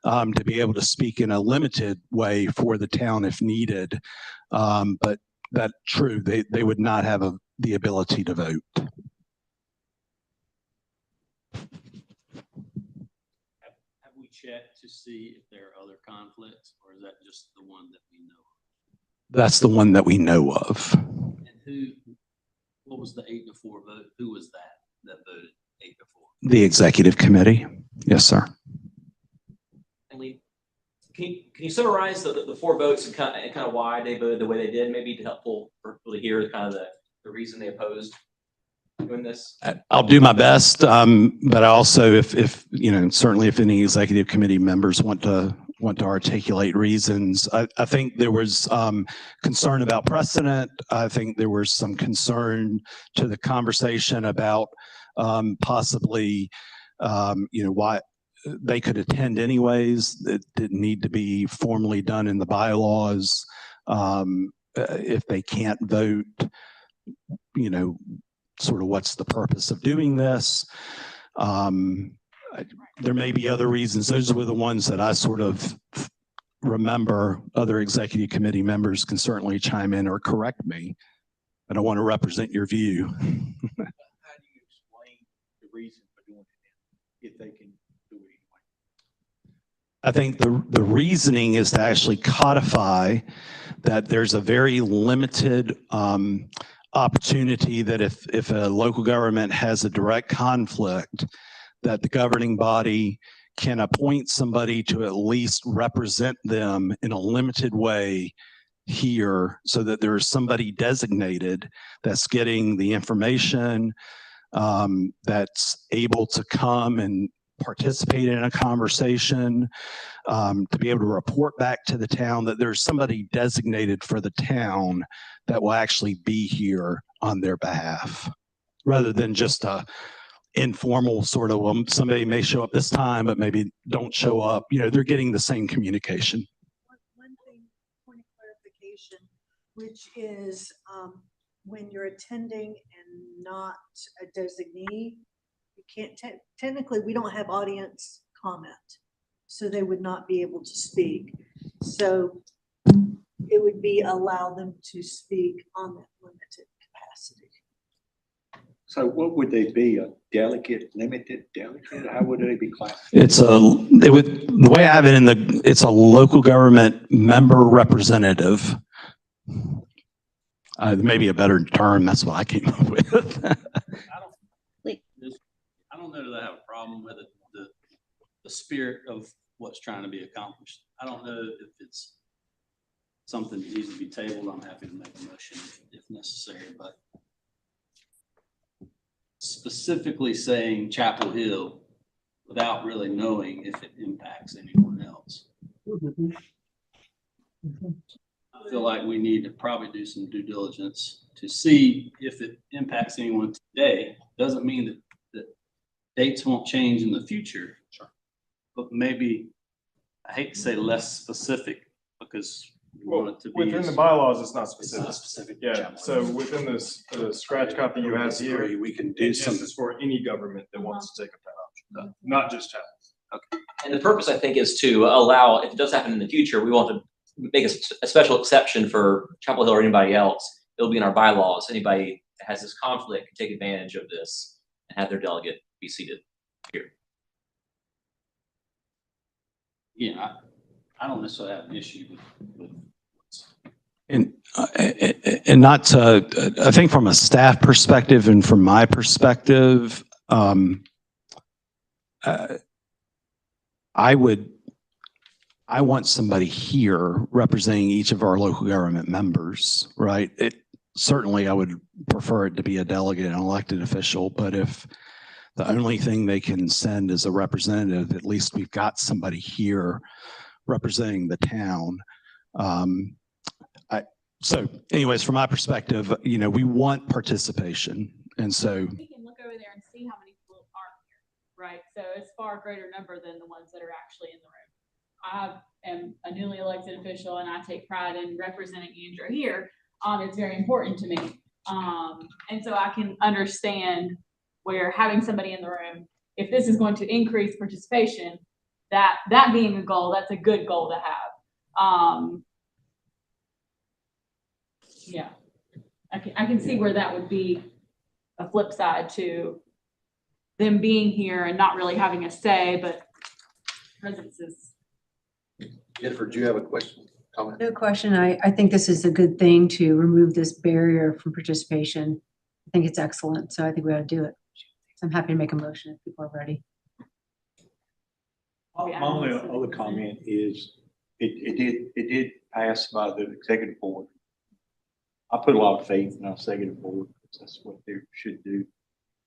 to be able to speak in a limited way for the town if needed. But that's true, they would not have the ability to vote. Have we checked to see if there are other conflicts, or is that just the one that we know of? That's the one that we know of. What was the 8-4 vote? Who was that voted 8-4? The executive committee. Yes, sir. Can you summarize the four votes and kind of why they voted the way they did, maybe to help people really hear kind of the reason they opposed doing this? I'll do my best, but I also, if you know, certainly if any executive committee members want to articulate reasons. I think there was concern about precedent. I think there was some concern to the conversation about possibly, you know, why they could attend anyways. It didn't need to be formally done in the bylaws. If they can't vote, you know, sort of what's the purpose of doing this? There may be other reasons. Those were the ones that I sort of remember. Other executive committee members can certainly chime in or correct me. I don't want to represent your view. How do you explain the reason for doing it if they can do it anyway? I think the reasoning is to actually codify that there's a very limited opportunity that if a local government has a direct conflict, that the governing body can appoint somebody to at least represent them in a limited way here, so that there is somebody designated that's getting the information, that's able to come and participate in a conversation, to be able to report back to the town, that there's somebody designated for the town that will actually be here on their behalf, rather than just a informal sort of, somebody may show up this time, but maybe don't show up. You know, they're getting the same communication. One thing, point of clarification, which is when you're attending and not a designee, you can't, technically, we don't have audience comment, so they would not be able to speak. So it would be allow them to speak on that limited capacity. So what would they be? A delegate, limited delegate? How would they be classified? The way I have it it's a local government member representative. Maybe a better term. That's what I came up with. really have a problem with it, the spirit of what's trying to be accomplished. I don't know if it's something that needs to be tabled. I'm happy to make a motion if necessary, but specifically saying Chapel Hill without really knowing if it impacts anyone else. I feel like we need to probably do some due diligence to see if it impacts anyone today. Doesn't mean that dates won't change in the future. Sure. But maybe, I hate to say less specific because we want it to be. Within the bylaws, it's not specific. It's not specific. Yeah, so within this, scratch copy you have here, we can do this something. is for any government that wants to take up that option, not just chapels. Okay. And the purpose, I think, is to allow, if it does happen in the future, we want to make a special exception for Chapel Hill or anybody else. It'll be in our bylaws. Anybody that has this conflict can take advantage of this and have their delegate be seated here. Yeah, I don't necessarily have an issue with And not to, I think from a staff perspective and from my perspective, I want somebody here representing each of our local government members, right? Certainly I would prefer it to be a delegate and elected official, but if the only thing they can send is a representative, at least we've got somebody here representing the town. So anyways, from my perspective, we want participation. And so We can look over there and see how many people are here, right? So it's far greater number than the ones that are actually in the room. I am a newly elected official and I take pride in representing Andrew here. It's very important to me. And so I can understand where having somebody in the room, if this is going to increase participation, that being a goal, that's a good goal to have. Yeah, I can see where that would be a flip side to them being here and not really having a say, but presence is. Jennifer, do you have a question, comment? No question. I think this is a good thing to remove this barrier from participation. I think it's excellent. So I think we ought to do it. So I'm happy to make a motion if people are ready. My only other comment is it did pass by the executive board. I put a lot of faith in our executive board because that's what they should do.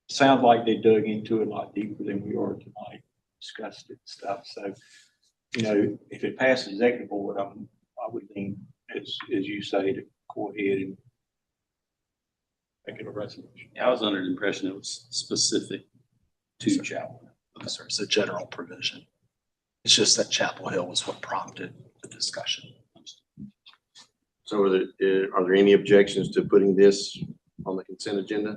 Sounds like they dug into it a lot deeper than we are tonight, discussed it and stuff. So, if it passes the executive board, I would think, as you say, to go ahead and make it a resolution. I was under the impression it was specific to Chapel. Okay, sir, it's a general provision. It's just that Chapel Hill was what prompted the discussion. So are there any objections to putting this on the consent agenda?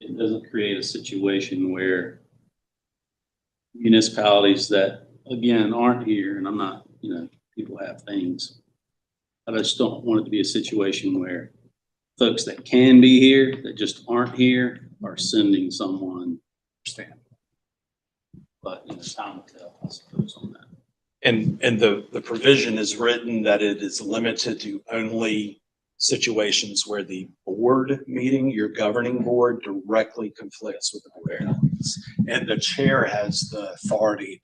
It doesn't create a situation where municipalities that, again, aren't here, and I'm not, people have things. I just don't want it to be a situation where folks that can be here, that just aren't here, are sending someone. Understand. But, time will tell, I suppose, on that. And the provision is written that it is limited to only situations where the board meeting, your governing board, directly conflicts with the board. And the chair has the authority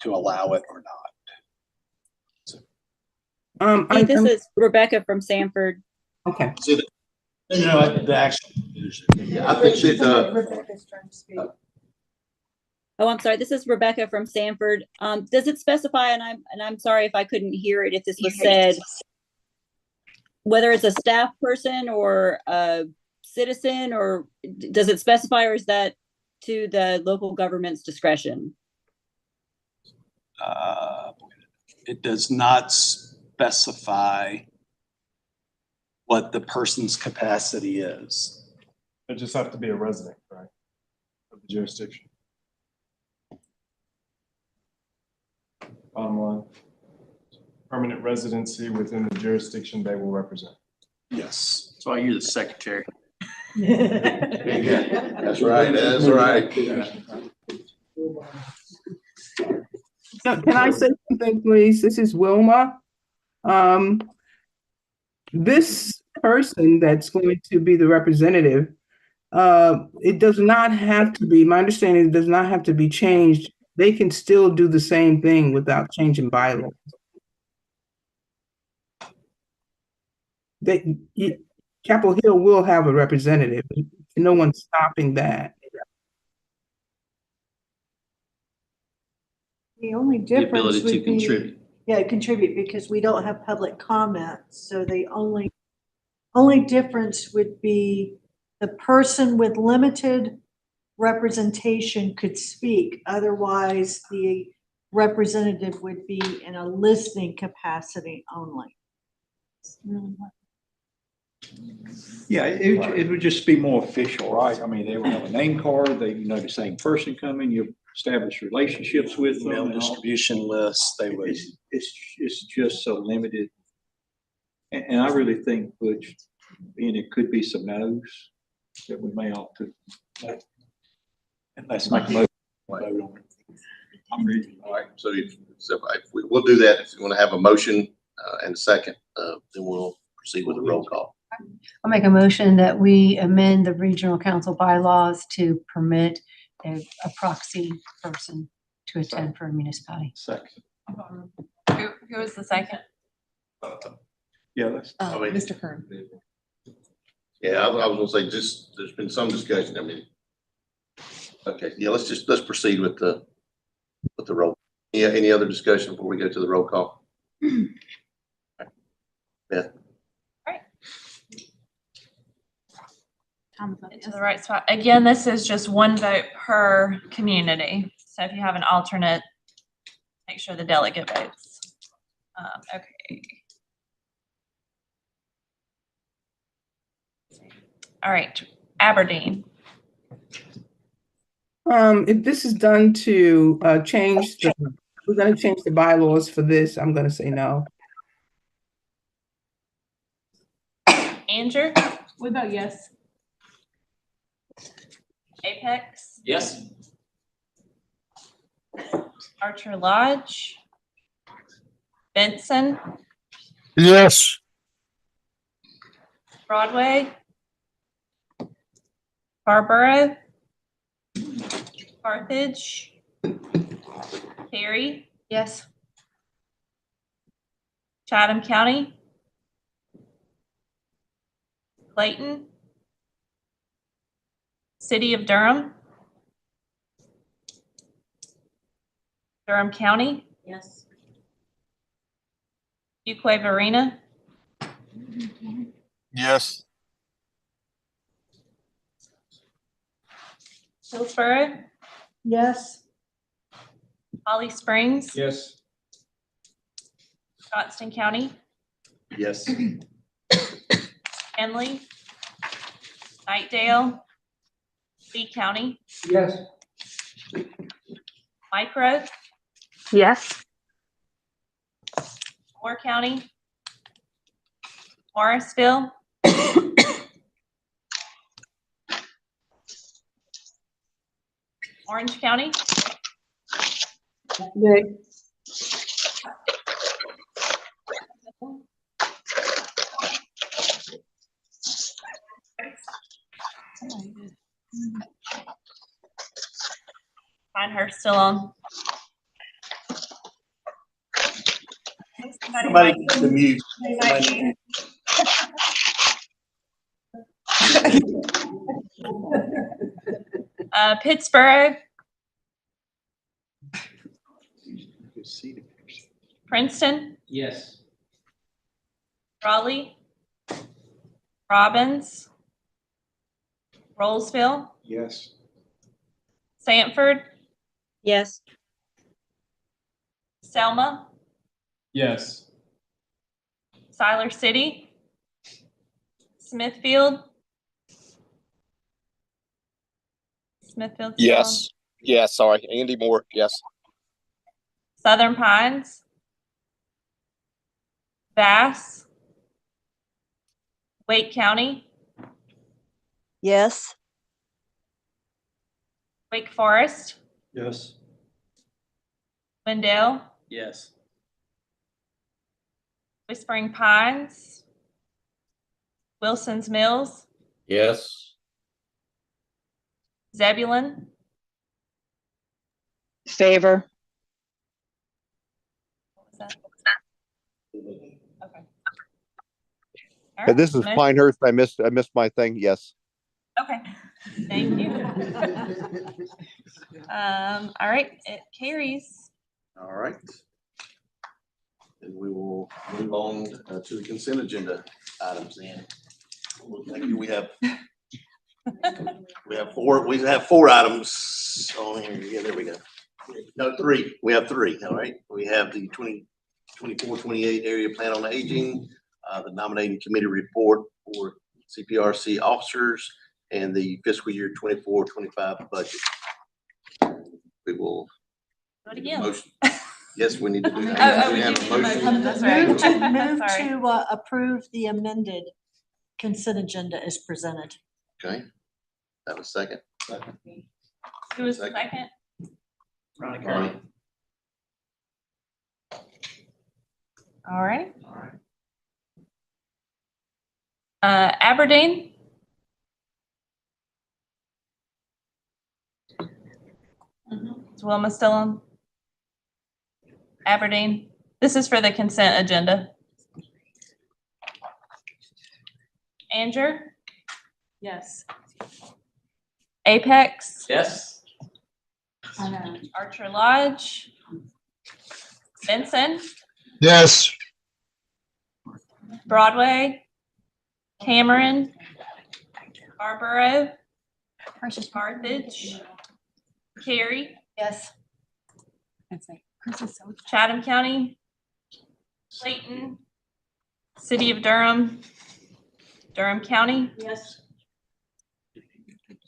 to allow it or not. Hey, this is Rebecca from Sanford. Okay. The actual. Yeah, I think that, Oh, I'm sorry. This is Rebecca from Sanford. Does it specify, and I'm sorry if I couldn't hear it if this was said, whether it's a staff person or a citizen, or does it specify, or is that to the local government's discretion? It does not specify what the person's capacity is. It just have to be a resident, right, of the jurisdiction. Bottom line, permanent residency within the jurisdiction they will represent. Yes. That's why you're the secretary. That's right. That's right. Can I say something, please? This is Wilma. This person that's going to be the representative, it does not have to be, my understanding, it does not have to be changed. They can still do the same thing without changing bylaws. Capitol Hill will have a representative. No one's stopping that. The only The difference ability to would be, contribute. yeah, contribute, because we don't have public comments. So the only difference would be the person with limited representation could speak. Otherwise, the representative would be in a listening capacity only. Yeah, it would just be more official, right? I mean, they would have a name card, they, the same person coming, you establish relationships with them. Email distribution lists, they would. It's just so limited. And I really think, Butch, and it could be some no's that we may ought to, and let's make a vote on it. I'm ready. All right, so we'll do that. If you want to have a motion and a second, then we'll proceed with the roll call. I'll make a motion that we amend the regional council bylaws to permit a proxy person to attend for a municipality. Second. Who was the second? Yeah, that's. Mr. Kern. Yeah, I was gonna say, just, there's been some discussion, I mean. Okay, yeah, let's proceed with the roll. Yeah, any other discussion before we go to the roll call? Yeah. To the right spot. Again, this is just one vote per community. So if you have an alternate, make sure the delegate votes. Okay. All right, Aberdeen. If this is done to change we're gonna change the bylaws for this, I'm gonna say no. Andrew, We vote yes. Apex, Yes. Archer Lodge, Benson, Yes. Broadway, Barbaro, Carthage, Cary, Yes. Chatham County, Clayton, City of Durham, Durham County, Yes. Fuquay Varina, Yes. Hillsborough, Yes. Holly Springs, Yes. Johnston County, Yes. Henley, Nightdale, Lee County, Yes. Micro, Yes. Moore County, Morrisville, Orange County, Pinehurst still on. Somebody get the mute. Pittsburgh, Princeton, Yes. Raleigh, Robbins, Rollsville, Yes. Sanford, Yes. Selma, Yes. Siler City, Smithfield, still on? Yes. Yeah, sorry. Andy Moore. Yes. Southern Pines, Bass, Wake County, Yes. Wake Forest, Yes. Wendell, Yes. Whispering Pines, Wilson's Mills, Yes. Zebulon, Favor. what was that? Okay. All And right, this is motion- Pinehurst. I missed my thing. Yes. Okay, thank you. All right, it carries. All right. And we will move on to the consent agenda items then. We have four items on here. Yeah, there we go. No, three. We have three. All right. We have the 2024-28 area plan on aging, the nominating committee report for CPRC officers, and the fiscal year 24-25 budget. We will. Do it again. Motion. Yes, we need to do that. Oh, we have do a need a motion. motion. That's right. Move Sorry. to approve the amended consent agenda as presented. Okay. Have a second. Who was the second? Ronnie. All right. Aberdeen. Is Wilma still on? Aberdeen. This is for the consent agenda. Anger? Yes. Apex? Yes. Archer Lodge? Benson? Yes. Broadway? Cameron? Scarborough? Carthage? Cary? Yes. Chatham County? Clayton? City of Durham? Durham County? Yes.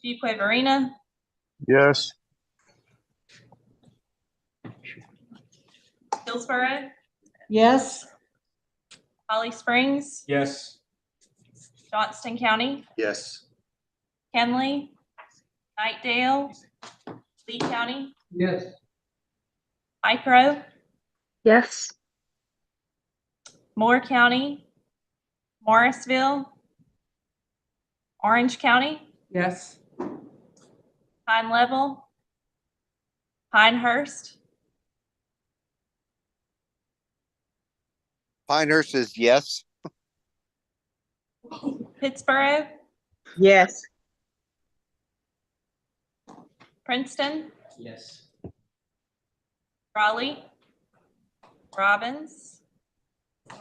Fuquay Varina? Yes. Hillsborough? Yes. Holly Springs? Yes. Johnston County? Yes. Kenley? Nightdale? Lee County? Yes. Micro? Yes. Moore County? Morrisville? Orange County? Yes. Pine Level? Pinehurst? Pinehurst is yes. Pittsburgh? Yes. Princeton? Yes. Raleigh? Robbins?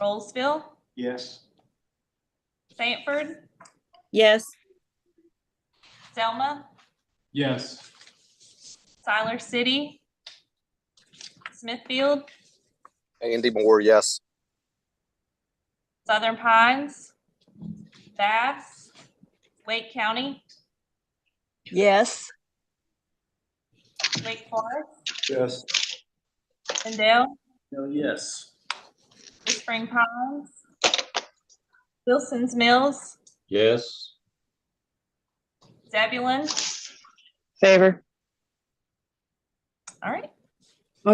Rollsville? Yes. Sanford? Yes. Selma? Yes. Siler City? Smithfield? Andy Moore, yes. Southern Pines? Bass? Wake County? Yes. Wake Forest? Yes. Endale? Yes. Spring Pines? Wilson's Mills? Yes. Zebulon? Favor. All right.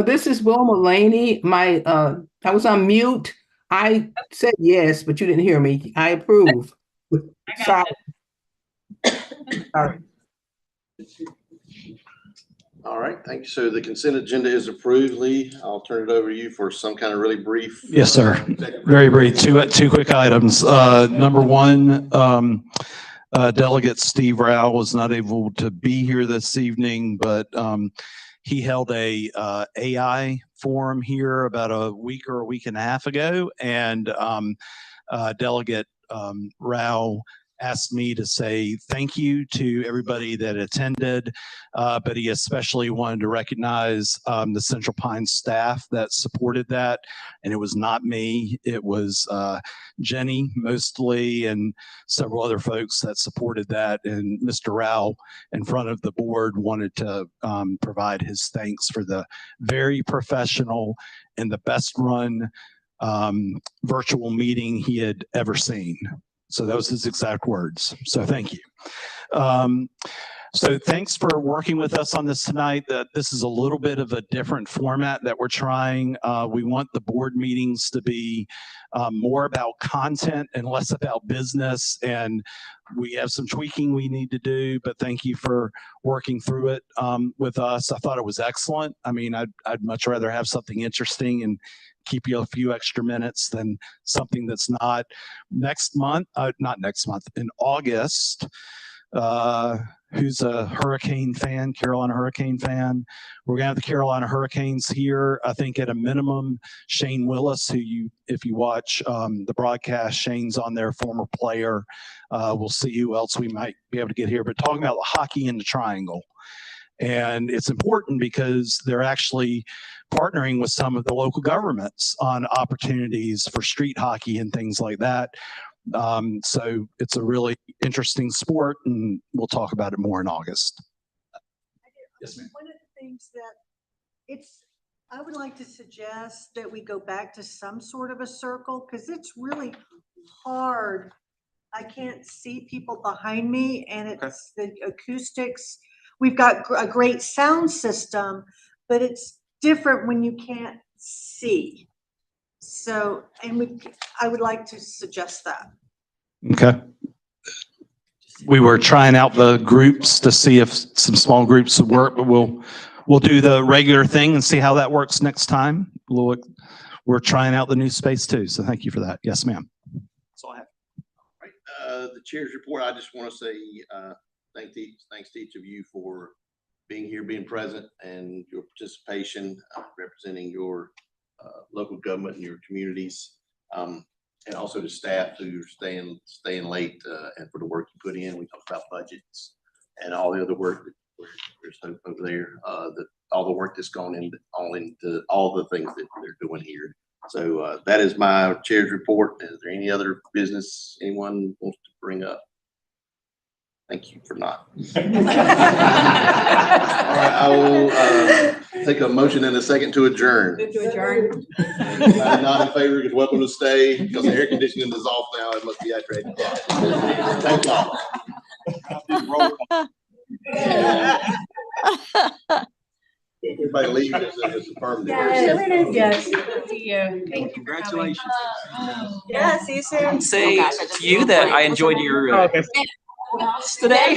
This is Wilma Laney. I was on mute. I said yes, but you didn't hear me. I approve. I got Sorry. All right. Thank you. So the consent agenda is approved. Lee, I'll turn it over to you for some kind of really brief. Yes, sir. Very brief. Two quick items. Number one, Delegate Steve Rao was not able to be here this evening, but he held a AI forum here about a week or a week and a half ago, and Delegate Rao asked me to say thank you to everybody that attended, but he especially wanted to recognize the Central Pines staff that supported that. And it was not me, it was Jenny mostly and several other folks that supported that. And Mr. Rao in front of the board wanted to provide his thanks for the very professional and the best run virtual meeting he had ever seen. So that was his exact words. So thank you. So thanks for working with us on this tonight. This is a little bit of a different format that we're trying. We want the board meetings to be more about content and less about business. And we have some tweaking we need to do, but thank you for working through it with us. I thought it was excellent. I mean, I'd much rather have something interesting and keep you a few extra minutes than something that's not. Next month, not next month, in August, who's a Hurricane fan, Carolina Hurricane fan. We're gonna have the Carolina Hurricanes here. I think at a minimum, Shane Willis, who if you watch the broadcast, Shane's on there, former player. We'll see who else we might be able to get here, but talking about the hockey in the triangle. And it's important because they're actually partnering with some of the local governments on opportunities for street hockey and things like that. So it's a really interesting sport, and we'll talk about it more in August. Yes, ma'am. One of the things that I would like to suggest that we go back to some sort of a circle, because it's really hard. I can't see people behind me, and it's the acoustics. We've got a great sound system, but it's different when you can't see. So, I would like to suggest that. Okay. We were trying out the groups to see if some small groups would work, but we'll do the regular thing and see how that works next time. We're trying out the new space too, so thank you for that. Yes, ma'am. That's all I have. The chair's report, I just want to say thanks to each of you for being here, being present, and your participation, representing your local government and your communities, and also to staff who's staying late and for the work you put in. We talked about budgets and all the other work that there's hope over there. All the work that's gone into all the things that they're doing here. So that is my chair's report. Is there any other business anyone wants to bring up? Thank you for not. All right, I will take a motion and a second to adjourn. Move to adjourn. I'm not in favor, is welcome to stay, because the air conditioning is off now. It must be after 8 o'clock. Thank y'all. Everybody leave as affirmative. Yes. See you. Thank you. Congratulations. Yeah, see you soon. Say to you that I enjoyed your today.